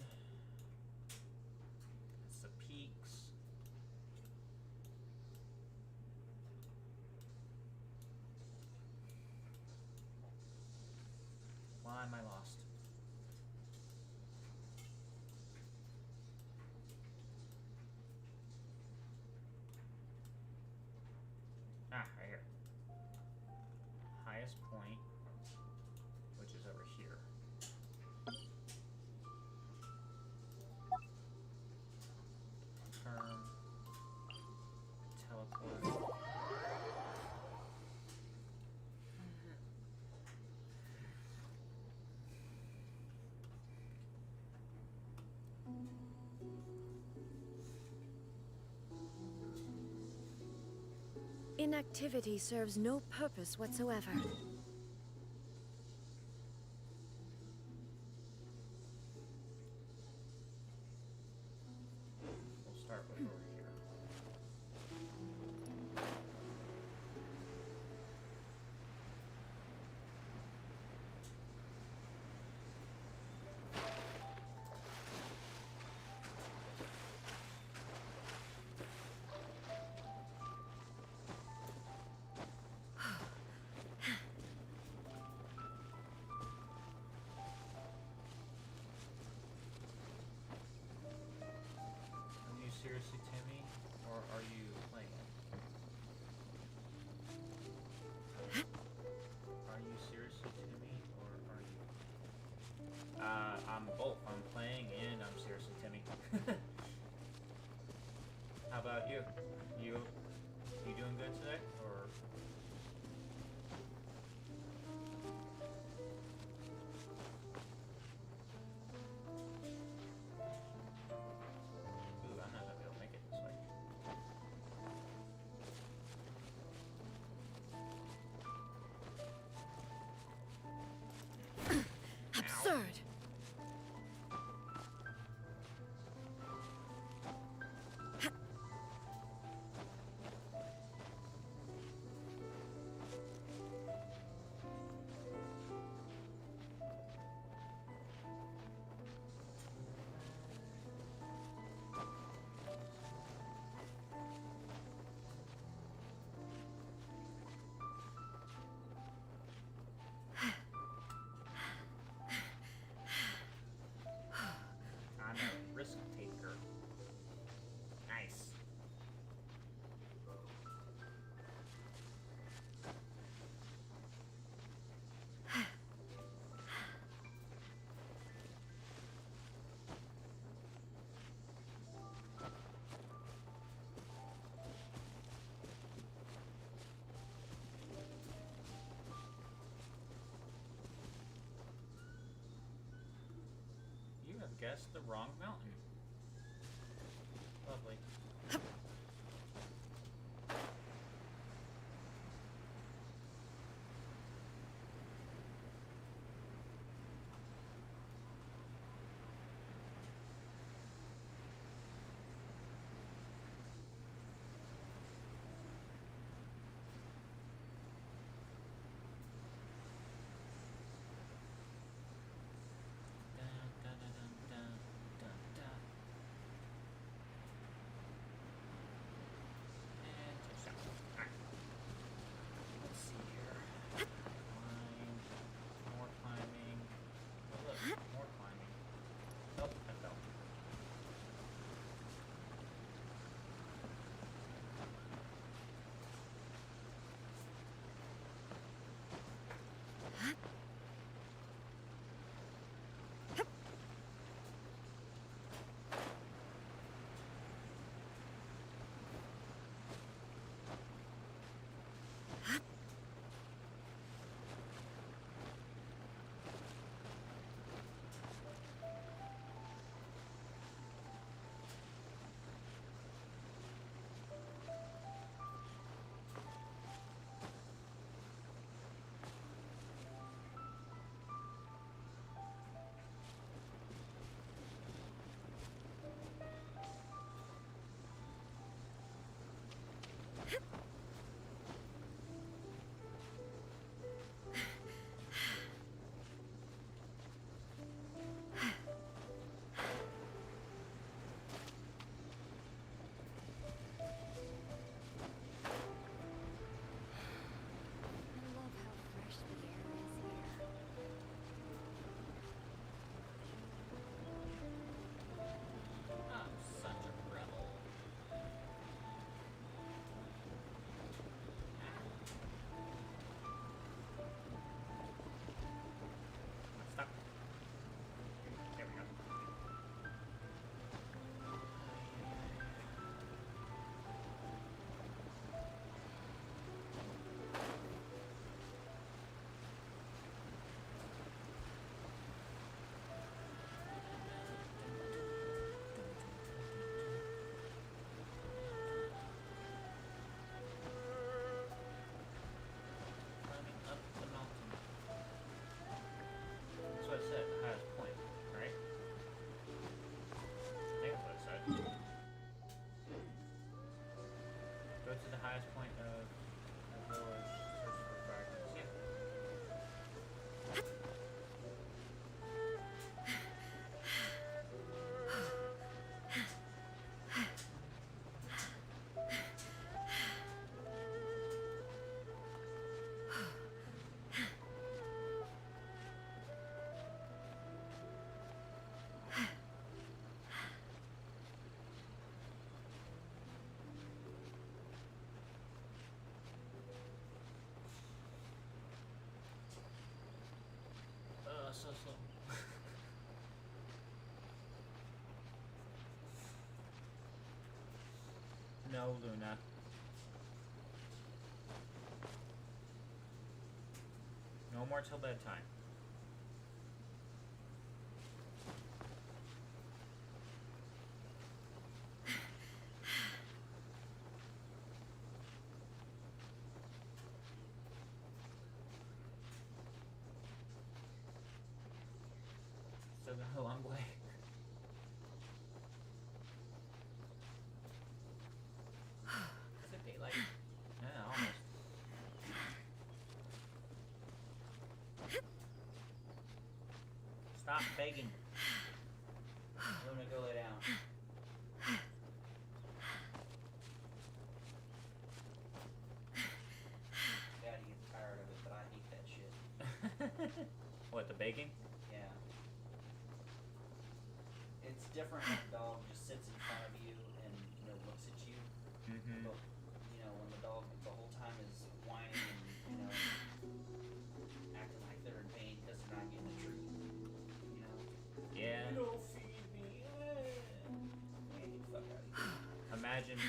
A: It's the peaks. Why am I lost? Ah, right here. Highest point, which is over here. Confirm. Teleport.
I: Inactivity serves no purpose whatsoever.
A: We'll start with over here. guessed the wrong mountain. Lovely. Let's see here. Climb. More climbing. Oh look, more climbing. Oh, I fell.
C: I love how fresh the air is here.
A: I'm such a rebel. Stop. There we go. Climbing up the mountain. That's what it said, highest point, right? I think that's what it said. Go to the highest point of the village, search for fragments. Yeah. So slow. No, Luna. No more till bedtime. Still got a long way. Is it daylight? Yeah, almost. Stop begging.
Q: Luna, go lay down. Daddy gets tired of it, but I hate that shit.
A: What, the begging?
Q: Yeah. It's different when the dog just sits in front of you and, looks at you.
A: Mm-hmm.
Q: But, when the dog the whole time is whining and, acting like they're in pain because they're not getting a treat.
A: Yeah.
Q: You don't feed me. Man, get the fuck out of here.
A: Imagine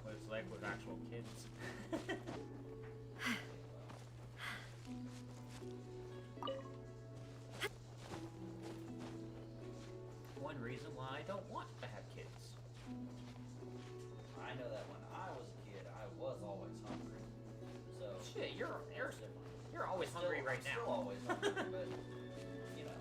A: what it's like with actual kids. One don't want to have kids.
Q: I know that when I was a kid, I was always hungry. So
A: Shit, you're always
Q: Still-
A: hungry right
Q: I'm
A: now.
Q: Still always hungry, but you know.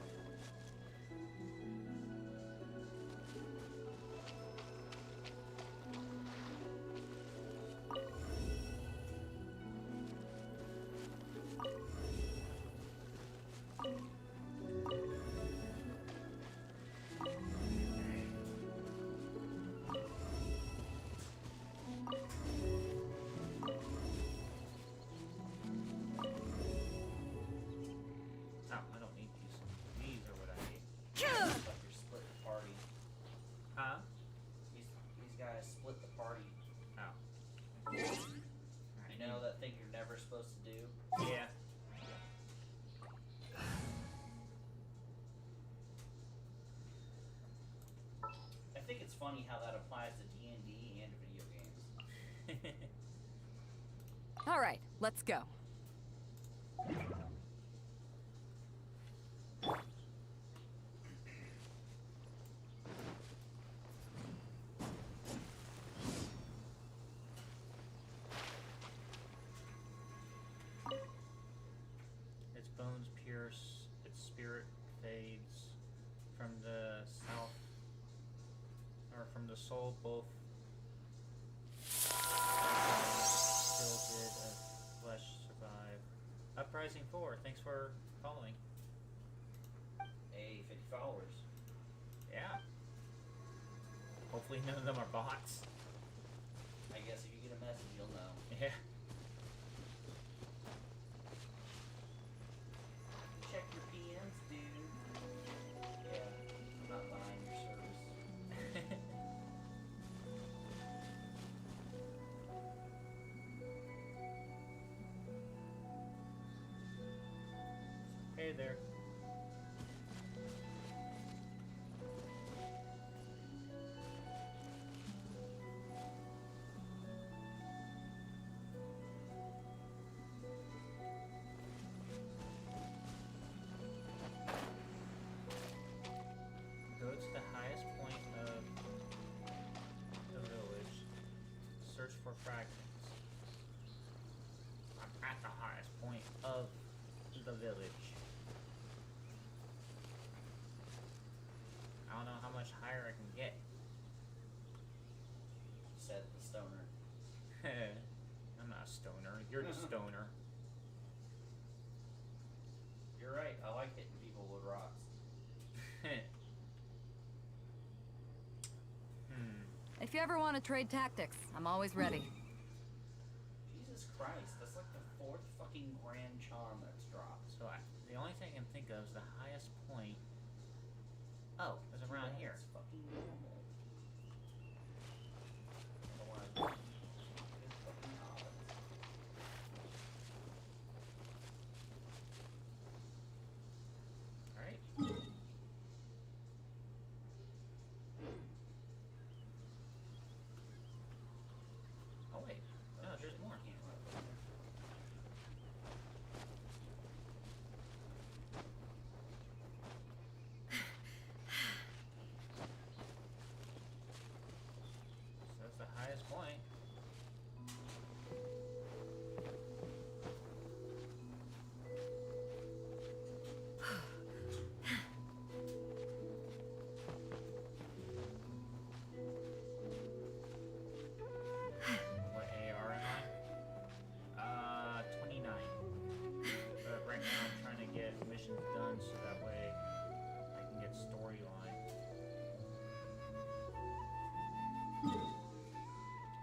A: Oh, I don't need these. These are what I need.
Q: Like you're splitting the party.
A: Huh?
Q: These guys split the party.
A: Oh.
Q: You know that thing you're never supposed to do?
A: Yeah.
Q: I think it's funny how that applies to D&D and video games.
R: All right, let's go.
A: Its bones pierce, its spirit fades. From the south, or from the soul, both still did flesh survive. Uprising 4, thanks for following.
Q: Hey, 50 followers.
A: Yeah. Hopefully none of them are bots.
Q: I guess if you get a message, you'll know.
A: Yeah.
Q: Check your PMs, dude. Yeah, I'm not buying your service.
A: Hey there. Go to the highest point of the village. Search for fragments. I'm at the highest point of the village. I don't know how much higher I can get.
Q: Said the stoner.
A: I'm not a stoner. You're the stoner.
Q: You're right. I like hitting people with rocks.
R: If you ever want to trade tactics, I'm always ready.
Q: Jesus Christ, that's like the 4th fucking grand charm that's dropped.
A: So the only thing I can think of is the highest point. Oh, it's around here.
Q: It's fucking normal. Otherwise, it's fucking odd.
A: Alright. Oh wait, no, there's more. So that's the highest point. What AR am I? 29. But right now I'm trying to get missions done so that way I can get storyline.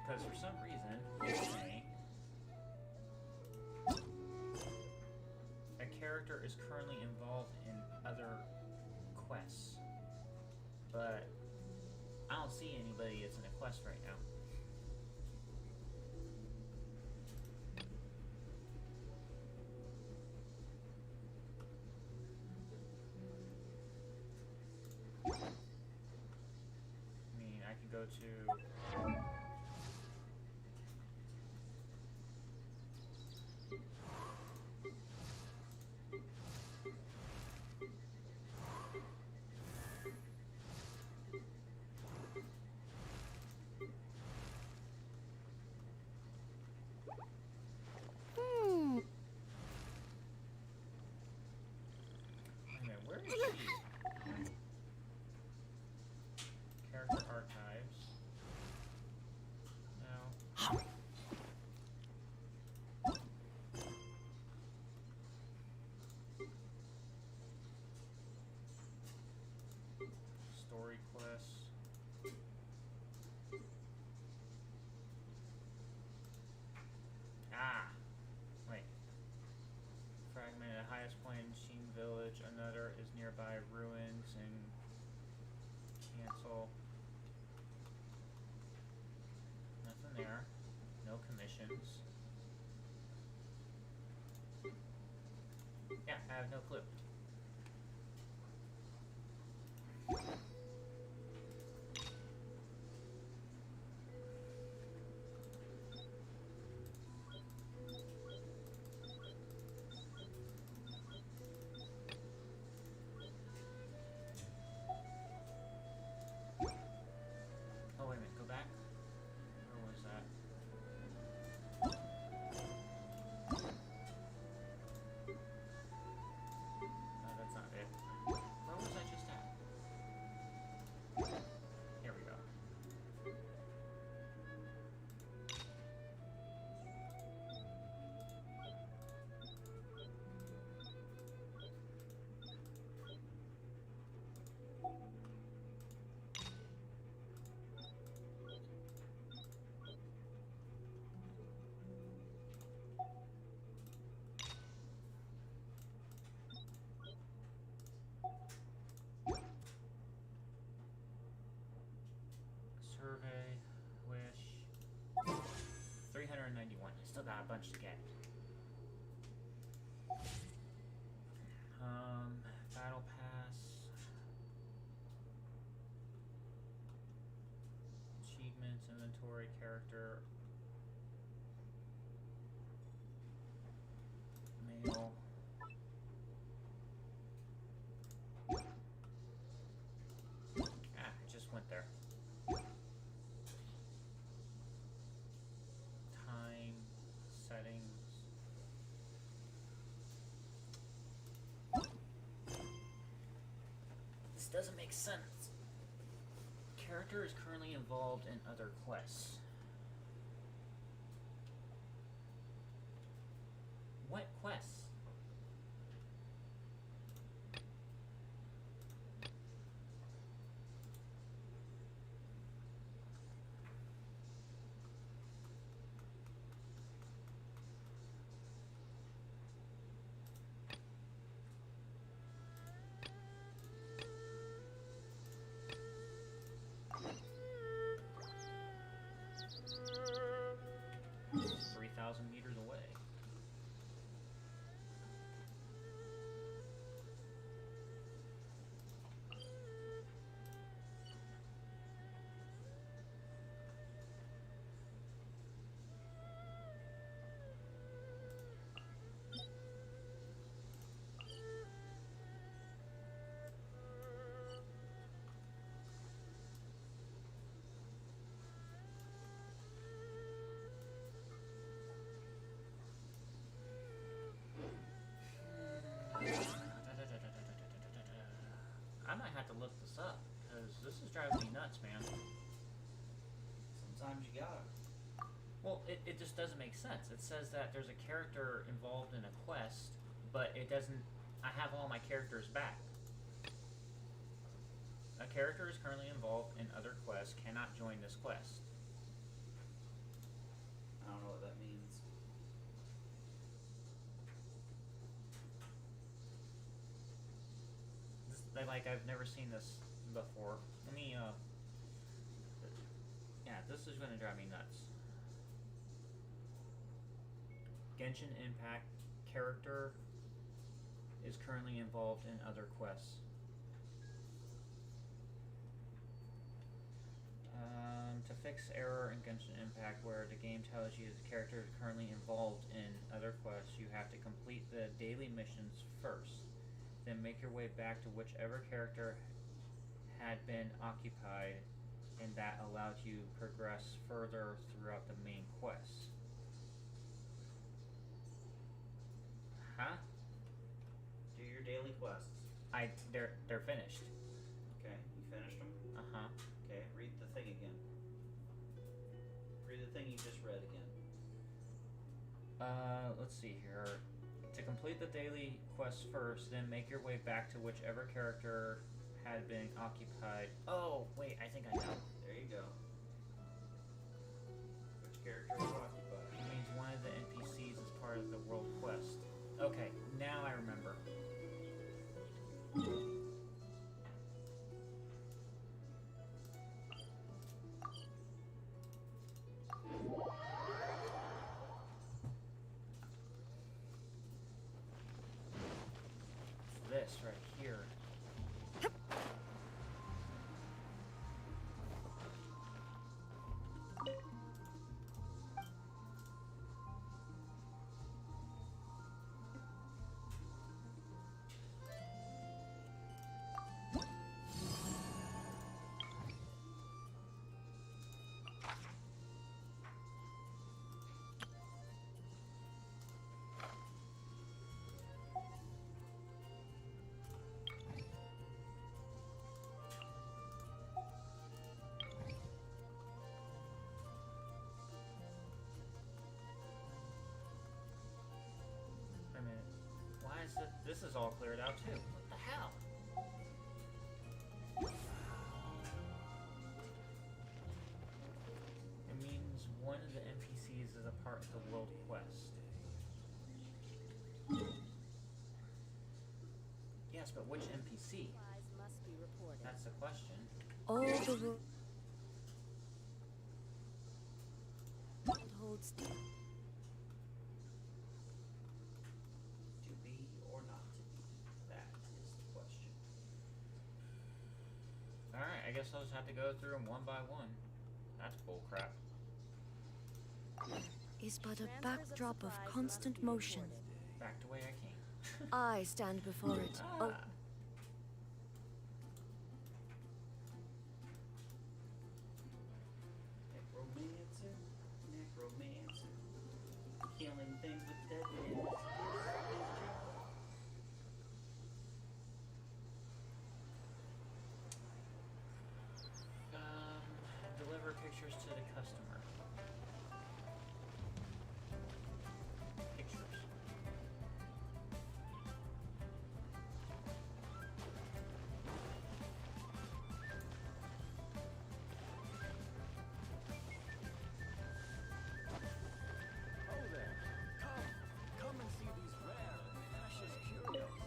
A: Because for some reason, a character is currently involved in other quests. But I don't see anybody that's in a quest right now. I mean, I could go to... Where is she? Character archives. No. Story quests. Ah! Wait. Fragment at the highest point in Sheen Village. Another is nearby ruins and cancel. Nothing there. No commissions. Yeah, I have no clue. Oh, wait a minute, go back. Where was that? No, that's not it. Where was I just at? Here we go. Survey, wish. 391. I still got a bunch to get. Battle pass. Achievements, inventory, character. Mail. I just went there. Time, settings. This doesn't make sense. Character is currently involved in other quests. What quests? Meters away. I might have to look this up, because this is driving me nuts, man.
Q: Sometimes you gotta.
A: Well, it just doesn't make sense. It says that there's a character involved in a quest, but it doesn't... I have all my characters back. A character is currently involved in other quests, cannot join this quest.
Q: I don't know what that means.
A: Like, I've never seen this before. Let me, yeah, this is gonna drive me nuts. Genshin Impact character is currently involved in other quests. To fix error in Genshin Impact where the game tells you the character is currently involved in other quests, you have to complete the daily missions first. Then make your way back to whichever character had been occupied, and that allowed you to progress further throughout the main quest. Huh?
Q: Do your daily quests.
A: They're finished.
Q: Okay, you finished them?
A: Uh-huh.
Q: Okay, read the thing again. Read the thing you just read again.
A: Let's see here. To complete the daily quest first, then make your way back to whichever character had been occupied. Oh, wait, I think I know.
Q: There you go. Which character is occupied?
A: It means one of the NPCs is part of the world quest. Okay, now I remember. This right here. Why is this is all cleared out too? What the hell? It means one of the NPCs is a part of the world quest. Yes, but which NPC? That's the question.
I: All the world holds dear.
Q: To be or not to be? That is the question.
A: Alright, I guess I'll just have to go through them one by one. That's bullcrap.
I: Is but a backdrop of constant motion.
A: Back the way I came.
I: I stand before it. Oh.
Q: Necromancer, necromancer, killing things with dead men.
A: Deliver pictures to the customer. Pictures.
D: Oh there. Come and see these rare and precious curios.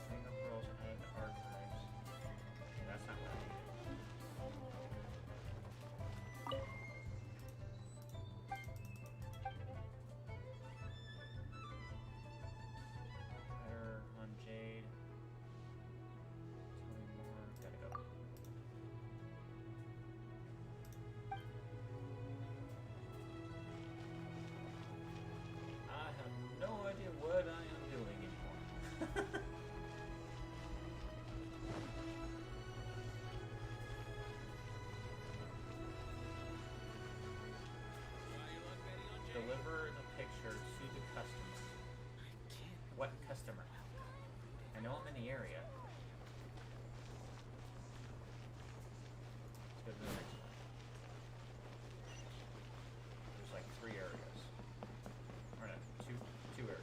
A: Hang up girls and archives. That's not what I needed. Better on Jade. Tell me more. Gotta go. I have no idea what I am doing anymore. Deliver the picture to the customer. What customer? I know I'm in the area. Let's go to the next one. There's like 3 areas. Or no, two areas.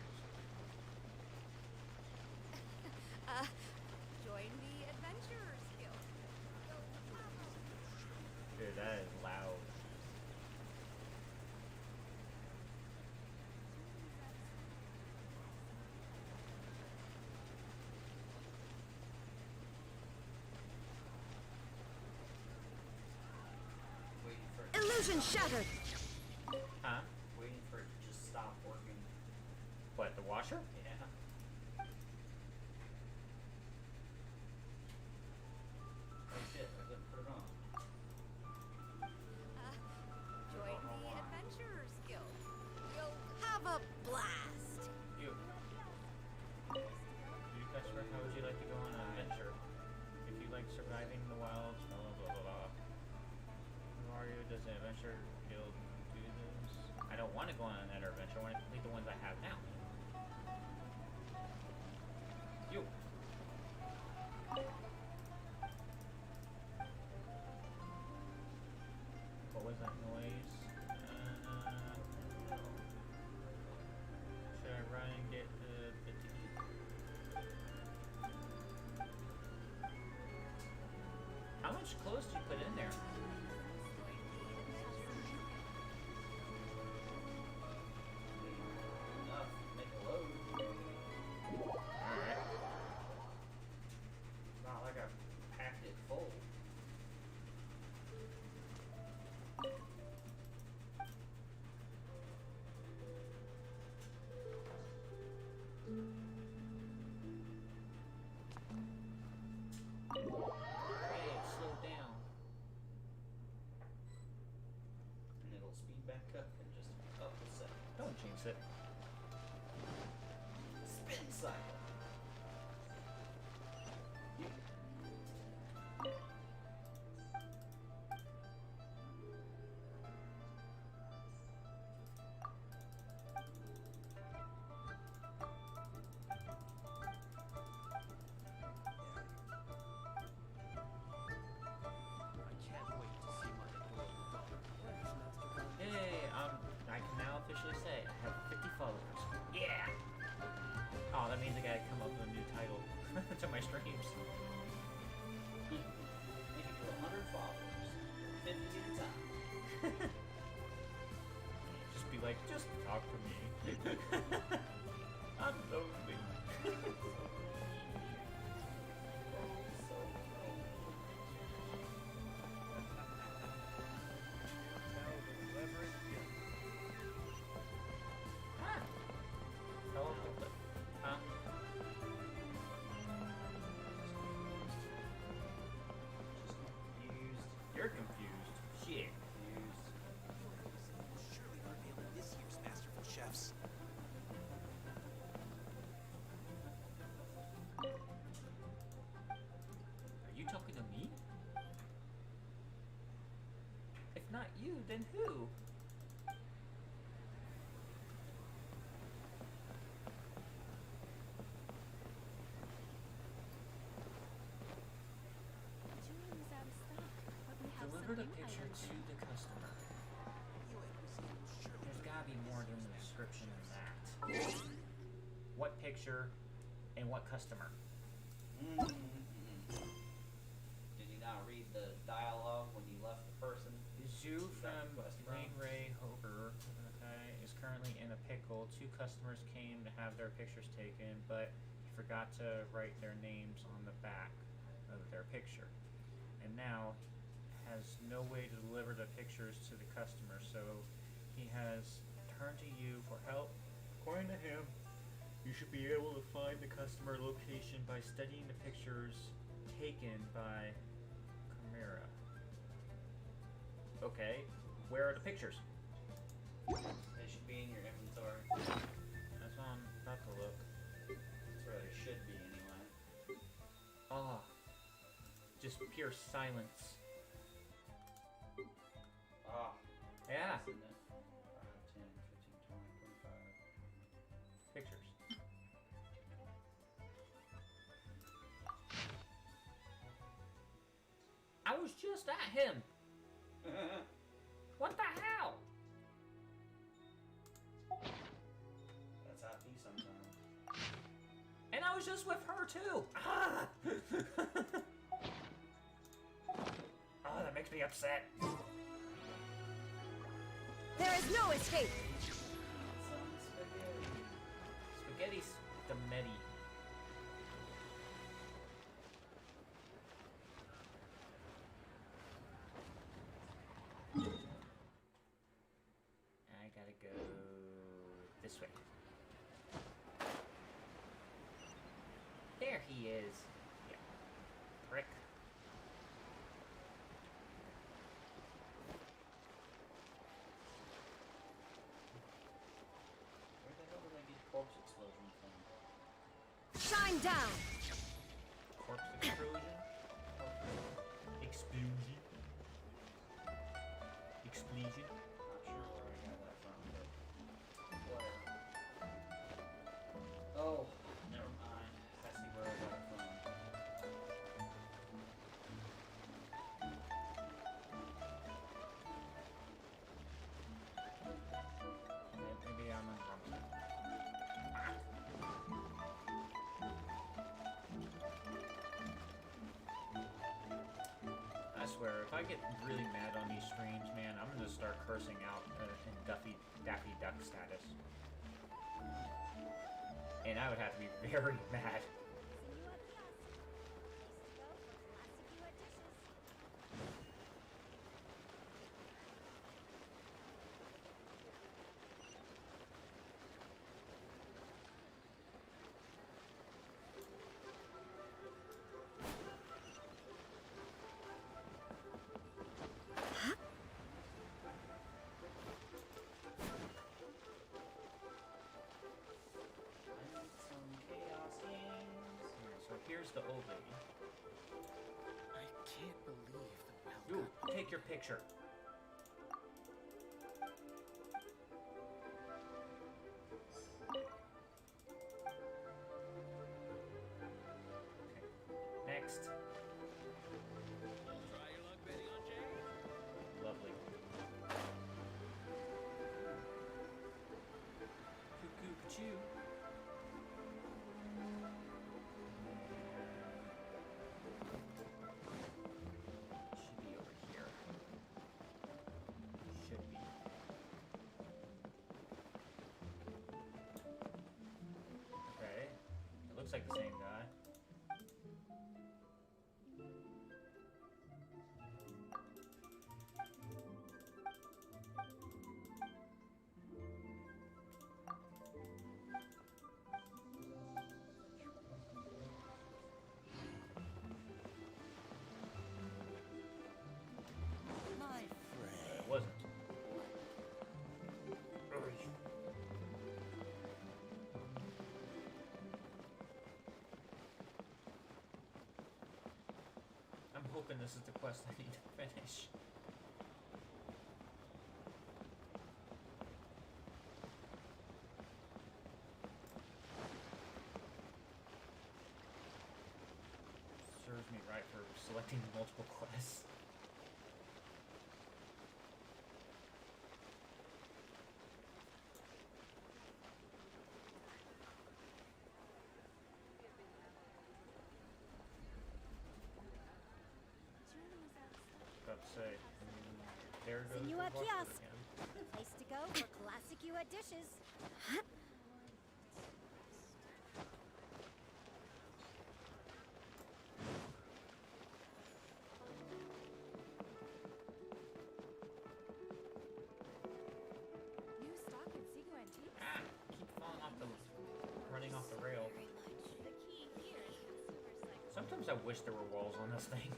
R: Join the Adventurers Guild.
A: Dude, that is loud.
Q: Waiting for it.
I: Illusion shattered!
A: Huh?
Q: Waiting for it to just stop working.
A: What, the washer?
Q: Yeah. Oh shit, I didn't put it on.
R: Join the Adventurers Guild. You'll have a blast.
A: You. Customer, how would you like to go on an adventure? If you like surviving the wilds, blah blah blah blah. Who are you? Does the adventure guild do this? I don't want to go on another adventure. I want to complete the ones I have now. streams.
Q: Make it to 100 followers. 50 at a time.
A: Just be like, just talk to me. I'm lonely. Huh? You're confused. Shit.
M: Surely reveal this year's Masterful Chefs.
A: Are you talking to me? If not you, then who?
B: Jewelry's out of stock, but we have
A: Deliver the
B: some new
A: picture
B: items.
A: to the customer. There's gotta be more than the description in that. What picture and what customer?
Q: Did you not read the dialogue when you left the person?
A: Zhu from Lane Ray Hober is currently in a pickle. 2 customers came to have their pictures taken, but he forgot to write their names on the back of their picture. And now has no way to deliver the pictures to the customer, so he has turned to you for help. According to him, you should be able to find the customer location by studying the pictures taken by Chimera. Okay, where are the pictures?
Q: They should be in your inventory.
A: That's what I'm about to look.
Q: That's where they should be anyway.
A: Ah, just pure silence.
Q: Ah.
A: Yeah.
Q: Isn't it? 10, 15, 20, 25.
A: Pictures. I was just at him. What the hell?
Q: That's at me sometimes.
A: And I was just with her too. Ah! Oh, that makes me upset.
R: There is no escape.
Q: Some
A: Spaghetti
Q: spaghetti.
A: Spaghetti. I gotta go this way. There he is. Yeah. Prick.
Q: Where the hell did I get corpse explosion from?
R: Shine down.
A: Corpse explosion. Explosion. Explosion.
Q: Not sure where I got that from, but whatever. Oh, never mind. I see where I got it from.
A: Maybe I'm on the wrong side. I swear, if I get really mad on these streams, man, I'm gonna start cursing out in Daffy Duck status. And I would have to be very mad. So here's the old lady.
K: I can't believe the
A: Ooh, take your picture. Next.
M: Try your luck betting on Jade?
A: Lovely. Cuckoo, cuckoo. looks like the same guy.
G: My friend.
A: It wasn't. I'm hoping this is the quest I need to finish. Serves me right for selecting multiple quests. About to say, there goes
S: Senua
A: the water
S: Kiosk.
A: again.
S: Place to go for classic Yua dishes.
C: New stock at Sigo Antiques.
A: Ah, keep falling off the, running off the rail. Sometimes I wish there were walls on this thing.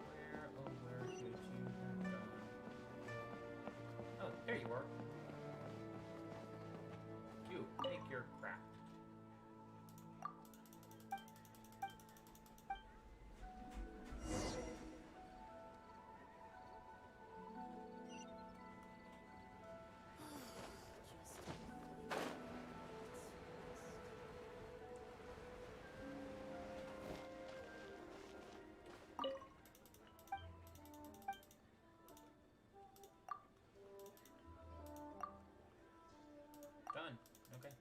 A: Where, oh, where could you have gone? Oh, there you are. You, take your crap. Done. Okay.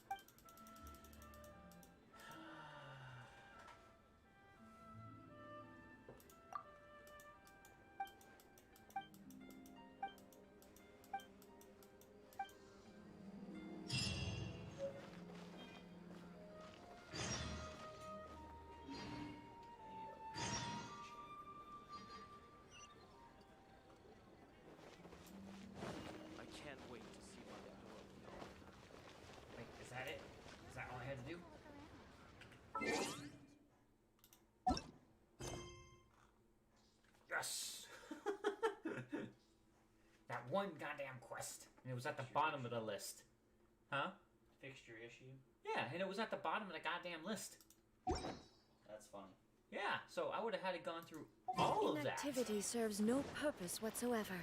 H: I can't wait to see what they're doing.
A: Wait, is that it? Is that all I had to do? Yes! That one goddamn quest. And it was at the bottom of the list. Huh?
Q: Fixed your issue?
A: Yeah, and it was at the bottom of the goddamn list.
Q: That's funny.
A: Yeah, so I would have had it gone through all of that.
I: Inactivity serves no purpose whatsoever.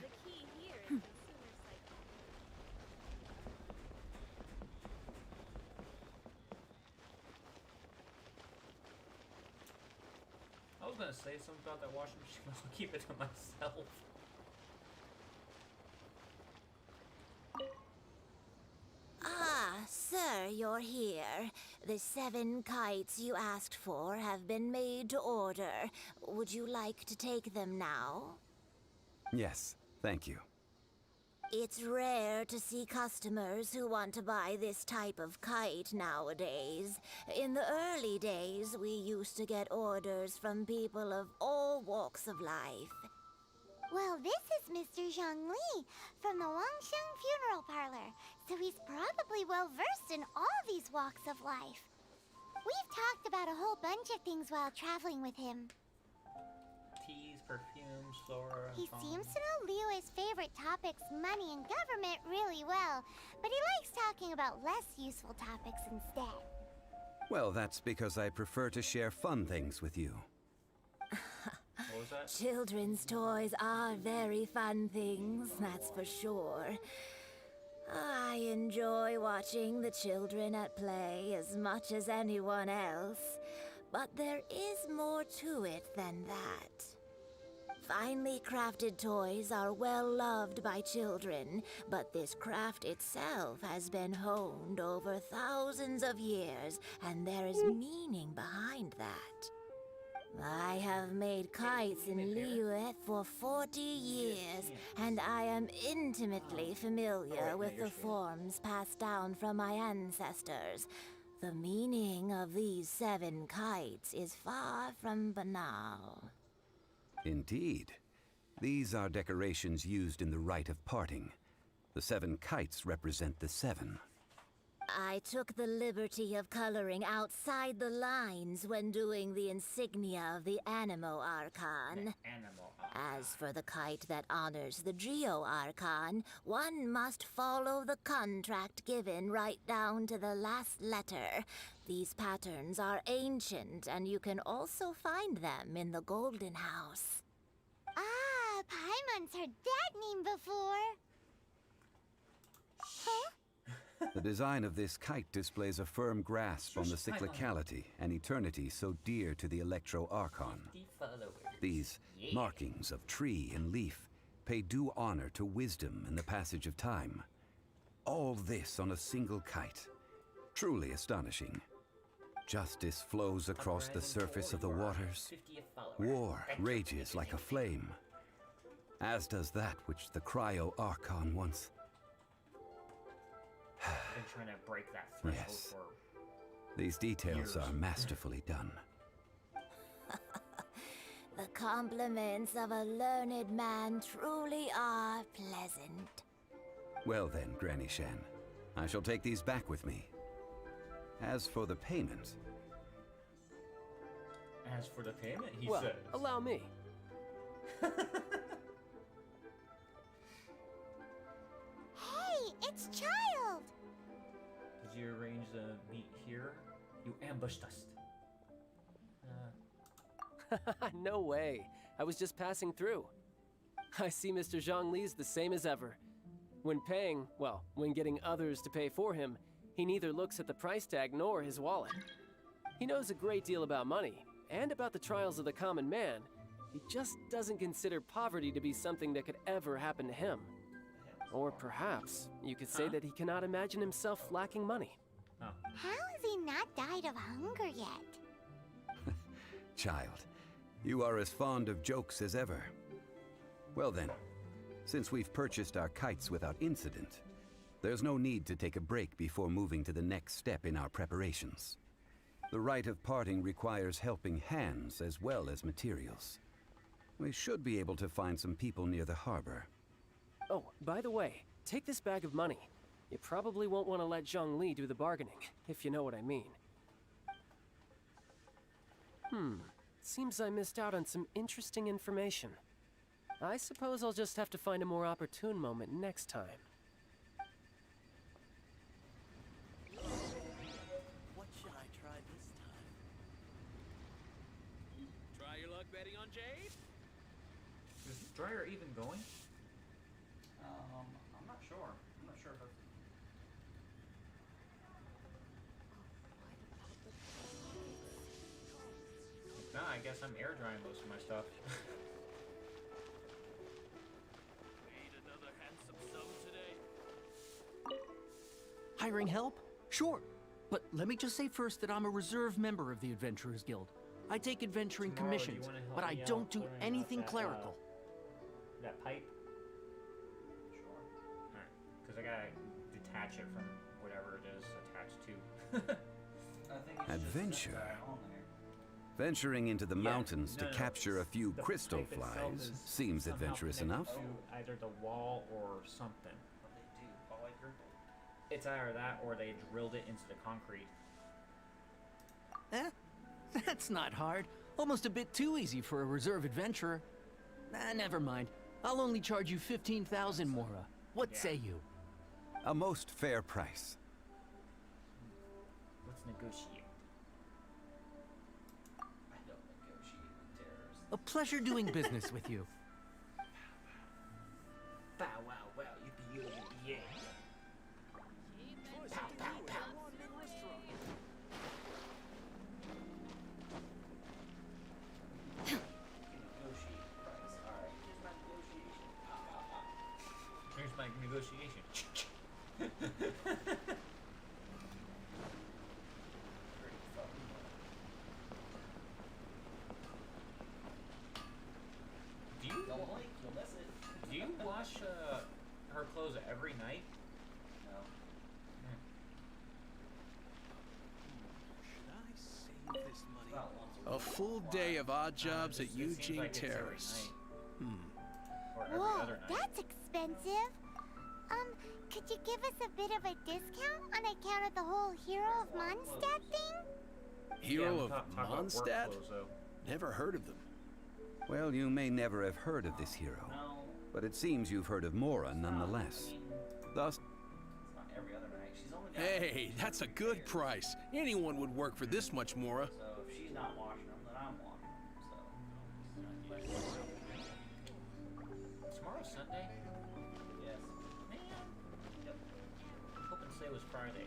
A: I was gonna say something about that washing machine, but I'll keep it to myself.
T: Ah, sir, you're here. The 7 kites you asked for have been made to order. Would you like to take them now?
L: Yes, thank you.
T: It's rare to see customers who want to buy this type of kite nowadays. In the early days, we used to get orders from people of all walks of life.
B: Well, this is Mr. Zhang Li from the Wangsheng Funeral Parlor, so he's probably well versed in all these walks of life. We've talked about a whole bunch of things while traveling with him.
A: Teas, perfumes, flora,
B: He
A: fauna.
B: seems to know Liyue's favorite topics, money and government, really well, but he likes talking about less useful topics instead.
L: Well, that's because I prefer to share fun things with you.
A: What was that?
T: Children's toys are very fun things, that's for sure. I enjoy watching the children at play as much as anyone else, but there is more to it than that. Finely crafted toys are well loved by children, but this craft itself has been honed over thousands of years, and there is meaning behind that. I have made kites in Liyue for 40 years, and I am intimately familiar with the forms passed down from my ancestors. The meaning of these 7 kites is far from banal.
L: Indeed. These are decorations used in the rite of parting. The 7 kites represent the 7.
T: I took the liberty of coloring outside the lines when doing the insignia of the Animo Archon. As for the kite that honors the Geo Archon, one must follow the contract given right down to the last letter. These patterns are ancient, and you can also find them in the Golden House.
B: Ah, Paimon's heard that name before. Huh?
L: The design of this kite displays a firm grasp on the cyclicality and eternity so dear to the Electro Archon. These markings of tree and leaf pay due honor to wisdom and the passage of time. All this on a single kite. Truly astonishing. Justice flows across the surface of the waters. War rages like a flame. As does that which the Cryo Archon once...
A: I've been trying to break that threshold
L: Yes.
A: for
L: These details
A: years.
L: are masterfully done.
T: The compliments of a learned man truly are pleasant.
L: Well then, Granny Shan, I shall take these back with me. As for the payment...
A: As for the payment, he
K: Well,
A: says.
K: allow me.
B: Hey, it's Child!
A: Did you arrange the meet here? You ambushed us.
K: No way. I was just passing through. I see Mr. Zhongli's the same as ever. When paying, well, when getting others to pay for him, he neither looks at the price tag nor his wallet. He knows a great deal about money, and about the trials of the common man. He just doesn't consider poverty to be something that could ever happen to him. Or perhaps you could say that he cannot imagine himself lacking money.
B: How has he not died of hunger yet?
L: Child, you are as fond of jokes as ever. Well then, since we've purchased our kites without incident, there's no need to take a break before moving to the next step in our preparations. The rite of parting requires helping hands as well as materials. We should be able to find some people near the harbor.
K: Oh, by the way, take this bag of money. You probably won't want to let Zhongli do the bargaining, if you know what I mean. Seems I missed out on some interesting information. I suppose I'll just have to find a more opportune moment next time.
H: What should I try this time?
M: Try your luck betting on Jade?
A: Is Dryer even going?
Q: I'm not sure. I'm not sure if I've...
A: If not, I guess I'm air drying most of my stuff.
M: Need another handsome sum today?
U: Hiring help? Sure. But let me just say first that I'm a reserve member of the Adventurers Guild. I take adventuring
A: Tomorrow, do you
U: commissions,
A: wanna help
U: but I
A: me out
U: don't do
A: learning about
U: anything
A: that,
U: clerical.
A: That pipe? Sure. Alright. Because I gotta detach it from whatever it is attached to.
Q: I think it's
L: Adventure.
Q: just on there.
L: Venturing into the mountains to
A: no,
L: capture a few
A: the
L: crystal
A: pipe itself
L: flies
A: is
L: seems
A: somehow
L: adventurous
A: connected
L: enough.
A: to either the wall or something.
Q: What they do, all I heard.
A: It's either that or they drilled it into the concrete.
U: Eh? That's not hard. Almost a bit too easy for a reserve adventurer. Never mind. I'll only charge you 15,000 Mora. What say you?
L: A most fair price.
A: Let's negotiate.
Q: I don't negotiate with terrorists.
U: A pleasure doing business with you.
A: Bow wow wow, yippee yippee yeah. Pow pow pow.
Q: Negotiate price. Alright, here's my negotiation.
A: Here's my negotiation.
Q: Pretty fucking
M: full day of odd jobs at
A: It seems
M: Eugene
A: like it's every
M: Terrace.
A: Or every
B: Whoa,
A: other night.
B: that's expensive. Could you give us a bit of a discount on account of the whole Hero of Mondstadt thing?
M: Hero of
A: talk about work
M: Mondstadt?
A: clothes, though.
M: Never heard of them.
L: Well, you may never have heard of this hero, but it seems you've heard of Mora nonetheless. Thus,
Q: Not every other night. She's only got
M: Hey, that's a good price. Anyone would work for this much, Mora.
Q: So if she's not washing them, then I'm washing them. So.
A: Tomorrow's Sunday?
Q: Yes.
A: Man. Yep. Hoping to say it was Friday.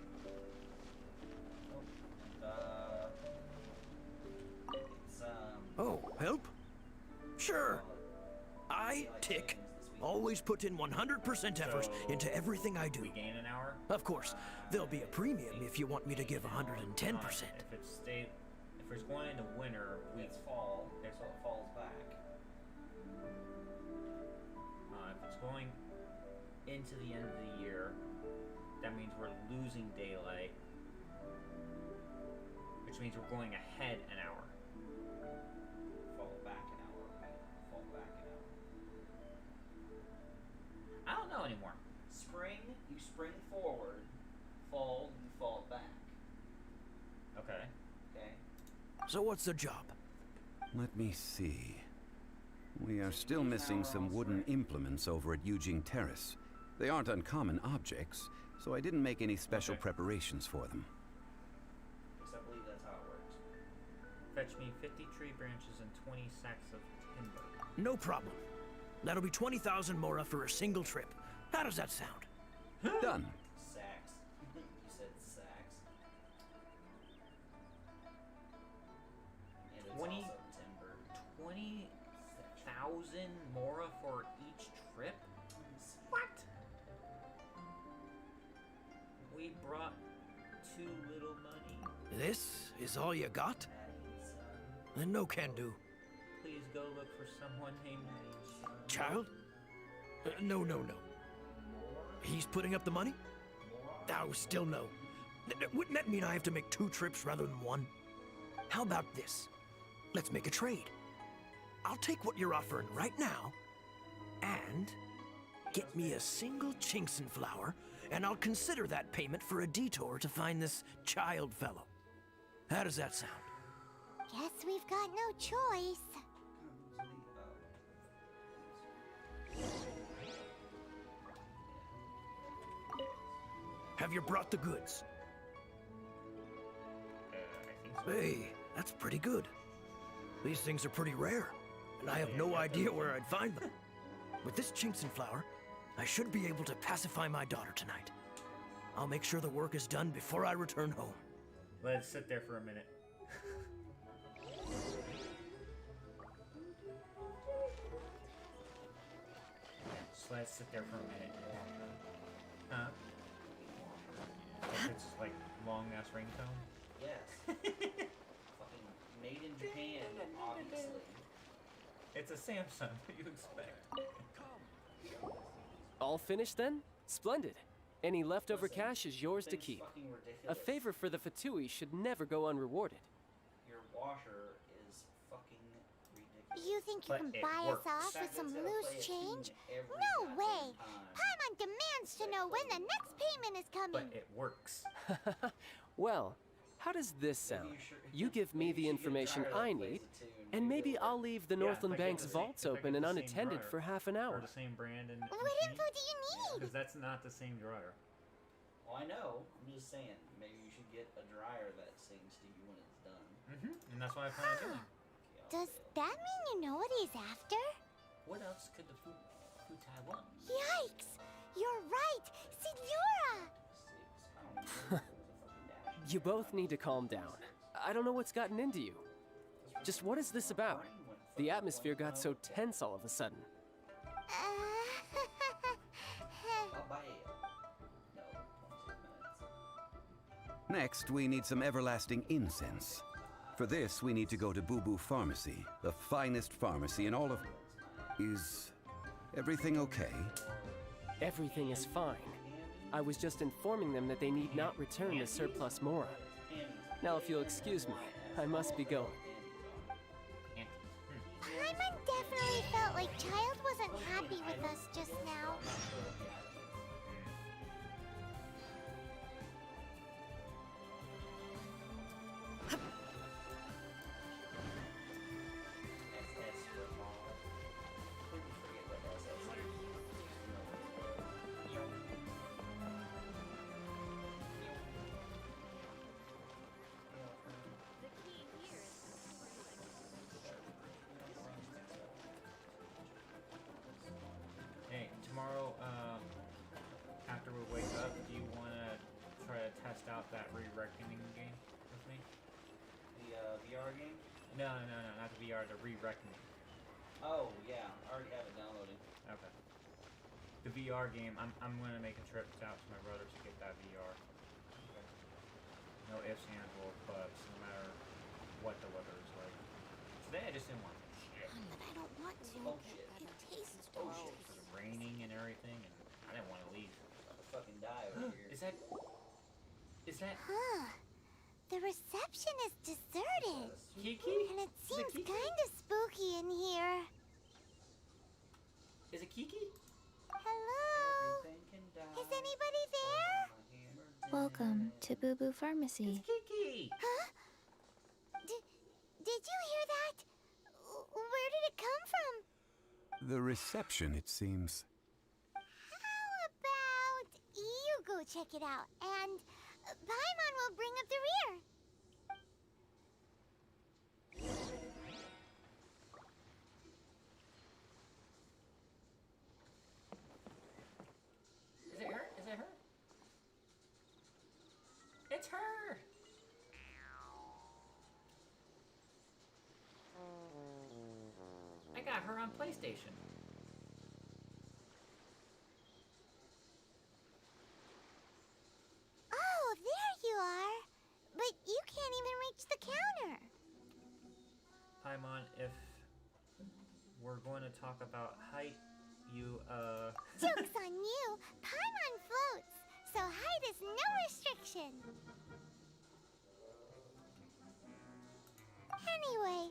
Q: It's
E: Oh, help? Sure. I, Tick, always put in 100% effort into everything I do.
A: We gain an hour?
E: Of course, there'll be a premium if you want me to give 110%.
A: If it's going into winter,
Q: it's fall, so it falls back.
A: If it's going into the end of the year, that means we're losing daylight, which means we're going ahead an hour.
Q: Fall back an hour. Fall back an hour.
A: I don't know anymore.
Q: Spring, you spring forward. Fall, you fall back.
A: Okay.
Q: Okay.
E: So what's the job?
L: let me see. We are still missing some wooden implements over at Eugene Terrace. They aren't uncommon objects, so I didn't make any special preparations for them.
Q: Because I believe that's how it works.
A: Fetch me 50 tree branches and 20 sacks of timber.
E: No problem. That'll be 20,000 Mora for a single trip. How does that sound?
L: Done.
Q: Sacks. You said sacks. And it's
A: 20
Q: also timber.
A: 20,000 Mora for each trip? What? We brought too little money.
E: This is all you got? Then no can do.
A: Please go look for someone named
E: Child? No. He's putting up the money? Oh, still no. Wouldn't that mean I have to make 2 trips rather than 1? How about this? Let's make a trade. I'll take what you're offering right now, and get me a single Chinkson flower, and I'll consider that payment for a detour to find this child fellow. How does that sound?
B: Guess we've got no choice.
E: Have you brought the goods? Hey, that's pretty good. These things are pretty rare, and I have no idea where I'd find them. With this Chinkson flower, I should be able to pacify my daughter tonight. I'll make sure the work is done before I return home.
A: Let it sit there for a minute. Just let it sit there for a minute. Huh? If it's like long ass ringtone.
Q: Yes. Fucking made in Japan, obviously.
A: It's a Samsung. What do you expect?
K: All finished then? Splendid. Any leftover cash is yours to keep.
Q: Fucking ridiculous.
K: A favor for the Fatui should never go unrewarded.
Q: Your washer is fucking ridiculous.
B: You think you
A: But
B: can
A: it
B: buy
A: works.
B: us off with some loose change? No way! Paimon demands to know when the next payment is coming.
A: But it works.
K: Well, how does this sound? You give me the information I need, and maybe I'll leave the Northland Bank's vaults open and unattended for half an
A: Or
K: hour.
A: the same brand and
B: What info do you need?
A: because that's not the same dryer.
Q: Well, I know. I'm just saying. Maybe you should get a dryer that sings to you when it's done.
A: And that's what I plan on doing.
B: Does that mean you know what he's after?
A: What else could the Futai want?
B: Yikes! You're right! Signora!
K: You both need to calm down. I don't know what's gotten into you. Just what is this about? The atmosphere got so tense all of a sudden.
Q: I'll buy it. No, 26 minutes.
L: Next, we need some everlasting incense. For this, we need to go to Boo Boo Pharmacy, the finest pharmacy in all of... Is everything okay?
K: Everything is fine. I was just informing them that they need not return the surplus Mora. Now, if you'll excuse me, I must be going.
B: really felt like Child wasn't happy with us just now.
A: Hey, tomorrow, after we wake up, do you want to try to test out that Re-Reckoning game with me?
Q: The VR game?
A: No, not the VR, the Re-Reckoning.
Q: Oh, yeah. I already have it downloaded.
A: Okay. The VR game, I'm going to make a trip out to my brother's to get that VR. Okay. No ifs, ands, or buts, no matter what the weather is like. Today I just didn't want to.
B: But I don't want to.
Q: Oh, shit.
B: It tastes
Q: Oh,
B: gross.
Q: shit.
A: It was raining and everything, and I didn't want to leave.
Q: I'm about to fucking die over here.
A: Is that...
B: Huh. The reception is deserted.
A: Kiki?
B: And it seems kind of spooky in here.
A: Is it Kiki?
B: Hello? Is anybody there?
F: Welcome to Boo Boo Pharmacy.
A: Kiki!
B: Huh? Did you hear that? Where did it come from?
L: The reception, it seems.
B: How about you go check it out, and Paimon will bring up the rear.
A: Is it her? Is it her? It's her! I got her on PlayStation.
B: Oh, there you are. But you can't even reach the counter.
A: Paimon, if we're going to talk about height, you,
B: Joke's on you. Paimon floats, so height is no restriction. Anyway,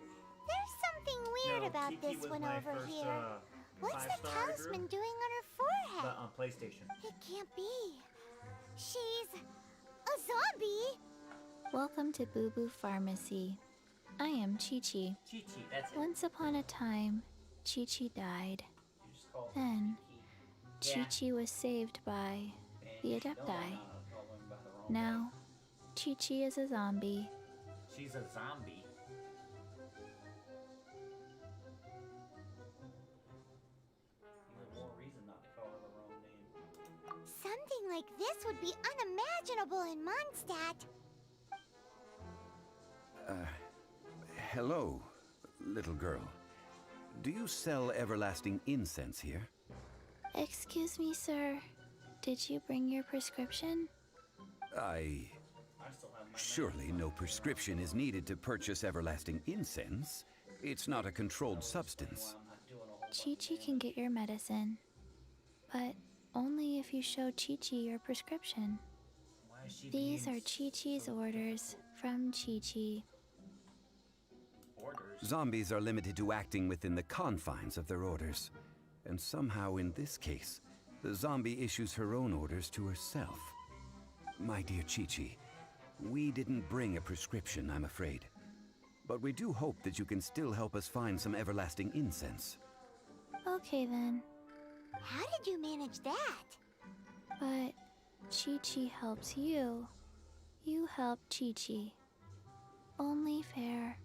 B: there's something weird
A: No,
B: about
A: Kiki
B: this
A: was
B: one
A: my
B: over
A: first,
B: here. What's the
A: five-star
B: talisman
A: group.
B: doing on her forehead?
A: but on PlayStation.
B: It can't be. She's a zombie.
F: Welcome to Boo Boo Pharmacy. I am Chi-Chi.
A: Chi-Chi, that's it.
F: Once upon a time, Chi-Chi died. Then,
A: Yeah.
F: Chi-Chi was saved by the Adepti. Now, Chi-Chi is a zombie.
A: She's a zombie.
Q: Even more reason not to call her the wrong name.
B: Something like this would be unimaginable in Mondstadt.
L: Hello, little girl. Do you sell everlasting incense here?
F: Excuse me, sir. Did you bring your prescription?
L: Surely no prescription is needed to purchase everlasting incense. It's not a controlled substance.
F: Chi-Chi can get your medicine, but only if you show Chi-Chi your prescription.
A: Why is she
F: These
A: being
F: are Chi-Chi's orders from Chi-Chi.
A: orders?
L: Zombies are limited to acting within the confines of their orders. And somehow in this case, the zombie issues her own orders to herself. My dear Chi-Chi, we didn't bring a prescription, I'm afraid. But we do hope that you can still help us find some everlasting incense.
F: Okay then,
B: How did you manage that?
F: but Chi-Chi helps you. You help Chi-Chi. Only fair.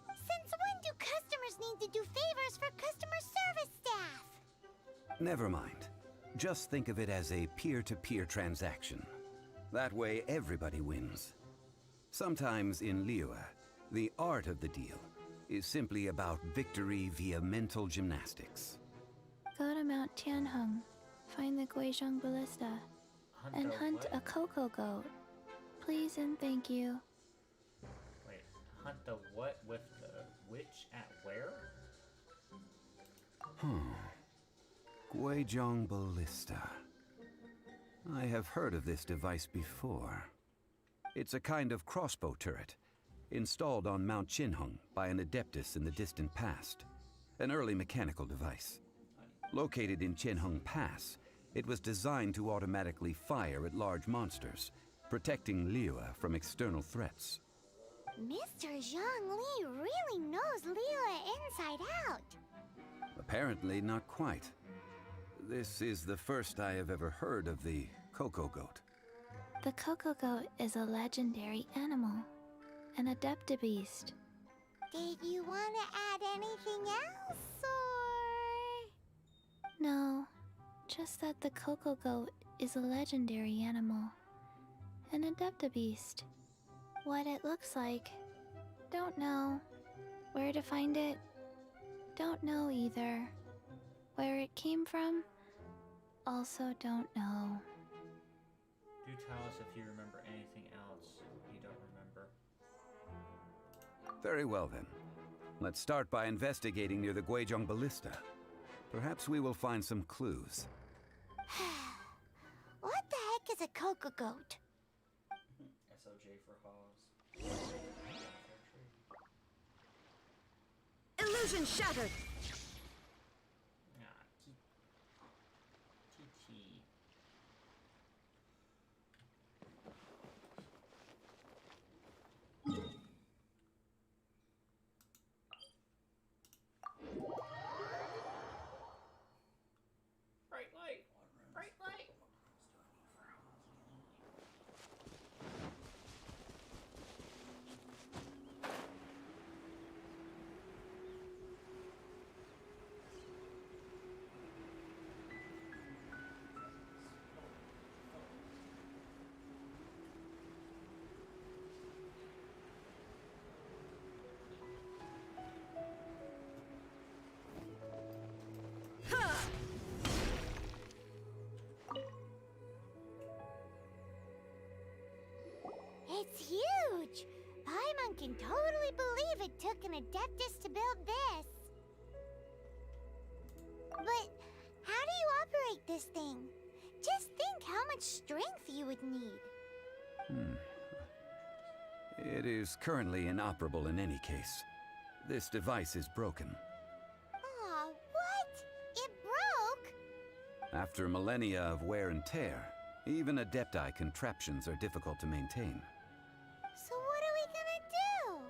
B: Since when do customers need to do favors for customer service staff?
L: Never mind. Just think of it as a peer-to-peer transaction. That way everybody wins. Sometimes in Liyue, the art of the deal is simply about victory via mental gymnastics.
F: Go to Mount Tianheng, find the Guizhong Ballista, and hunt a cocoa goat. Please and thank you.
A: Wait, hunt the what with the which at where?
L: Guizhong Ballista. I have heard of this device before. It's a kind of crossbow turret, installed on Mount Qinheng by an adeptus in the distant past. an early mechanical device. Located in Chenhung Pass, it was designed to automatically fire at large monsters, protecting Liyue from external threats.
B: Mr. Zhongli really knows Liyue inside out.
L: Apparently not quite. This is the first I have ever heard of the Coco Goat.
F: The Coco Goat is a legendary animal, an adeptabeast.
B: Did you want to add anything else, or...?
F: No, just that the Coco Goat is a legendary animal, an adeptabeast. What it looks like, don't know. Where to find it, don't know either. Where it came from, also don't know.
A: Do tell us if you remember anything else you don't remember.
L: Very well then. Let's start by investigating near the Guizhong Ballista. Perhaps we will find some clues.
B: What the heck is a Coco Goat?
Q: SOJ for hogs.
R: Illusion shattered!
A: TT. Bright light! Bright light!
B: It's huge! Paimon can totally believe it took an Adeptus to build this. But how do you operate this thing? Just think how much strength you would need.
L: It is currently inoperable in any case. This device is broken.
B: Aw, what? It broke?
L: After millennia of wear and tear, even Adepti contraptions are difficult to maintain.
B: So what are we gonna do?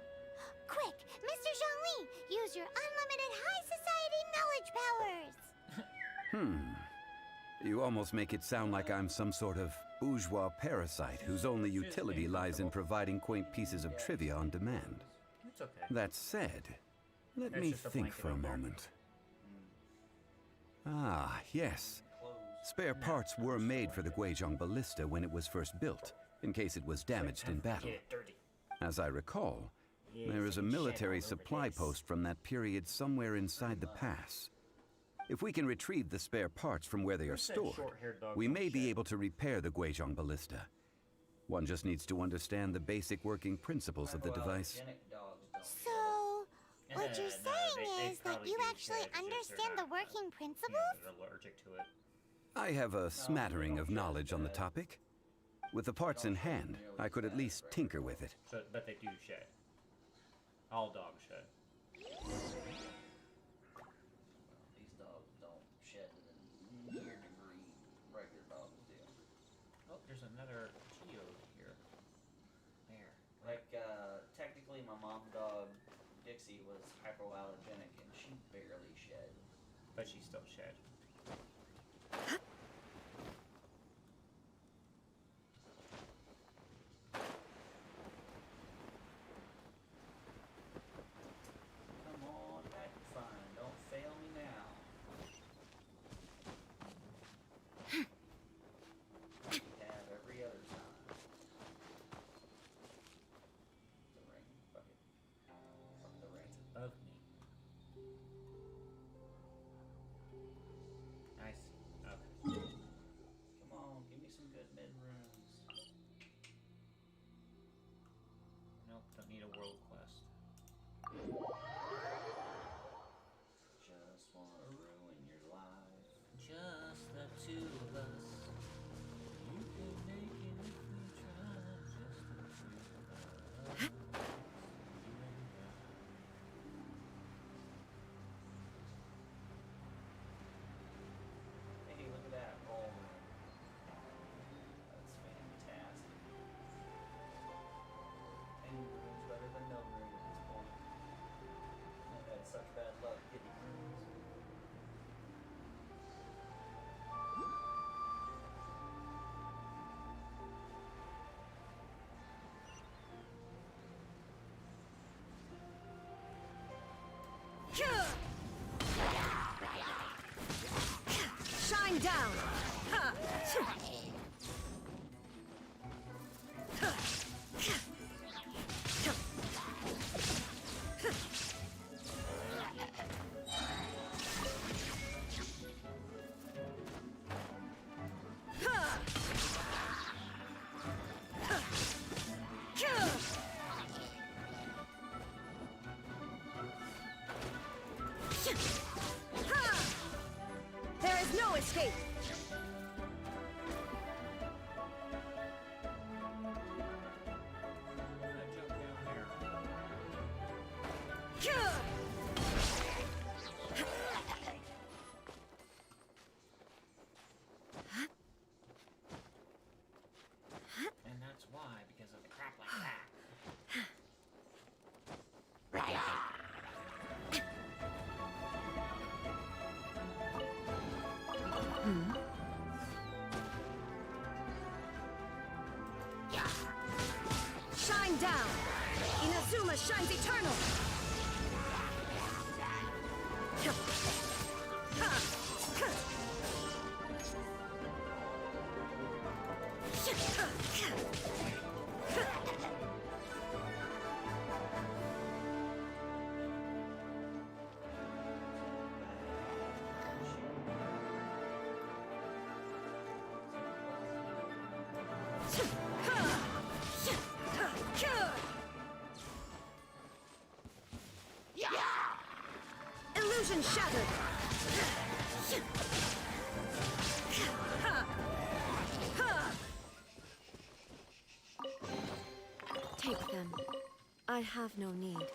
B: Quick, Mr. Zhongli, use your unlimited high society knowledge powers!
L: You almost make it sound like I'm some sort of bourgeois parasite whose only utility lies in providing quaint pieces of trivia on demand.
A: It's okay.
L: That said, let
A: There's
L: me
A: just a
L: think
A: blanket
L: for a
A: over there.
L: moment. Ah, yes. Spare parts were made for the Guizhong Ballista when it was first built, in case it was damaged in battle.
A: Get it dirty.
L: As I recall,
A: Yeah,
L: there
A: it's
L: is a
A: like shed all
L: military
A: over
L: supply
A: this.
L: post from that period somewhere inside the pass. If we can retrieve the spare parts from where they are
A: Who said
L: stored,
A: short-haired dogs
L: we
A: don't
L: may be
A: shed?
L: able to repair the Guizhong Ballista. One just needs to understand the basic working principles of the device.
B: So, what you're
A: No,
B: saying
A: they
B: is that
A: probably
B: you
A: do
B: actually
A: shed, it's just they're
B: understand
A: not,
B: the working
A: You know,
B: principles?
A: they're allergic to it.
L: I have a smattering of knowledge on the topic. With the parts in hand, I could at least tinker with it.
A: So, but they do shed. All dogs shed.
Q: These dogs don't shed to the near degree regular dogs do.
A: Oh, there's another geode here. There.
Q: Like, technically my mom's dog, Dixie, was hypoallergenic and she barely shed.
A: But she still shed.
Q: Come on, act fine. Don't fail me now. You have every other time. The ring. Fuck it. Fuck the ring.
A: Above me. Nice. Okay.
Q: Come on, give me some good mid runes.
A: Nope, don't need a world quest.
Q: Just wanna ruin your life.
A: Just the two of us. You can make it if we try. Just the two of us. You and
I: Shine down! Ha! There is no escape!
A: And that's why, because of crap like that.
I: Shine down! Inazuma shines eternal! Illusion shattered!
R: Take them. I have no need.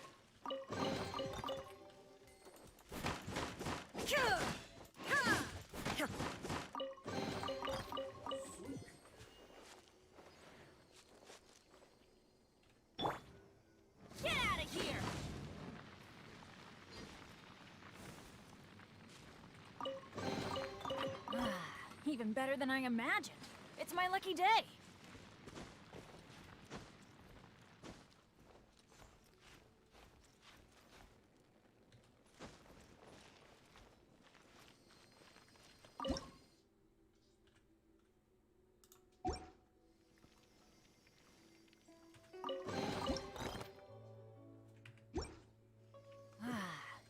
C: Get out of here! Even better than I imagined. It's my lucky day.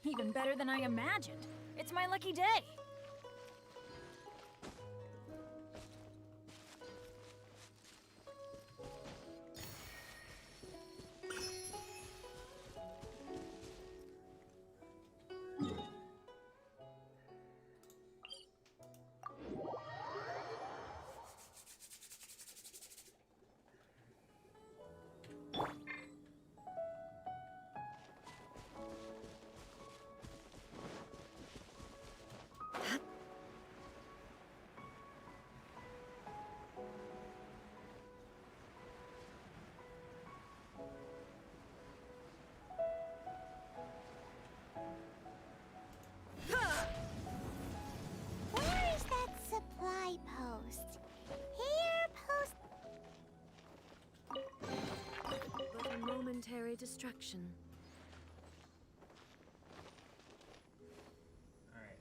C: Even better than I imagined. It's my lucky day.
B: Where's that supply post? Here, post.
I: But a momentary distraction.
A: Alright,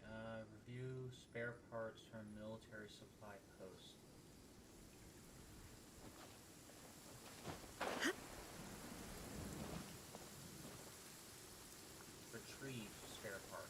A: review spare parts from military supply post. Retrieve spare parts.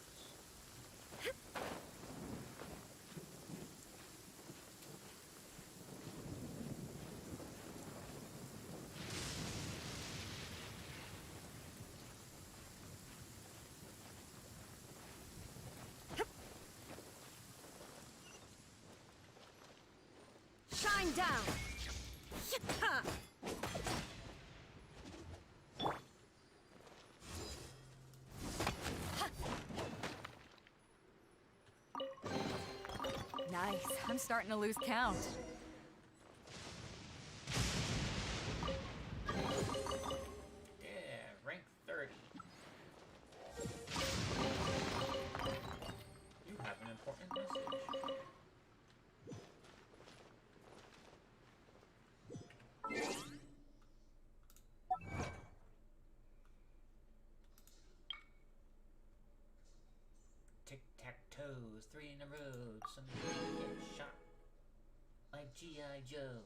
I: Shine down! Ha!
R: Nice. I'm starting to lose count.
A: Yeah, rank 30. You have an important message. Tic-tac-toe, 3 in a row. Somebody get G.I. Joe.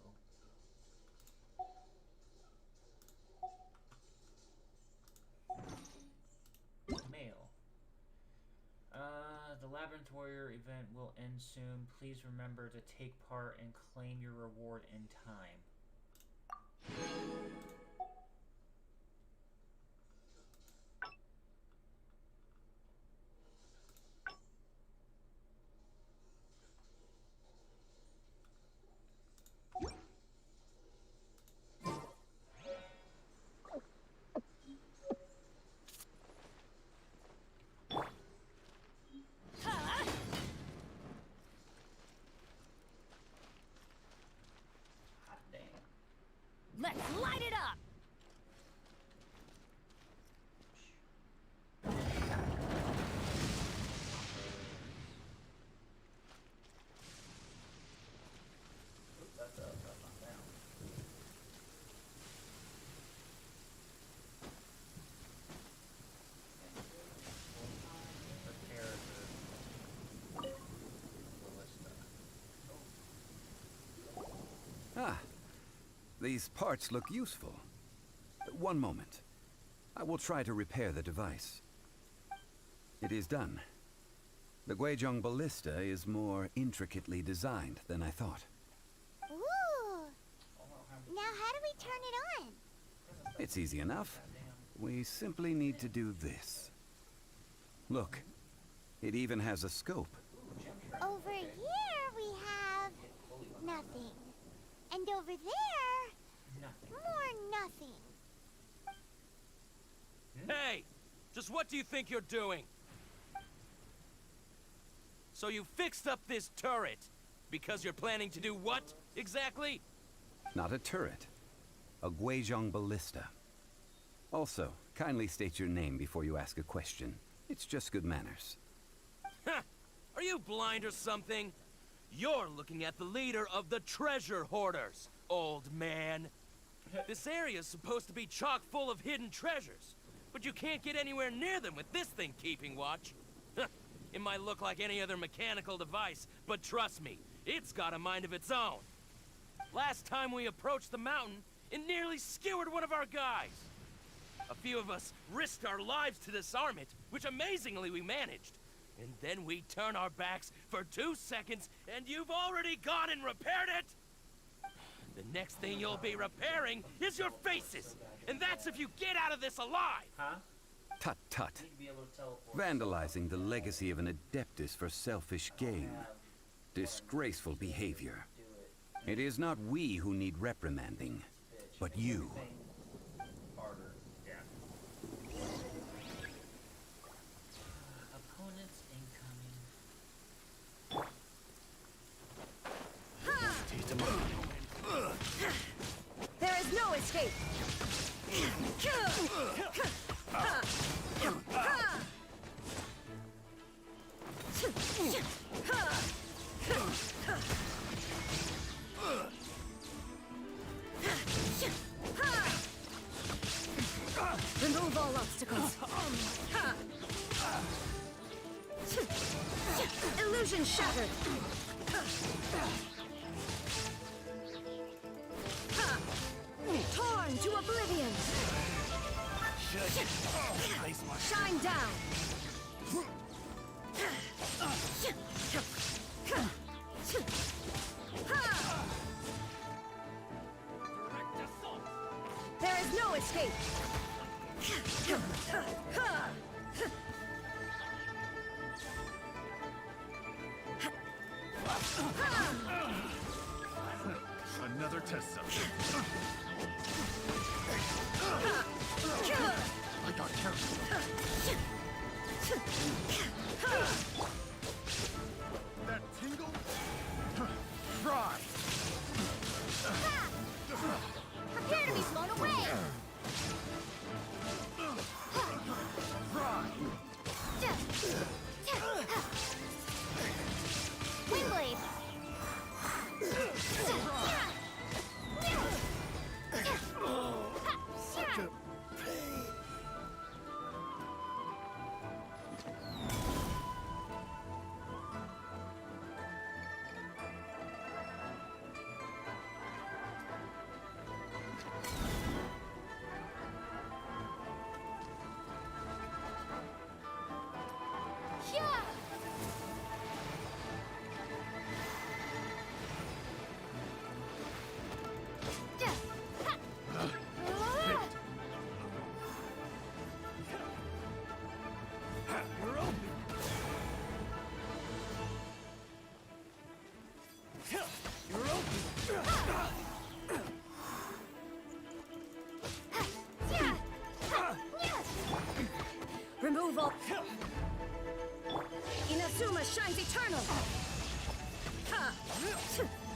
A: Mail. The Labyrinth Warrior event will end soon. Please remember to take part and claim your reward in time.
R: Let's light it up!
Q: That's up, that's not down.
A: Repair the ballista.
L: Ah, these parts look useful. One moment. I will try to repair the device. It is done. The Guizhong ballista is more intricately designed than I thought.
B: Ooh! Now how do we turn it on?
L: It's easy enough. We simply need to do this. Look, it even has a scope.
B: Over here we have nothing. And over there, more nothing.
O: Hey! Just what do you think you're doing? So you fixed up this turret because you're planning to do what, exactly?
L: Not a turret. A Guizhong ballista. Also, kindly state your name before you ask a question. It's just good manners.
O: Huh! Are you blind or something? You're looking at the leader of the treasure hoarders, old man. This area is supposed to be chock full of hidden treasures, but you can't get anywhere near them with this thing keeping watch. It might look like any other mechanical device, but trust me, it's got a mind of its own. Last time we approached the mountain, it nearly skewered one of our guys. A few of us risked our lives to disarm it, which amazingly we managed. And then we turn our backs for 2 seconds, and you've already gone and repaired it! The next thing you'll be repairing is your faces! And that's if you get out of this alive!
A: Huh?
L: Tut tut. Vandalizing the legacy of an Adeptus for selfish gain. Disgraceful behavior. It is not we who need reprimanding, but you.
A: Harder. Yeah. Opponents incoming.
R: There is no escape! Remove all obstacles. Illusion shattered. Torn to oblivion. Shine down. There is no escape.
D: Another test subject. I got careful. That tingle? Try.
B: Prepare to be blown away! Windblade!
D: Such a pain.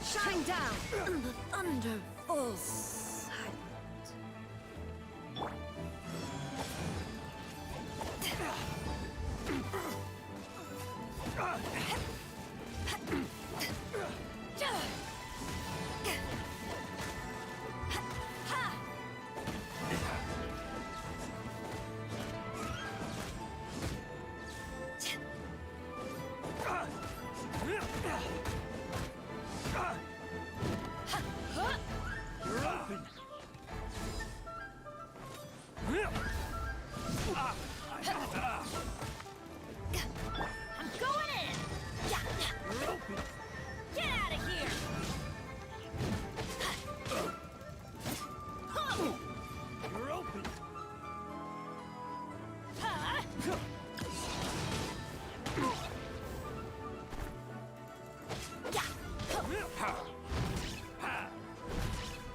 I: Shine down! The thunder falls silent.
E: You're open.
C: I'm going in!
E: You're open.
C: Get out of here!
E: You're open.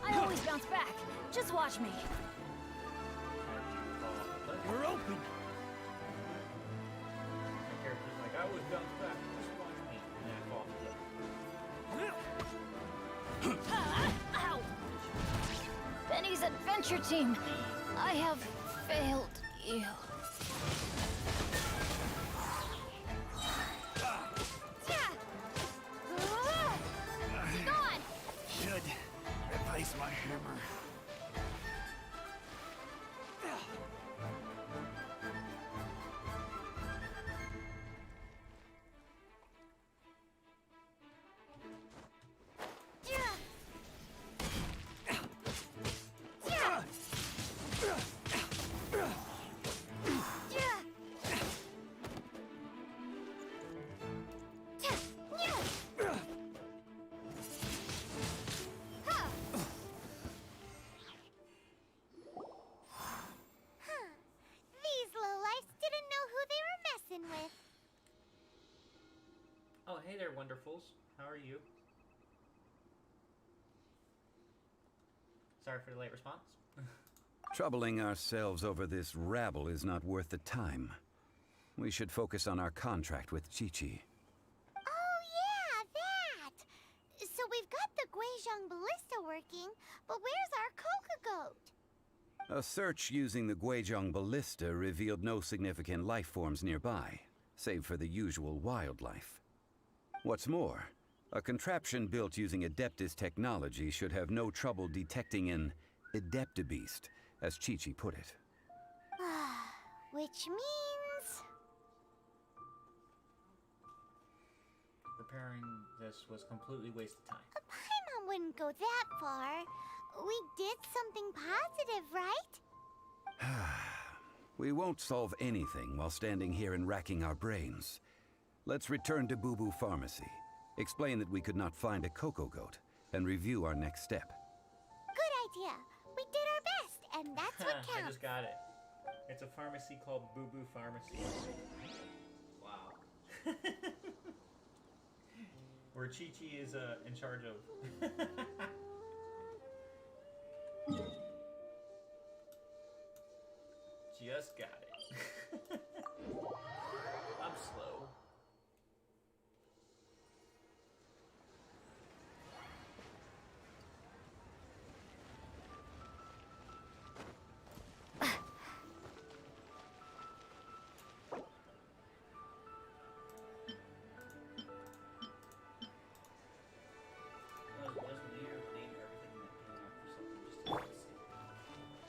C: I always bounce back. Just watch me.
E: You're open.
A: My character's like, I always bounce back. Just watch me. And I fall.
C: Ow! Benny's adventure team. I have failed you. Gone!
E: Should replace my hammer.
B: These lowlifes didn't know who they were messing with.
A: Oh, hey there, Wonderfuls. How are you? Sorry for the late response.
L: Troubling ourselves over this rabble is not worth the time. We should focus on our contract with Chi-Chi.
B: Oh yeah, that! So we've got the Guizhong Ballista working, but where's our Coca Goat?
L: A search using the Guizhong Ballista revealed no significant life forms nearby, save for the usual wildlife. What's more, a contraption built using Adeptus technology should have no trouble detecting an Adeptabeast, as Chi-Chi put it.
B: Which means...
A: Repairing this was completely waste of time.
B: Paimon wouldn't go that far. We did something positive, right?
L: We won't solve anything while standing here and racking our brains. Let's return to Boo Boo Pharmacy, explain that we could not find a Coco Goat, and review our next step.
B: Good idea. We did our best, and that's what
A: I
B: counts.
A: just got it. It's a pharmacy called Boo Boo Pharmacy.
Q: Wow.
A: Where Chi-Chi is in charge of. Just got it. I'm slow.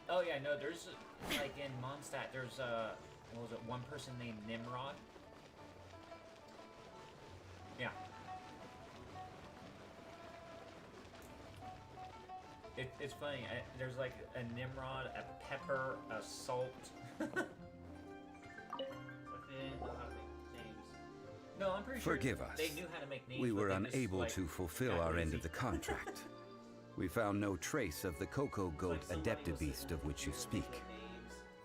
A: Oh yeah, no, there's like in Mondstadt, there's what was it, one person named Nimrod? Yeah. It's funny, there's like a Nimrod, a Pepper, a Salt. No, I'm pretty sure
L: Forgive us.
A: they knew how to make names.
L: We
A: but
L: were
A: they just,
L: unable
A: like,
L: to fulfill
A: got
L: our end
A: lazy.
L: of the contract. We found no trace of the Coco Goat Adeptabeast of which you speak.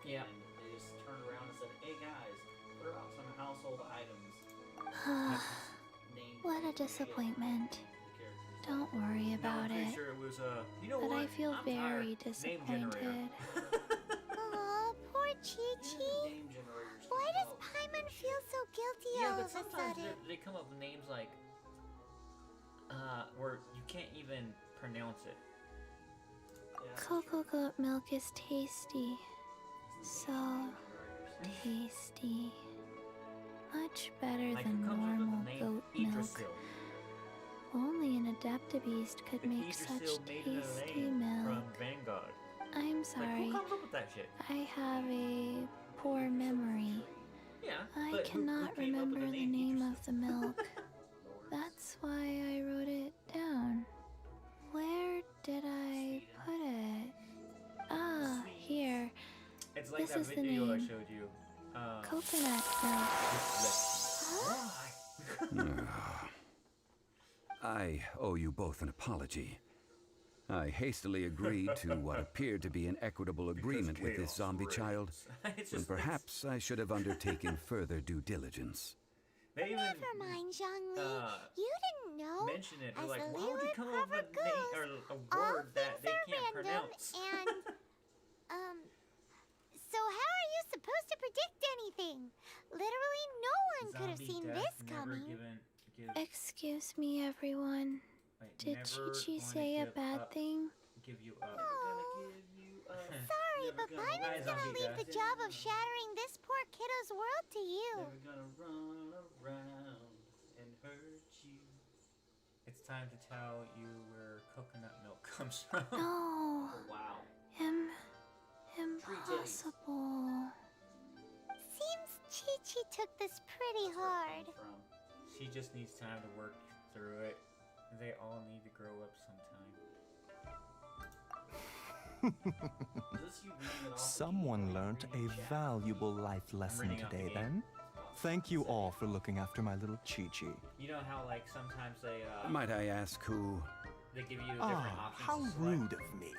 A: Yeah.
Q: And they just turned around and said, hey guys, what about some household items?
F: What a disappointment. Don't worry
A: No, I'm
F: about
A: pretty
F: it.
A: sure it was you know
F: But
A: what?
F: I feel
A: I'm
F: very
A: tired. Name generator.
F: disappointed.
B: Aw, poor Chi-Chi. Why does Paimon feel so guilty
A: Yeah,
B: all
A: but
B: of a
A: sometimes
B: sudden?
A: they come up with names like where You can't even pronounce it.
F: Cocoa goat milk is tasty. So tasty. Much better
A: Like,
F: than
A: who comes up with
F: normal
A: the name
F: goat milk.
A: Yggdrasil?
F: Only an Adaptabeast could
A: But
F: make
A: Yggdrasil
F: such
A: made it a
F: tasty
A: name
F: milk.
A: from Vanguard.
F: I'm
A: Like,
F: sorry.
A: who comes up with that shit?
F: I have a poor memory.
A: Yeah,
F: I
A: but who
F: cannot
A: came up with
F: remember
A: the
F: the
A: name
F: name of the milk. That's why I wrote it down. Where did I put it? Ah, here.
A: It's like
F: This
A: that
F: is the
A: video I
F: name.
A: showed you.
F: Coconut milk.
L: I owe you both an apology. I hastily agreed to what appeared to be an equitable agreement with this zombie child, when perhaps I should have undertaken further due diligence.
A: They even
B: Never mind, Zhongli. You didn't know.
A: mention it. They're
B: As
A: like,
B: the
A: why would you
B: Lilith
A: come up with a,
B: proverb goes,
A: or a
B: all
A: word that they
B: things
A: can't
B: are random
A: pronounce?
B: and so how are you supposed to predict anything? Literally no one could have
A: Zombie
B: seen
A: death
B: this
A: never
B: coming.
F: Excuse me, everyone. Did
A: never
F: Chi-Chi
A: gonna
F: say a
A: give
F: bad
A: up.
F: thing?
A: Give you up.
B: Sorry, but Byron's gonna leave the job of shattering this poor kiddo's world to you.
Q: Gonna run around and hurt you.
A: It's time to tell you where coconut milk comes from.
F: No.
Q: Oh, wow.
F: Impossible.
B: Seems Chi-Chi took this pretty hard.
A: She just needs time to work through it. They all need to grow up sometime.
N: Someone learnt a valuable life lesson
A: reading off the
N: today,
A: game.
N: then. Thank you all for looking after my little Chi-Chi.
A: You know how like sometimes they
L: Might I ask who?
A: they give you different
N: Ah,
A: options.
N: how
A: to select.
N: rude of me.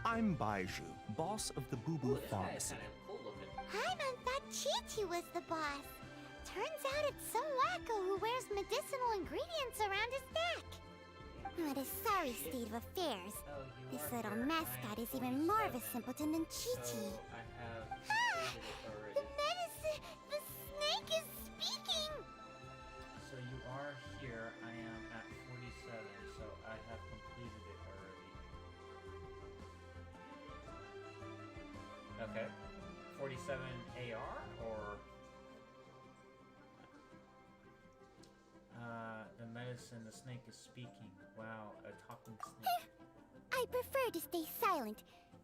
N: I'm Baiju, boss of the Boo Boo Pharmacy.
B: I meant that Chi-Chi was the boss. Turns out it's some wacko who wears medicinal ingredients around his neck. What a sorry state of affairs. This little mascot is even more of a simpleton than Chi-Chi. The medicine! The snake is speaking!
A: So you are here. I am at 47, so I have completed it already. Okay. 47 AR or the medicine, the snake is speaking. Wow, a talking snake.
B: I prefer to stay silent,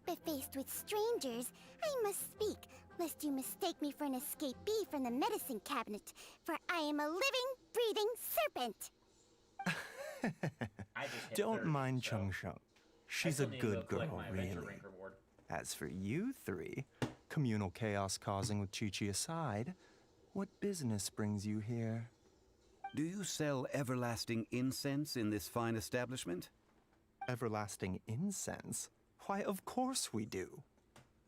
B: but faced with strangers, I must speak, lest you mistake me for an escapee from the medicine cabinet, for I am a living, breathing serpent.
N: Don't mind Chung Sheng. She's a
A: still need to go
N: good
A: collect
N: girl,
A: my adventure
N: really.
A: rank reward.
N: As for you three, communal chaos causing with Chi-Chi aside, what business brings you here?
L: Do you sell everlasting incense in this fine establishment?
N: Everlasting incense? Why, of course we do.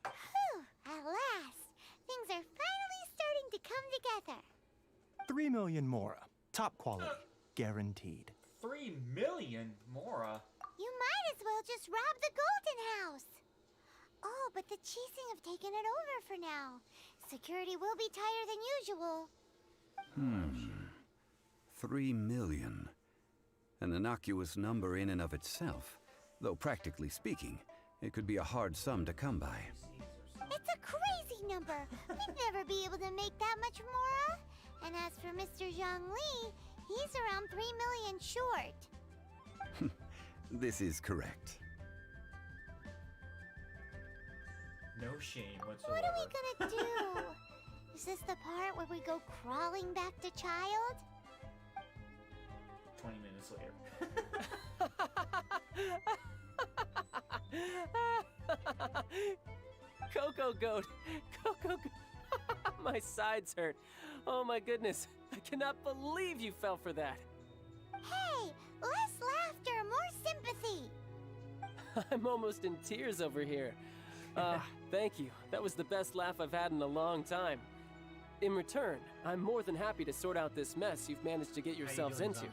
B: Whew, at last, things are finally starting to come together.
N: 3 million Mora. Top quality. Guaranteed.
A: 3 million, Mora.
B: You might as well just rob the Golden House. Oh, but the Cheesing have taken it over for now. Security will be tighter than usual.
L: 3 million. An innocuous number in and of itself, though practically speaking, it could be a hard sum to come by.
B: It's a crazy number. We'd never be able to make that much Mora. And as for Mr. Zhongli, he's around 3 million short.
L: This is correct.
A: No shame whatsoever.
B: What are we gonna do? Is this the part where we go crawling back to child?
A: 20 minutes later.
K: Coco Goat! Coco Goat! My sides hurt. Oh my goodness. I cannot believe you fell for that.
B: Hey, less laughter, more sympathy.
K: I'm almost in tears over here. Thank you. That was the best laugh I've had in a long time. In return, I'm more than happy to sort out this mess you've managed to get yourselves into.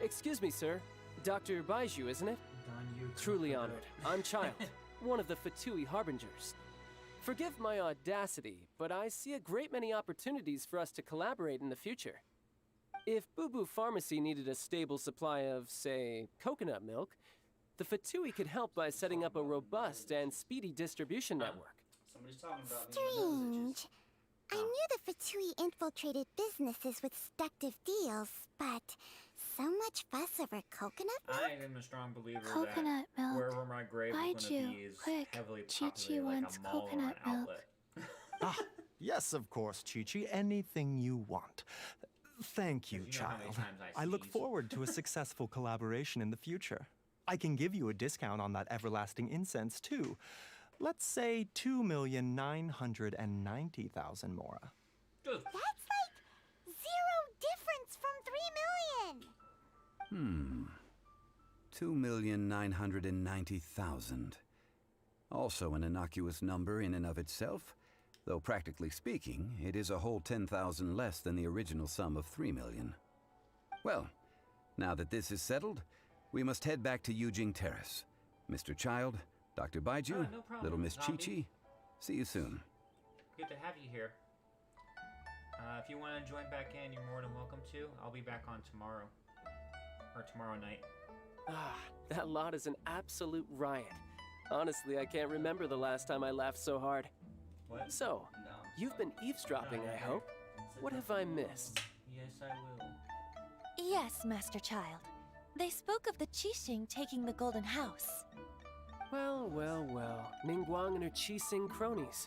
K: Excuse me, sir. Dr. Baiju, isn't it? Truly honored. I'm Child, one of the Fatui Harbingers. Forgive my audacity, but I see a great many opportunities for us to collaborate in the future. If Boo Boo Pharmacy needed a stable supply of, say, coconut milk, the Fatui could help by setting up a robust and speedy distribution network.
Q: Somebody's talking about me. in
B: Strange. I knew the Fatui infiltrated businesses with seductive deals, but so much fuss over coconut milk?
A: I am a strong believer
F: Coconut
A: that
F: milk.
A: wherever my grave is going to
F: Baiju,
A: be is
F: quick.
A: heavily
F: Chi-Chi
A: populated like
F: wants
A: a mall or an
F: coconut milk.
A: outlet.
N: Yes, of course, Chi-Chi. Anything you want. Thank you,
A: You know how many
N: child.
A: times I
N: I look
A: sneeze.
N: forward to a successful collaboration in the future. I can give you a discount on that everlasting incense, too. Let's say 2,990,000 Mora.
B: That's like 0 difference from 3 million!
L: 2,990,000. Also an innocuous number in and of itself, though practically speaking, it is a whole 10,000 less than the original sum of 3 million. Well, now that this is settled, we must head back to Yujing Terrace. Mr. Child, Dr. Baiju,
A: no problem,
L: little Miss
A: Zombie.
L: Chi-Chi, see you soon.
A: Good to have you here. If you want to join back in, you're more than welcome to. I'll be back on tomorrow. Or tomorrow night.
K: Ah, that lot is an absolute riot. Honestly, I can't remember the last time I laughed so hard.
A: What?
K: So, you've been eavesdropping, I hope. What have I missed?
A: Yes, I will.
J: Yes, Master Child. They spoke of the Qixing taking the Golden House.
K: Well, well, well. Ningguang and her Qixing cronies.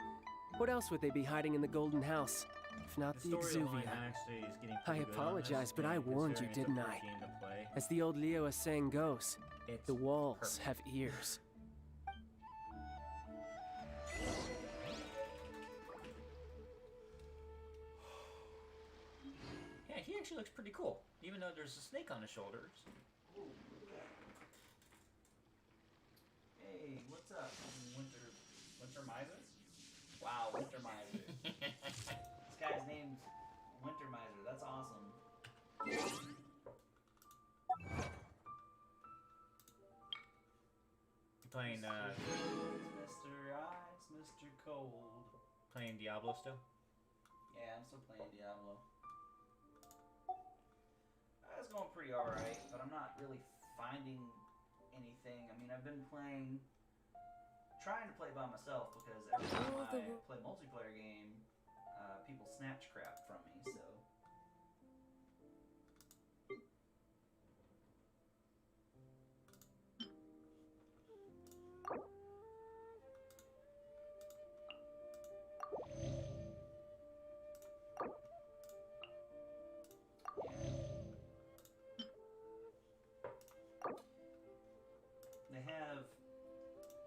K: What else would they be hiding in the Golden House? If not the
A: storyline
K: Exuvia.
A: actually is getting
K: I
A: pretty good on
K: apologize,
A: this,
K: but I
A: and
K: warned you,
A: considering
K: didn't
A: it's the
K: I?
A: first game to play,
K: As the old Leo saying goes,
A: it's
K: the walls
A: perfect.
K: have ears.
A: Yeah, he actually looks pretty cool, even though there's a snake on his shoulders.
Q: Hey, what's up, Winter Miser? Wow, Winter Miser. This guy's name's Winter Miser. That's awesome.
A: Playing,
Q: It's Mr. Ice, Mr. Cold.
A: playing Diablo still.
Q: Yeah, I'm still playing Diablo. It's going pretty alright, but I'm not really finding anything. I mean, I've been trying to play by myself because every time I play a multiplayer game, people snatch crap from me, so. They have,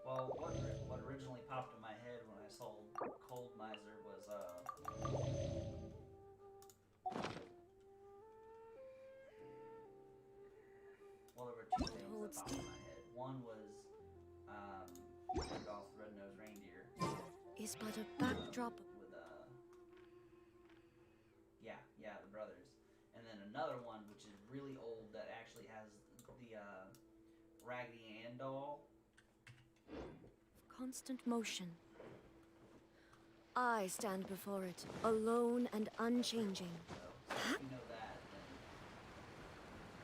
Q: well, what originally popped in my head when I saw Cold Miser was, well, there were two things that popped in my head. One was, Rudolph the Red-Nosed Reindeer.
I: Is but a backdrop.
Q: With, yeah, the brothers. And then another one, which is really old, that actually has the, Raggedy Ann doll.
I: Constant motion. I stand before it, alone and unchanging.
Q: So if you know that, then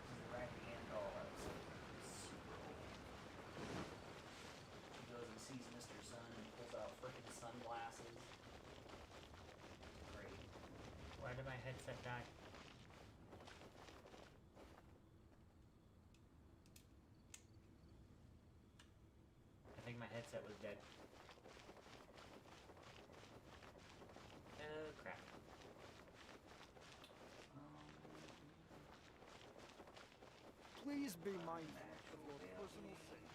Q: the Raggedy Ann doll is super old. She goes and sees Mr. Sun and pulls out frickin' sunglasses. Great.
A: Why did my headset die? I think my headset was dead. Oh, crap.
E: Please be mindful of your personal safety.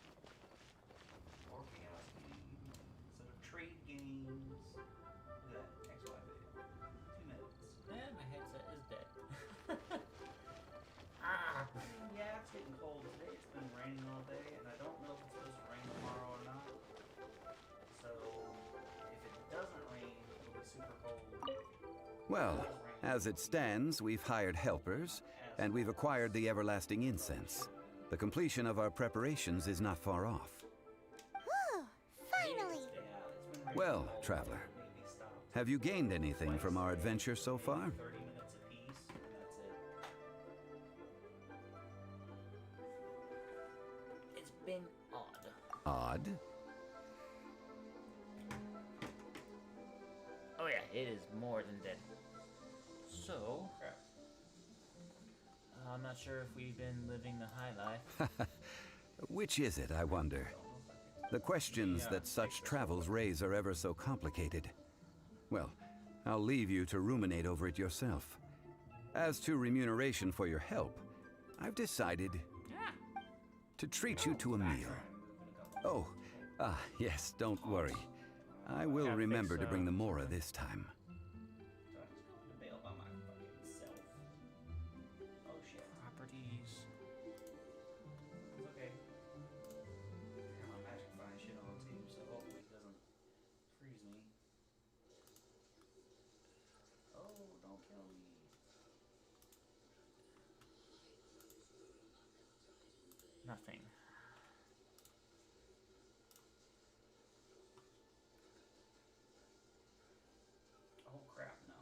Q: Or chaos games. Instead of trade games. Look at that, XY video. 2 minutes.
A: And my headset is dead.
Q: I mean, yeah, it's getting cold today. It's been raining all day, and I don't know if it's supposed to rain tomorrow or not. So, if it doesn't rain, it'll be super cold.
L: Well, as it stands, we've hired helpers, and we've acquired the everlasting incense. The completion of our preparations is not far off.
B: Whew, finally!
L: Well, traveler, have you gained anything from our adventure so far?
Q: 30 minutes apiece, and that's it.
A: been odd.
L: Odd?
A: Oh yeah, it is more than dead. So, I'm not sure if we've been living the high life.
L: Which is it, I wonder? The questions that such travels raise are ever so complicated. Well, I'll leave you to ruminate over it yourself. As to remuneration for your help, I've decided to treat you to a meal. Oh, yes, don't worry. I will remember to bring the Mora this time.
A: Properties.
Q: Okay. I got my magic fine shit on too, so hopefully it doesn't freeze me. Oh, don't kill me.
A: Nothing.
Q: Oh crap, no.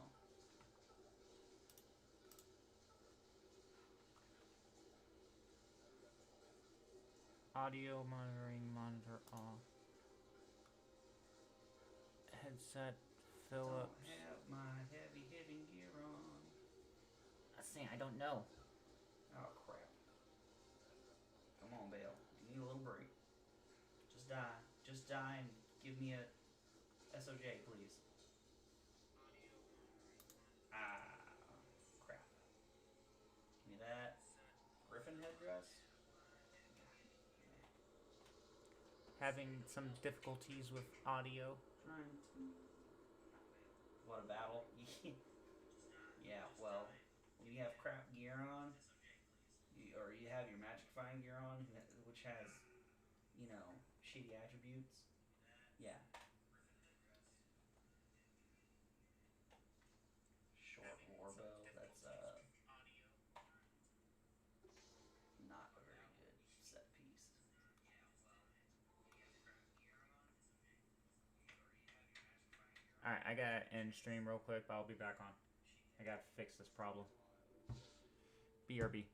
A: Audio monitoring monitor off. Headset Phillips.
Q: Don't have my heavy hitting gear on.
A: I don't know.
Q: Oh crap. Come on, Bale. Give me a little break. Just die. Just die and give me a SOJ, please. Ah, crap. Give me that. Griffin headdress?
A: Having some difficulties with audio.
Q: Trying to. What a battle. Yeah, well, when you have crap gear on, or you have your magic fine gear on, which has, you know, shitty attributes. Yeah. Short warbow, that's not a very good set piece.
A: Alright, I gotta end stream real quick, but I'll be back on. I gotta fix this problem. BRB.